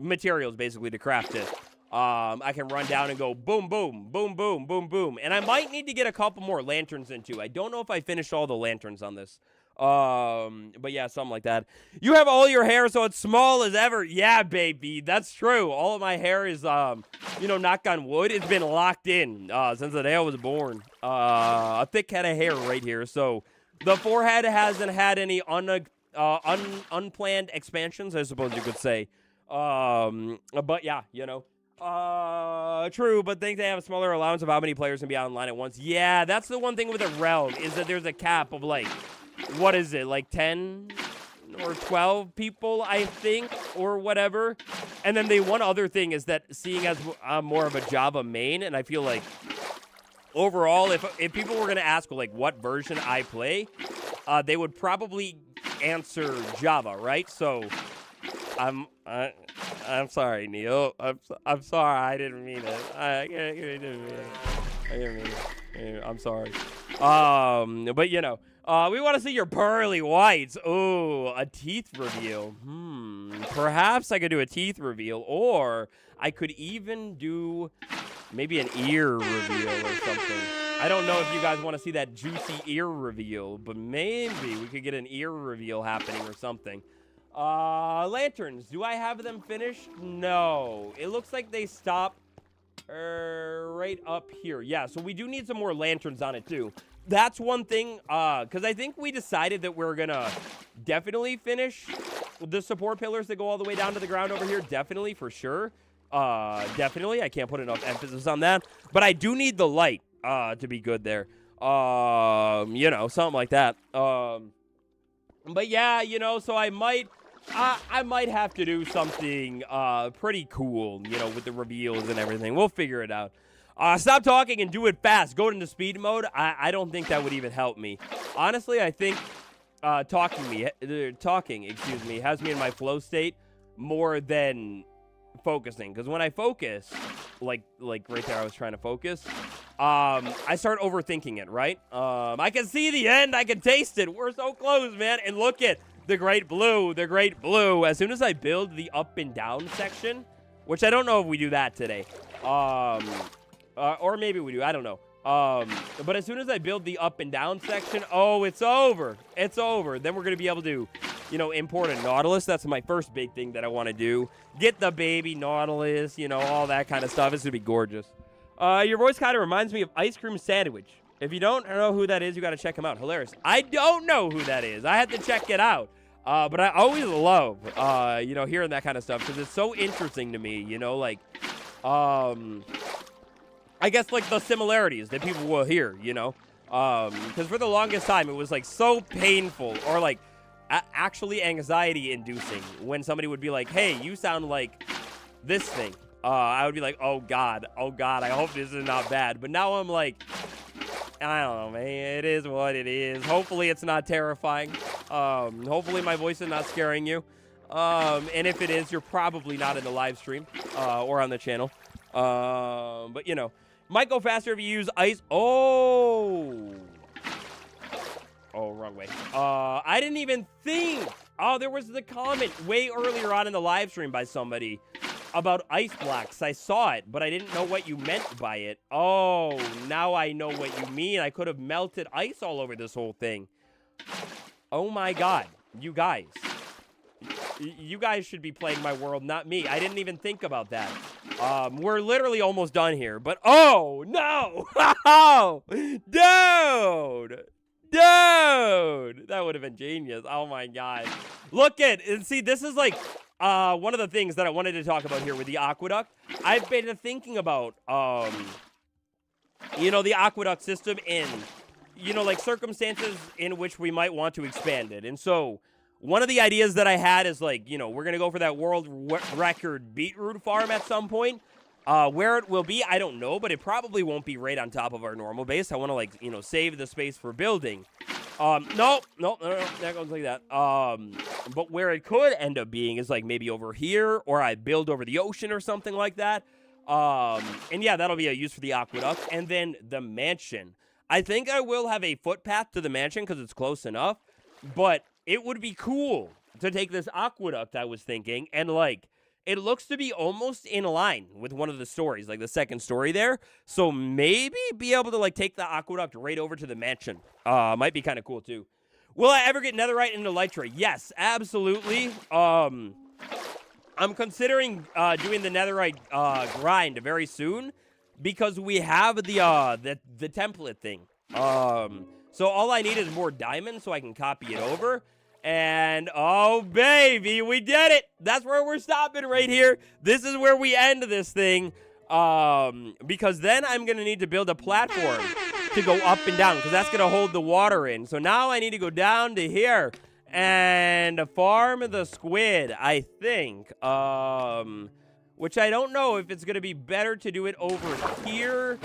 materials basically to craft it. I can run down and go boom, boom, boom, boom, boom, boom. And I might need to get a couple more lanterns in too. I don't know if I finished all the lanterns on this. But yeah, something like that. You have all your hair so it's small as ever. Yeah, baby, that's true. All of my hair is, you know, knock on wood, it's been locked in, since the day I was born. A thick head of hair right here. So the forehead hasn't had any unplanned expansions, I suppose you could say. But yeah, you know. True, but think they have a smaller allowance of how many players can be online at once. Yeah, that's the one thing with a realm, is that there's a cap of, like, what is it, like 10 or 12 people, I think, or whatever. And then the one other thing is that seeing as I'm more of a Java main, and I feel like overall, if people were going to ask, like, what version I play, they would probably answer Java, right? So I'm sorry, Neil. I'm sorry. I didn't mean it. I didn't mean it. I didn't mean it. I'm sorry. But you know, we want to see your pearly whites. Ooh, a teeth reveal. Perhaps I could do a teeth reveal, or I could even do maybe an ear reveal or something. I don't know if you guys want to see that juicy ear reveal, but maybe we could get an ear reveal happening or something. Lanterns. Do I have them finished? No. It looks like they stop right up here. Yeah, so we do need some more lanterns on it too. That's one thing, because I think we decided that we're gonna definitely finish the support pillars that go all the way down to the ground over here. Definitely, for sure. Definitely. I can't put enough emphasis on that. But I do need the light, to be good there. You know, something like that. But yeah, you know, so I might have to do something pretty cool, you know, with the reveals and everything. We'll figure it out. Stop talking and do it fast. Go into speed mode. I don't think that would even help me. Honestly, I think talking, excuse me, has me in my flow state more than focusing. Because when I focus, like right there, I was trying to focus. I start overthinking it, right? I can see the end. I can taste it. We're so close, man. And look at the great blue, the great blue. As soon as I build the up and down section, which I don't know if we do that today. Or maybe we do. I don't know. But as soon as I build the up and down section, oh, it's over. It's over. Then we're going to be able to, you know, import a Nautilus. That's my first big thing that I want to do. Get the baby Nautilus, you know, all that kind of stuff. It's going to be gorgeous. Your voice kind of reminds me of Ice Cream Sandwich. If you don't know who that is, you got to check him out. Hilarious. I don't know who that is. I had to check it out. But I always love, you know, hearing that kind of stuff because it's so interesting to me, you know, like, I guess, like, the similarities that people will hear, you know? Because for the longest time, it was, like, so painful or, like, actually anxiety-inducing when somebody would be like, hey, you sound like this thing. I would be like, oh, God, I hope this is not bad. But now I'm like, I don't know, man. It is what it is. Hopefully it's not terrifying. Hopefully my voice is not scaring you. And if it is, you're probably not in the live stream or on the channel. But, you know. Might go faster if you use ice. Oh, wrong way. I didn't even think. Oh, there was the comment way earlier on in the live stream by somebody about ice blocks. I saw it, but I didn't know what you meant by it. Oh, now I know what you mean. I could have melted ice all over this whole thing. Oh my God, you guys. You guys should be playing my world, not me. I didn't even think about that. We're literally almost done here, but oh, no! Oh, dude! That would have been genius. Oh, my God. Look at, and see, this is like one of the things that I wanted to talk about here with the Aqueduct. I've been thinking about, you know, the Aqueduct system in, you know, like circumstances in which we might want to expand it. And so one of the ideas that I had is, like, you know, we're going to go for that world record beetroot farm at some point. Where it will be, I don't know, but it probably won't be right on top of our normal base. I want to, like, you know, save the space for building. No, that goes like that. But where it could end up being is, like, maybe over here, or I build over the ocean or something like that. And yeah, that'll be a use for the Aqueduct. And then the mansion. I think I will have a footpath to the mansion because it's close enough. But it would be cool to take this Aqueduct, I was thinking, and, like, it looks to be almost in line with one of the stories, like the second story there. So maybe be able to, like, take the Aqueduct right over to the mansion. Might be kind of cool, too. Will I ever get netherite into Elytra? Yes, absolutely. I'm considering doing the netherite grind very soon because we have the template thing. So all I need is more diamonds so I can copy it over. And, oh, baby, we did it. That's where we're stopping right here. This is where we end this thing. Because then I'm going to need to build a platform to go up and down because that's going to hold the water in. So now I need to go down to here. and farm the squid, I think. Which I don't know if it's going to be better to do it over here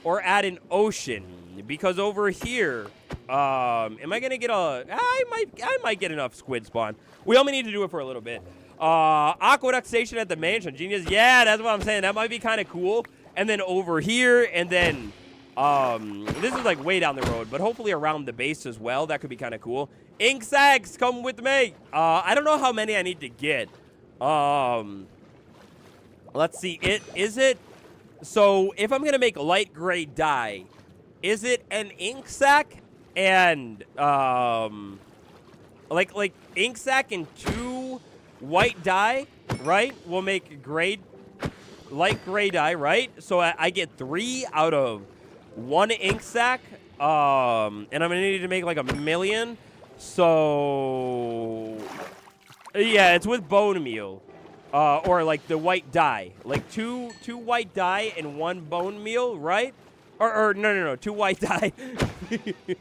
or at an ocean. Because over here, am I going to get I might get enough squid spawn. We only need to do it for a little bit. Aqueduct station at the mansion. Genius. Yeah, that's what I'm saying. That might be kind of cool. And then over here, and then, this is like way down the road, but hopefully around the base as well. That could be kind of cool. Ink sacs, come with me. I don't know how many I need to get. Let's see. So if I'm going to make light gray dye, is it an ink sac and, like ink sac and 2 white dye, right? We'll make light gray dye, right? So I get 3 out of 1 ink sac. And I'm going to need to make like 1 million. So, yeah, it's with bone meal. Or like the white dye. Like two white dye and 1 bone meal, right? Or no, 2 white dye.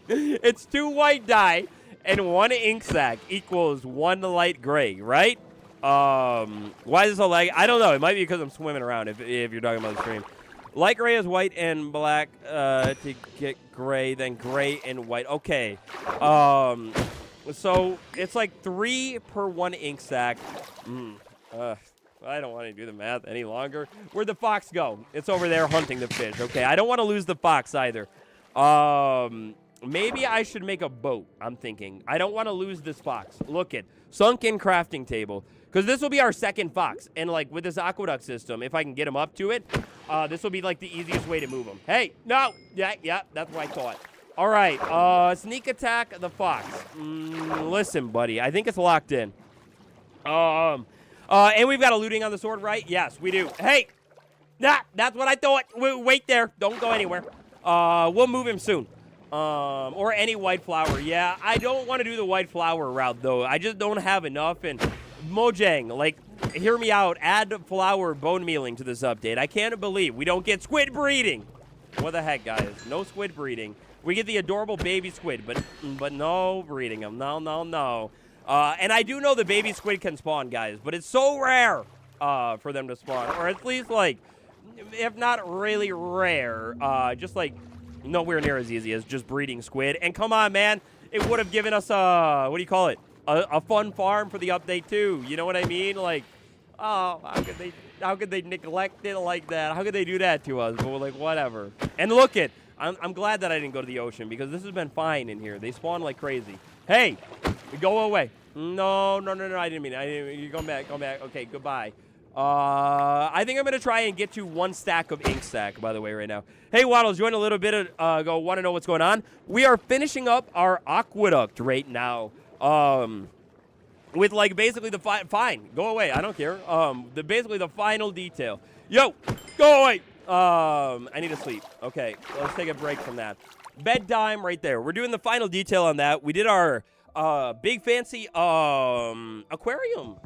It's 2 white dye and 1 ink sac equals 1 light gray, right? Why is this so lag? I don't know. It might be because I'm swimming around if you're talking about the stream. Light gray is white and black to get gray, then gray and white. Okay. So it's like 3 per 1 ink sac. I don't want to do the math any longer. Where'd the fox go? It's over there hunting the fish. Okay, I don't want to lose the fox either. Maybe I should make a boat, I'm thinking. I don't want to lose this fox. Look it. Sunken crafting table. Because this will be our second fox. And, like, with this aqueduct system, if I can get him up to it, this will be, like, the easiest way to move him. Hey, no. Yeah, that's what I thought. All right, sneak attack the fox. Listen, buddy, I think it's locked in. And we've got a looting on the sword, right? Yes, we do. Hey, that's what I thought. Wait there. Don't go anywhere. We'll move him soon. Or any white flower. Yeah, I don't want to do the white flower route, though. I just don't have enough. And Mojang, like, hear me out. Add flower bone mealing to this update. I can't believe we don't get squid breeding. What the heck, guys? No squid breeding. We get the adorable baby squid, but no breeding them. No. And I do know the baby squid can spawn, guys, but it's so rare for them to spawn. Or at least, like, if not really rare, just, like, nowhere near as easy as just breeding squid. And come on, man, it would have given us what do you call it? A fun farm for the update too. You know what I mean? Like, oh, how could they neglect it like that? How could they do that to us? But we're like, whatever. And look it, I'm glad that I didn't go to the ocean because this has been fine in here. They spawn like crazy. Hey, go away. No, I didn't mean it. You come back. Okay, goodbye. I think I'm going to try and get to 1 stack of ink sac, by the way, right now. Hey, Waddles, join a little bit of, want to know what's going on? We are finishing up our aqueduct right now. With, like, basically the fine, go away. I don't care. Basically the final detail. Yo, go away. I need to sleep. Okay, let's take a break from that. Bedtime right there. We're doing the final detail on that. We did our big fancy aquarium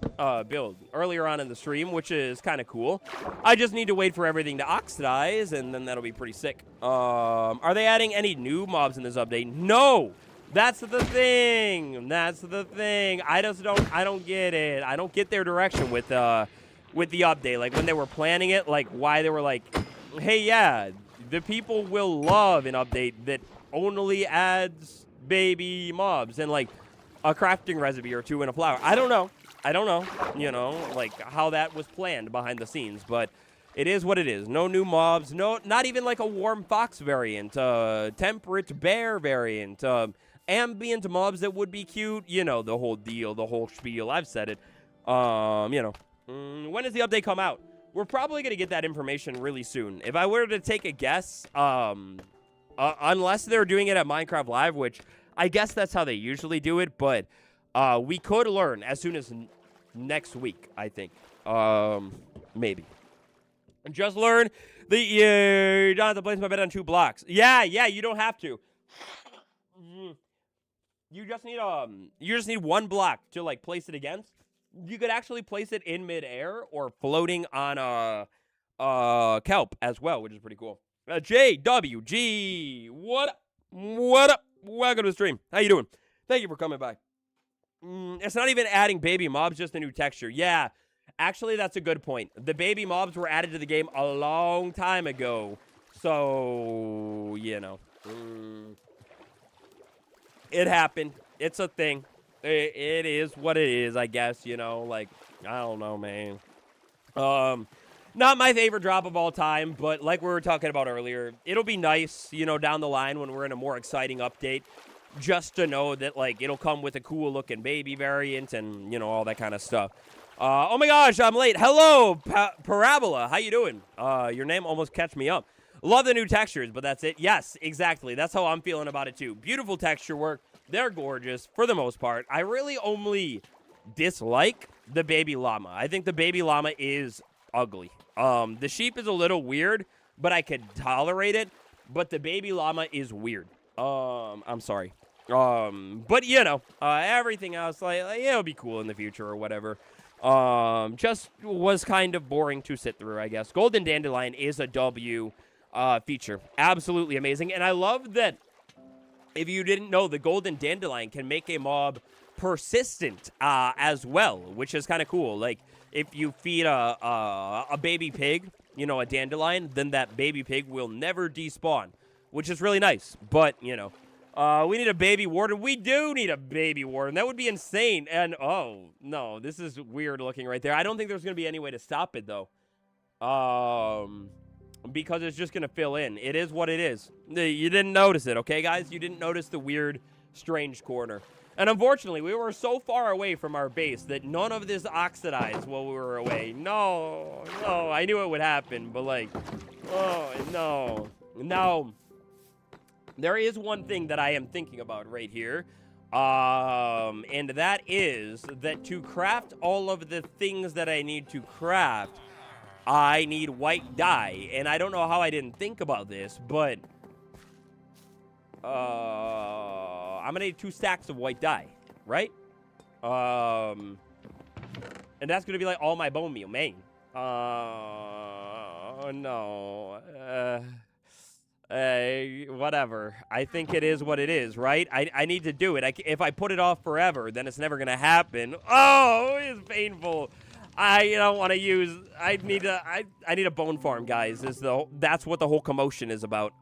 build earlier on in the stream, which is kind of cool. I just need to wait for everything to oxidize, and then that'll be pretty sick. Are they adding any new mobs in this update? No! That's the thing. I don't get it. I don't get their direction with the update. Like, when they were planning it, like, why they were like, hey, yeah, the people will love an update that only adds baby mobs and, like, a crafting recipe or 2 and a flower. I don't know, you know, like, how that was planned behind the scenes, but it is what it is. No new mobs, not even, like, a warm fox variant, temperate bear variant, ambient mobs that would be cute, you know, the whole deal, the whole spiel. I've said it. You know, when does the update come out? We're probably going to get that information really soon. If I were to take a guess, unless they're doing it at Minecraft Live, which I guess that's how they usually do it, but we could learn as soon as next week, I think. Maybe. Just learn that you don't have to place my bed on 2 blocks. Yeah, you don't have to. You just need 1 block to, like, place it against. You could actually place it in midair or floating on a kelp as well, which is pretty cool. JWG, what up? Welcome to the stream. How you doing? Thank you for coming by. It's not even adding baby mobs, just a new texture. Yeah, actually, that's a good point. The baby mobs were added to the game a long time ago. So, you know. It happened. It's a thing. It is what it is, I guess, you know. Like, I don't know, man. Not my favorite drop of all time, but like we were talking about earlier, it'll be nice, you know, down the line when we're in a more exciting update, just to know that, like, it'll come with a cool-looking baby variant and, you know, all that kind of stuff. Oh my gosh, I'm late. Hello, Parabola. How you doing? Your name almost catch me up. Love the new textures, but that's it. Yes, exactly. That's how I'm feeling about it, too. Beautiful texture work. They're gorgeous, for the most part. I really only dislike the baby llama. I think the baby llama is ugly. The sheep is a little weird, but I could tolerate it. But the baby llama is weird. I'm sorry. But you know, everything else, like it'll be cool in the future or whatever. Just was kind of boring to sit through, I guess. Golden Dandelion is a W feature. Absolutely amazing. And I love that, if you didn't know, the Golden Dandelion can make a mob persistent as well, which is kind of cool. Like, if you feed a baby pig, you know, a dandelion, then that baby pig will never despawn, which is really nice. But, you know, we need a baby warden. We do need a baby warden. That would be insane. And, oh, no, this is weird looking right there. I don't think there's going to be any way to stop it, though. Because it's just going to fill in. It is what it is. You didn't notice it, okay, guys? You didn't notice the weird, strange corner. And unfortunately, we were so far away from our base that none of this oxidized while we were away. No, I knew it would happen, but like, oh, no. Now, there is one thing that I am thinking about right here. And that is that to craft all of the things that I need to craft, I need white dye. And I don't know how I didn't think about this, but I'm gonna need 2 stacks of white dye, right? And that's gonna be like all my bone meal, man. No. Whatever. I think it is what it is, right? I need to do it. If I put it off forever, then it's never gonna happen. Oh, it's painful. I don't want to use. I need a bone farm, guys. That's what the whole commotion is about.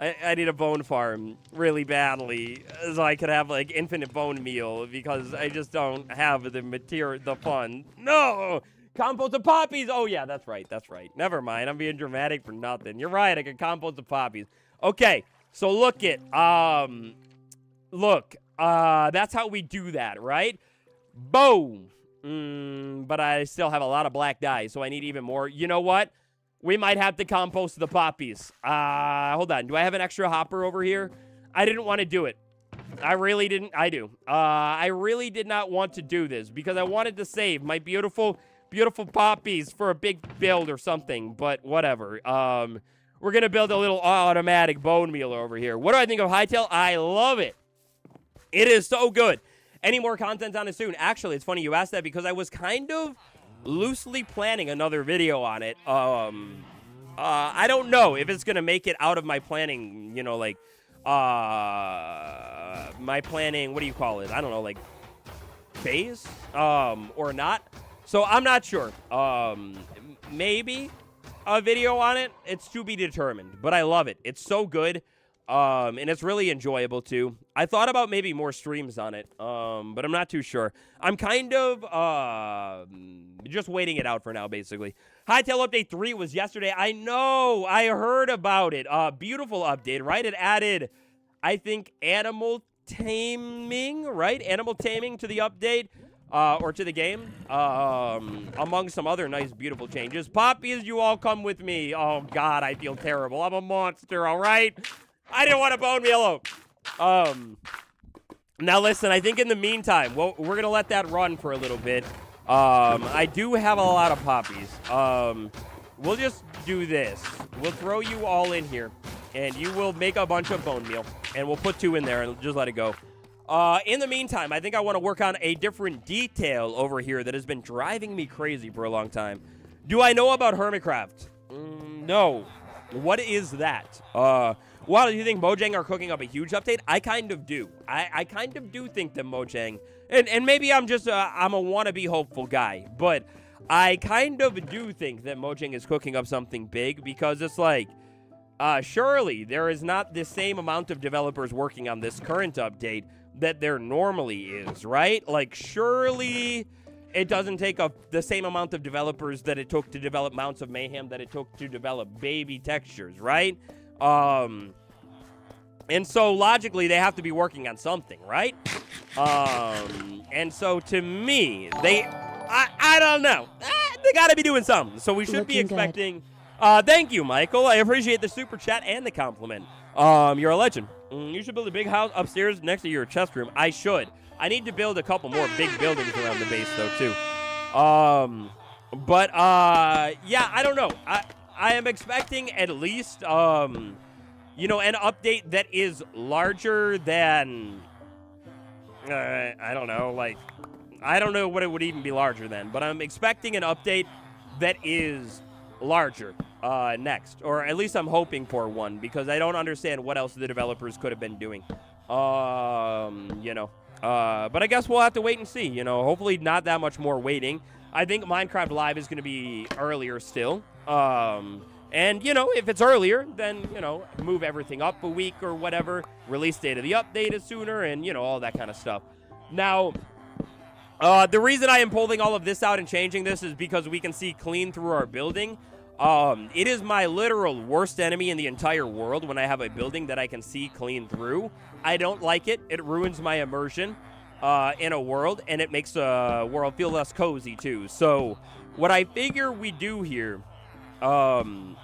I need a bone farm really badly, so I could have like infinite bone meal, because I just don't have the material, the fun. No, compost the poppies. Oh yeah, that's right. Never mind. I'm being dramatic for nothing. You're right. I can compost the poppies. Okay, so look it. That's how we do that, right? Boom. But I still have a lot of black dye, so I need even more. You know what? We might have to compost the poppies. Hold on. Do I have an extra hopper over here? I didn't want to do it. I really didn't. I do. I really did not want to do this because I wanted to save my beautiful, beautiful poppies for a big build or something, but whatever. We're going to build a little automatic bone meal over here. What do I think of Hightail? I love it. It is so good. Any more content on it soon? Actually, it's funny you asked that because I was kind of loosely planning another video on it. I don't know if it's gonna make it out of my planning, you know, like my planning, what do you call it? I don't know, like phase or not. So I'm not sure. Maybe a video on it. It's to be determined, but I love it. It's so good. And it's really enjoyable, too. I thought about maybe more streams on it, but I'm not too sure. I'm kind of just waiting it out for now, basically. Hightail Update 3 was yesterday. I know. I heard about it. Beautiful update, right? It added, I think, animal taming, right? Animal taming to the update, or to the game, among some other nice, beautiful changes. Poppies, you all come with me. Oh, God, I feel terrible. I'm a monster, all right? I didn't want a bone meal. Now listen, I think in the meantime, we're going to let that run for a little bit. I do have a lot of poppies. We'll just do this. We'll throw you all in here, and you will make a bunch of bone meal, and we'll put 2 in there and just let it go. In the meantime, I think I want to work on a different detail over here that has been driving me crazy for a long time. Do I know about Hermitcraft? No. What is that? Wow, do you think Mojang are cooking up a huge update? I kind of do. I kind of do think that Mojang, and maybe I'm just I'm a wannabe hopeful guy, but I kind of do think that Mojang is cooking up something big because it's like, surely there is not the same amount of developers working on this current update that there normally is, right? Like, surely it doesn't take up the same amount of developers that it took to develop Mounts of Mayhem that it took to develop baby textures, right? And so logically they have to be working on something, right? And so to me, I don't know. They got to be doing something. So we should be expecting. Thank you, Michael. I appreciate the super chat and the compliment. You're a legend. You should build a big house upstairs next to your chest room. I should. I need to build a couple more big buildings around the base, though, too. Yeah, I don't know. I am expecting at least, you know, an update that is larger than, I don't know, like, I don't know what it would even be larger than, but I'm expecting an update that is larger next, or at least I'm hoping for one, because I don't understand what else the developers could have been doing. You know, but I guess we'll have to wait and see, you know, hopefully not that much more waiting. I think Minecraft Live is going to be earlier still. And, you know, if it's earlier, then, you know, move everything up a week or whatever. Release date of the update is sooner and, you know, all that kind of stuff. Now, the reason I am pulling all of this out and changing this is because we can see clean through our building. It is my literal worst enemy in the entire world when I have a building that I can see clean through. I don't like it. It ruins my immersion in a world, and it makes a world feel less cozy, too. So what I figure we do here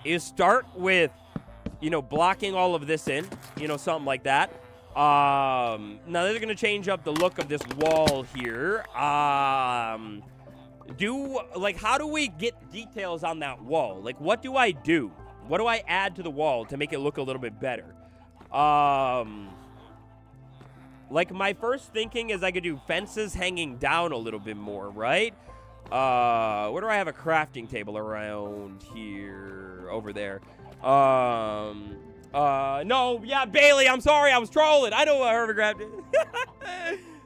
is start with, you know, blocking all of this in, you know, something like that. Now they're going to change up the look of this wall here. How do we get details on that wall? Like, what do I do? What do I add to the wall to make it look a little bit better? Like, my first thinking is I could do fences hanging down a little bit more, right? Where do I have a crafting table around here? Over there. No, yeah, Bailey, I'm sorry, I was trolling. I know whoever grabbed it.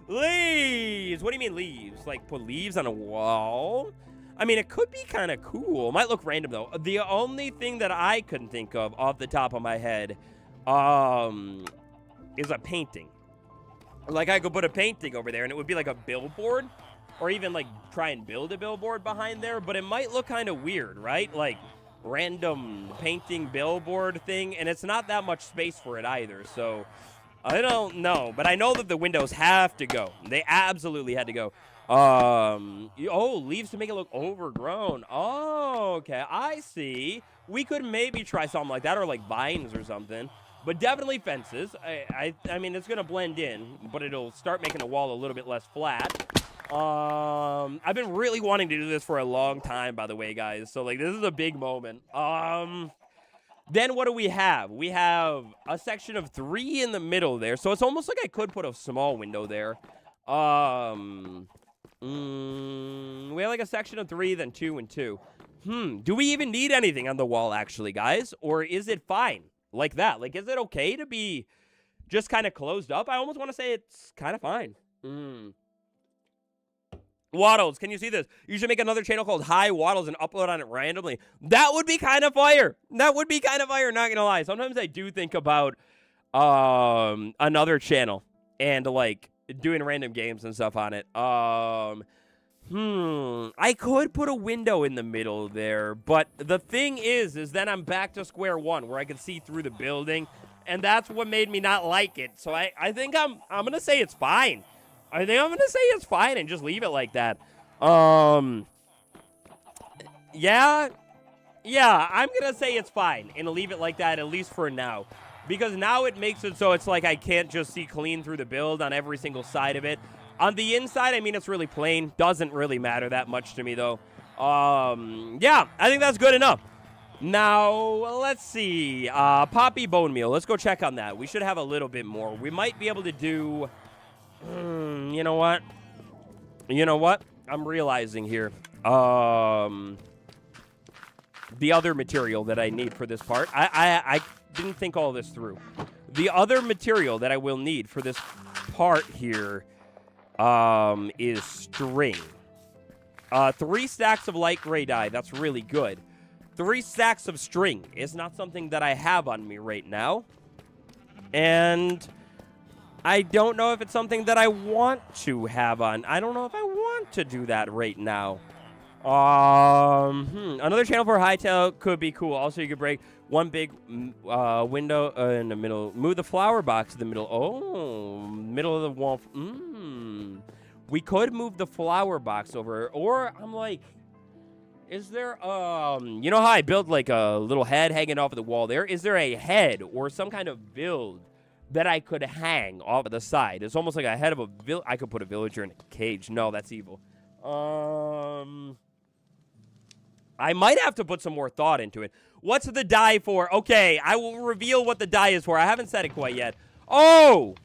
Leaves. What do you mean leaves? Like, put leaves on a wall? I mean, it could be kind of cool. Might look random, though. The only thing that I couldn't think of off the top of my head is a painting. Like, I could put a painting over there, and it would be like a billboard. Or even, like, try and build a billboard behind there. But it might look kind of weird, right? Like, random painting billboard thing. And it's not that much space for it either. So, I don't know. But I know that the windows have to go. They absolutely had to go. Leaves to make it look overgrown. Oh, okay. I see. We could maybe try something like that. Or, like, vines or something. But definitely fences. I mean, it's going to blend in. But it'll start making the wall a little bit less flat. I've been really wanting to do this for a long time, by the way, guys. So, like, this is a big moment. Then what do we have? We have a section of 3 in the middle there. So it's almost like I could put a small window there. We have like a section of 3, then 2 and 2. Do we even need anything on the wall, actually, guys? Or is it fine like that? Like, is it okay to be just kind of closed up? I almost want to say it's kind of fine. Waddles, can you see this? You should make another channel called Hi Waddles and upload on it randomly. That would be kind of fire. That would be kind of fire, not gonna lie. Sometimes I do think about another channel and like doing random games and stuff on it. I could put a window in the middle there, but the thing is then I'm back to square one where I can see through the building, and that's what made me not like it. So I think I'm gonna say it's fine. I think I'm going to say it's fine and just leave it like that. Yeah, I'm going to say it's fine and leave it like that, at least for now. Because now it makes it so it's like I can't just see clean through the build on every single side of it. On the inside, I mean, it's really plain. Doesn't really matter that much to me, though. Yeah, I think that's good enough. Now, let's see. Poppy bone meal. Let's go check on that. We should have a little bit more. We might be able to do... You know what? I'm realizing here. the other material that I need for this part. I didn't think all this through. The other material that I will need for this part here is string. 3 stacks of light gray dye. That's really good. 3 stacks of string is not something that I have on me right now. And I don't know if it's something that I want to have on. I don't know if I want to do that right now. Another channel for hightail could be cool. Also, you could break one big window in the middle. Move the flower box in the middle. Oh, middle of the wall. We could move the flower box over. Or I'm like, is there, you know how I built like a little head hanging off of the wall there? Is there a head or some kind of build that I could hang off of the side? It's almost like a head of a village. I could put a villager in a cage. No, that's evil. I might have to put some more thought into it. What's the dye for? Okay, I will reveal what the dye is for. I haven't said it quite yet. Oh!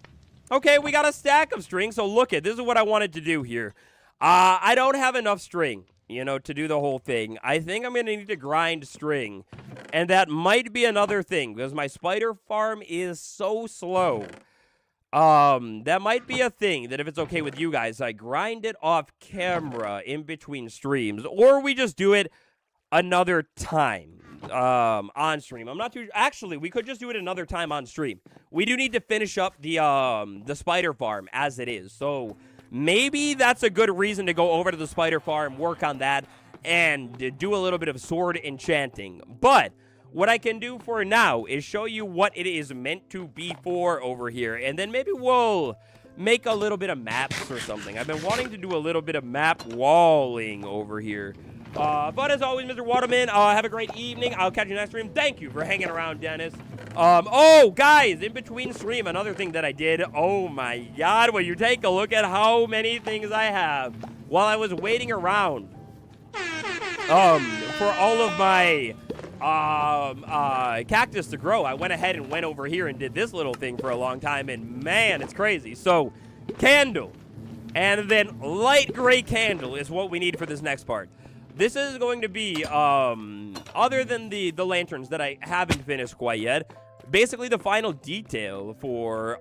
Okay, we got a stack of string, so look it. This is what I wanted to do here. I don't have enough string, you know, to do the whole thing. I think I'm going to need to grind string. And that might be another thing, because my spider farm is so slow. That might be a thing, that if it's okay with you guys, I grind it off camera in between streams. Or we just do it another time on stream. I'm not too... Actually, we could just do it another time on stream. We do need to finish up the spider farm as it is. So maybe that's a good reason to go over to the spider farm, work on that, and do a little bit of sword enchanting. But what I can do for now is show you what it is meant to be for over here. And then maybe we'll make a little bit of maps or something. I've been wanting to do a little bit of map walling over here. But as always, Mr. Waterman, have a great evening. I'll catch you next stream. Thank you for hanging around, Dennis. Oh, guys, in between stream, another thing that I did. Oh, my God. Will you take a look at how many things I have while I was waiting around for all of my cactus to grow. I went ahead and went over here and did this little thing for a long time, and man, it's crazy. So, candle, and then light gray candle is what we need for this next part. This is going to be, other than the lanterns that I haven't finished quite yet, basically the final detail for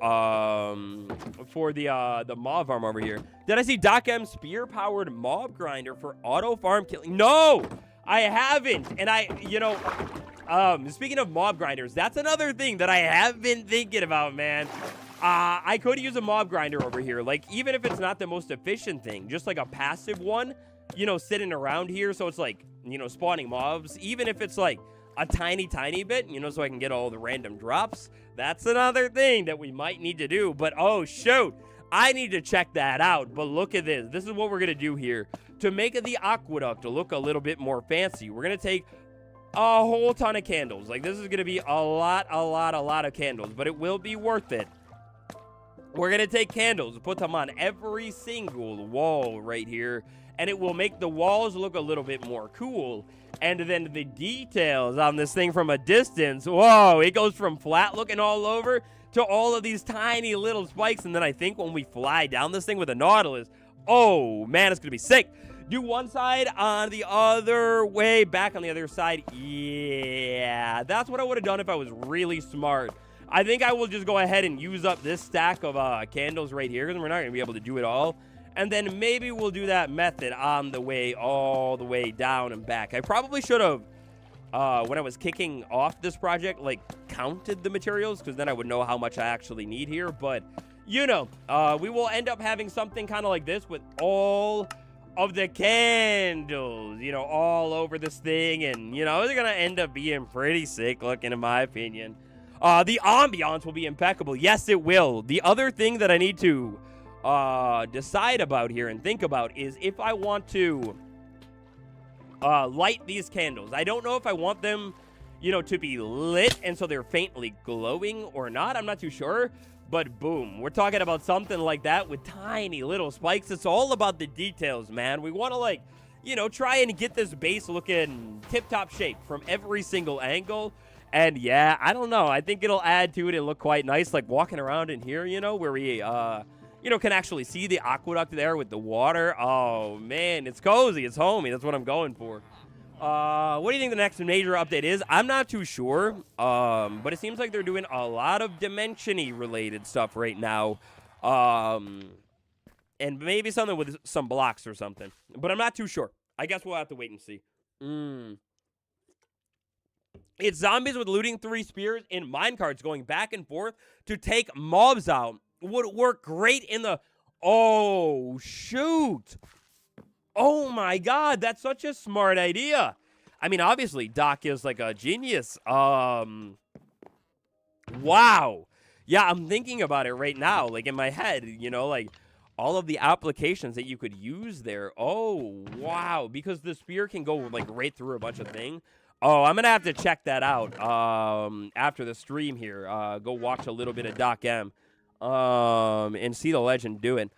the mob farm over here. Did I see Doc M spear-powered mob grinder for auto farm killing? No! I haven't, and speaking of mob grinders, that's another thing that I have been thinking about, man. I could use a mob grinder over here, like, even if it's not the most efficient thing, just like a passive one, you know, sitting around here, so it's like, you know, spawning mobs, even if it's like a tiny bit, you know, so I can get all the random drops. That's another thing that we might need to do, but oh, shoot. I need to check that out, but look at this. This is what we're going to do here. To make the aqueduct look a little bit more fancy, we're going to take a whole ton of candles. Like, this is going to be a lot of candles, but it will be worth it. We're going to take candles, put them on every single wall right here, and it will make the walls look a little bit more cool. And then the details on this thing from a distance, whoa, it goes from flat looking all over to all of these tiny little spikes. And then I think when we fly down this thing with a Nautilus, oh, man, it's going to be sick. Do one side on the other way, back on the other side. Yeah, that's what I would have done if I was really smart. I think I will just go ahead and use up this stack of candles right here, because we're not going to be able to do it all. And then maybe we'll do that method on the way, all the way down and back. I probably should have, when I was kicking off this project, like, counted the materials, because then I would know how much I actually need here. But, you know, we will end up having something kind of like this with all of the candles, you know, all over this thing. And, you know, they're going to end up being pretty sick looking, in my opinion. The ambiance will be impeccable. Yes, it will. The other thing that I need to decide about here and think about is if I want to light these candles. I don't know if I want them, you know, to be lit and so they're faintly glowing or not. I'm not too sure. But boom, we're talking about something like that with tiny little spikes. It's all about the details, man. We want to, like, you know, try and get this base looking tip-top shape from every single angle. And yeah, I don't know. I think it'll add to it. It'll look quite nice, like walking around in here, you know, where we, you know, can actually see the aqueduct there with the water. Oh, man, it's cozy. It's homey. That's what I'm going for. What do you think the next major update is? I'm not too sure, but it seems like they're doing a lot of dimension-y related stuff right now, and maybe something with some blocks or something, but I'm not too sure. I guess we'll have to wait and see. It's zombies with looting 3 spears and minecarts going back and forth to take mobs out. Would work great in the... Oh, shoot. Oh, my God. That's such a smart idea. I mean, obviously, Doc is like a genius. Wow. Yeah, I'm thinking about it right now, like in my head, you know, like all of the applications that you could use there. Oh, wow. Because the spear can go like right through a bunch of things. Oh, I'm going to have to check that out after the stream here. Go watch a little bit of Doc M and see the legend do it.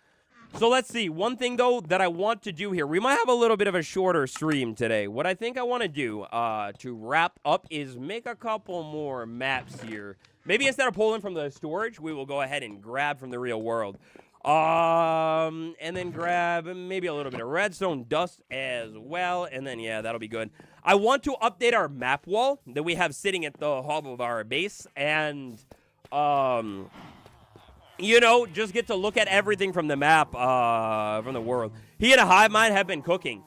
So let's see. One thing, though, that I want to do here. We might have a little bit of a shorter stream today. What I think I want to do to wrap up is make a couple more maps here. Maybe instead of pulling from the storage, we will go ahead and grab from the real world. And then grab maybe a little bit of redstone dust as well. And then, yeah, that'll be good. I want to update our map wall that we have sitting at the hub of our base. And, you know, just get to look at everything from the map, from the world. He and a hive mind have been cooking.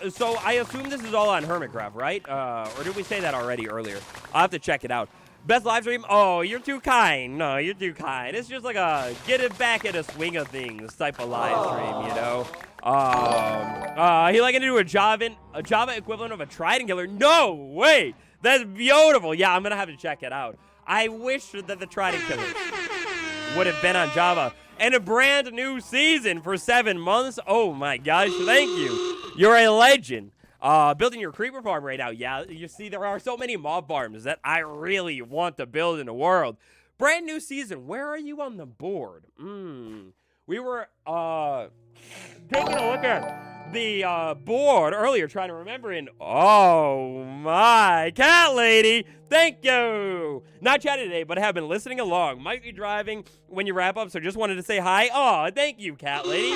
So I assume this is all on Hermitcraft, right? Or did we say that already earlier? I'll have to check it out. Best live stream? Oh, you're too kind. No, you're too kind. It's just like a get it back in a swing of things type of live stream, you know? He like to do a Java equivalent of a trident killer. No way! That's beautiful. Yeah, I'm gonna have to check it out. I wish that the trident killer would have been on Java. And a brand new season for 7 months. Oh my gosh, thank you. You're a legend. Building your creeper farm right now. Yeah, you see, there are so many mob farms that I really want to build in the world. Brand new season. Where are you on the board? We were taking a look at the board earlier, trying to remember. And oh my, cat lady, thank you. Not chatting today, but I have been listening along. Might be driving when you wrap up, so just wanted to say hi. Oh, thank you, cat lady.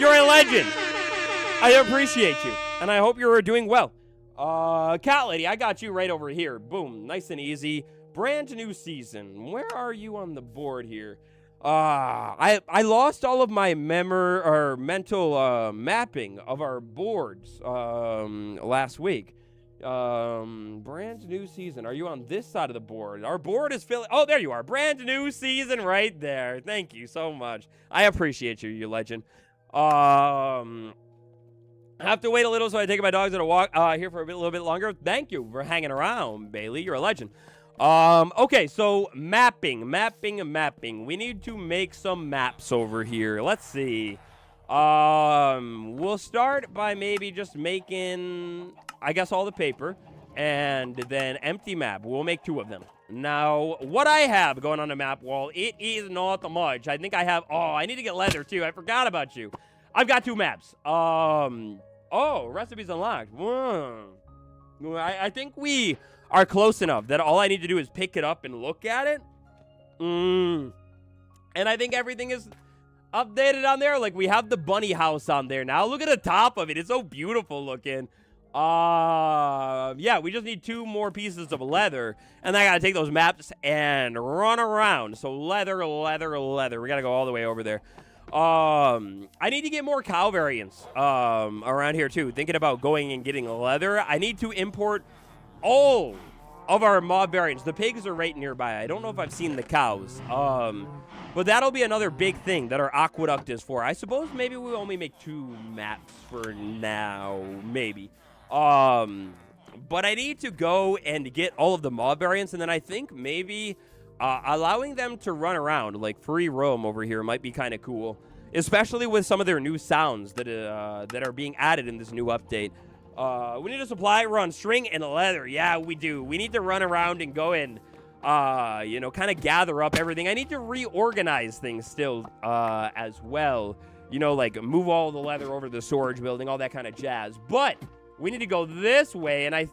You're a legend. I appreciate you, and I hope you're doing well. Cat lady, I got you right over here. Boom, nice and easy. Brand new season. Where are you on the board here? I lost all of my mental mapping of our boards last week. Brand new season. Are you on this side of the board? Our board is filling. Oh, there you are. Brand new season right there. Thank you so much. I appreciate you, you legend. I have to wait a little, so I take my dogs on a walk here for a little bit longer. Thank you for hanging around, Bailey. You're a legend. Okay, so mapping. We need to make some maps over here. Let's see. We'll start by maybe just making, I guess, all the paper, and then empty map. We'll make 2 of them. Now, what I have going on the map wall, it is not much. I think I have, I need to get leather, too. I forgot about you. I've got 2 maps. Recipes unlocked. I think we are close enough that all I need to do is pick it up and look at it. And I think everything is updated on there. Like, we have the bunny house on there now. Look at the top of it. It's so beautiful looking. Yeah, we just need 2 more pieces of leather. And then I gotta take those maps and run around. So leather. We gotta go all the way over there. I need to get more cow variants around here too. Thinking about going and getting leather. I need to import all of our mob variants. The pigs are right nearby. I don't know if I've seen the cows. But that'll be another big thing that our aqueduct is for. I suppose maybe we'll only make 2 maps for now. Maybe. But I need to go and get all of the mob variants, and then I think maybe allowing them to run around, like free roam over here, might be kind of cool, especially with some of their new sounds that are being added in this new update. We need to supply run string and leather. Yeah, we do. We need to run around and go and, you know, kind of gather up everything. I need to reorganize things still as well. You know, like move all the leather over to the storage building, all that kind of jazz. But we need to go this way, and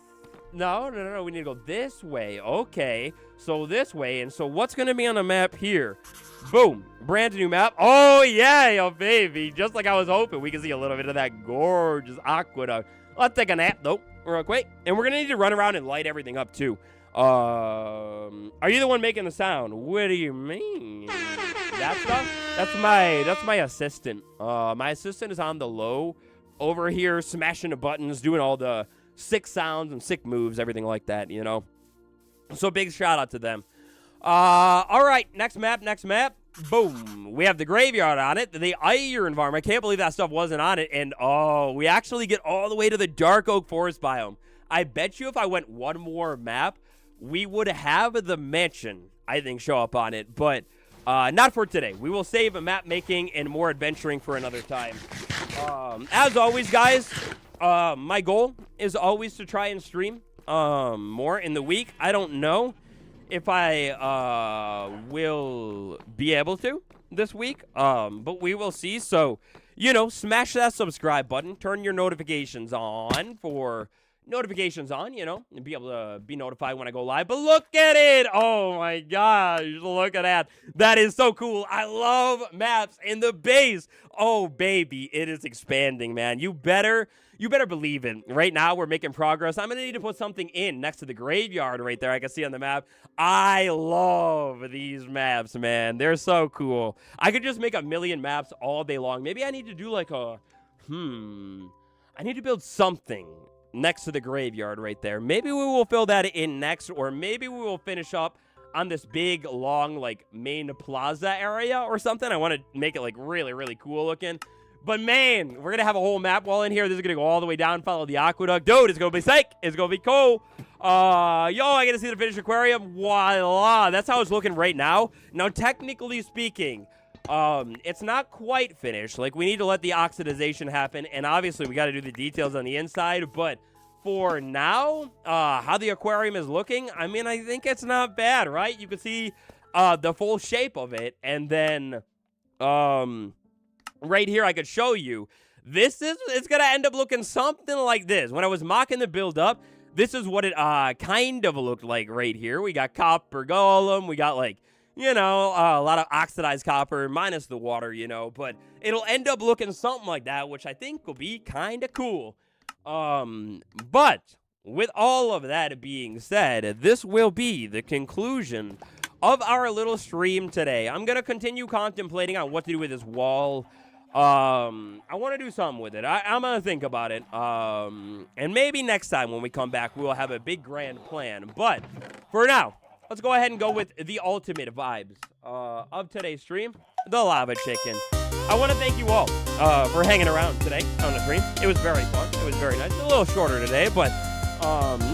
No, we need to go this way. Okay, so this way. And so what's going to be on the map here? Boom, brand new map. Oh, yeah, yo, baby. Just like I was hoping, we can see a little bit of that gorgeous aqueduct. Let's take a nap, though. real quick. And we're going to need to run around and light everything up, too. Are you the one making the sound? What do you mean? That stuff? That's my assistant. My assistant is on the low over here, smashing the buttons, doing all the sick sounds and sick moves, everything like that, you know? So big shout out to them. All right, next map. Boom. We have the graveyard on it, the iron farm. I can't believe that stuff wasn't on it. And, oh, we actually get all the way to the dark oak forest biome. I bet you if I went one more map, we would have the mansion, I think, show up on it. But not for today. We will save map making and more adventuring for another time. As always, guys, my goal is always to try and stream more in the week. I don't know if I will be able to this week, but we will see. So, you know, smash that subscribe button. Turn your notifications on for notifications on, you know, and be able to be notified when I go live. But look at it. Oh, my gosh. Look at that. That is so cool. I love maps in the base. Oh, baby. It is expanding, man. You better believe it. Right now, we're making progress. I'm going to need to put something in next to the graveyard right there. I can see on the map. I love these maps, man. They're so cool. I could just make a million maps all day long. Maybe I need to do like a, I need to build something next to the graveyard right there. Maybe we will fill that in next, or maybe we will finish up on this big, long, like, main plaza area or something. I want to make it, like, really, really cool looking. But, man, we're going to have a whole map wall in here. This is going to go all the way down, follow the aqueduct. Dude, it's going to be sick. It's going to be cool. Yo, I get to see the finished aquarium. Voila. That's how it's looking right now. Now, technically speaking, it's not quite finished. Like, we need to let the oxidization happen, and obviously we got to do the details on the inside. But for now, how the aquarium is looking, I mean, I think it's not bad, right? You can see the full shape of it, and then right here I could show you. It's gonna end up looking something like this. When I was mocking the build up, this is what it kind of looked like right here. We got copper golem, we got, like, you know, a lot of oxidized copper, minus the water, you know. But it'll end up looking something like that, which I think will be kind of cool. But with all of that being said, this will be the conclusion of our little stream today. I'm going to continue contemplating on what to do with this wall. I want to do something with it. I'm going to think about it. And maybe next time when we come back, we'll have a big grand plan. But for now, let's go ahead and go with the ultimate vibes of today's stream, the lava chicken. I want to thank you all for hanging around today on the stream. It was very fun. It was very nice. A little shorter today, but,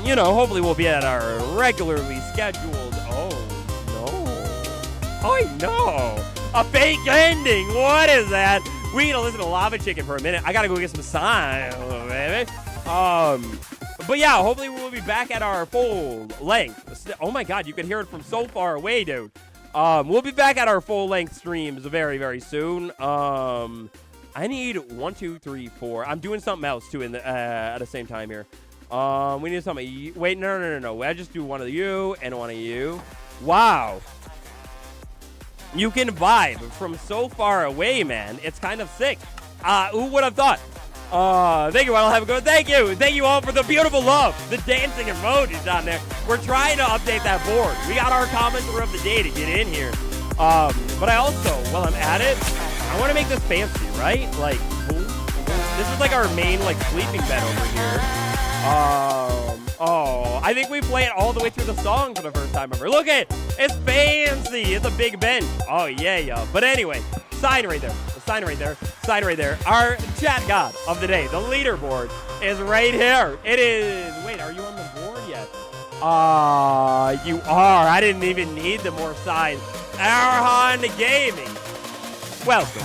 you know, hopefully we'll be at our regularly scheduled... Oh, no. A fake ending. What is that? We need to listen to Lava Chicken for a minute. I got to go get some sign, baby. But yeah, hopefully we'll be back at our full length. Oh my God, you can hear it from so far away, dude. We'll be back at our full length streams very, very soon. I need 1, 2, 3, 4. I'm doing something else too in the at the same time here. We need something. Wait, no. I just do one of you and one of you. Wow. You can vibe from so far away, man. It's kind of sick. Who would have thought? Thank you, I'll have a good. Thank you all for the beautiful love, the dancing emojis down there. We're trying to update that board. We got our commenter of the day to get in here. But I also, while I'm at it, I want to make this fancy, right? Like, this is like our main, like, sleeping bed over here. Oh, I think we play it all the way through the song for the first time ever. Look at it. It's fancy. It's a big bench. Oh, yeah. But anyway, sign right there. Sign right there. Our chat god of the day, the leaderboard, is right here. It is. Wait, are you on the board yet? You are. I didn't even need the more signs. Arhan Gaming. Welcome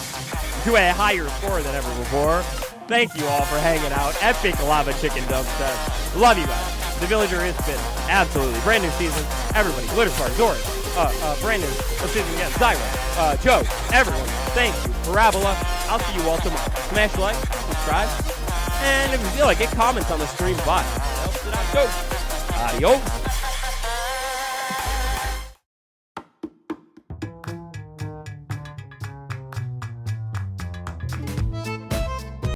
to a higher score than ever before. Thank you all for hanging out. Epic Lava Chicken dubstep. Love you guys. The Villager is spin. Absolutely. Brand new season. Everybody. Glitter Spark. Zoris. Brand new season again. Zyra. Joe. Everyone. Thank you. Parabola. I'll see you all tomorrow. Smash like. Subscribe. And if you feel like it, comments on the stream bot. Adios.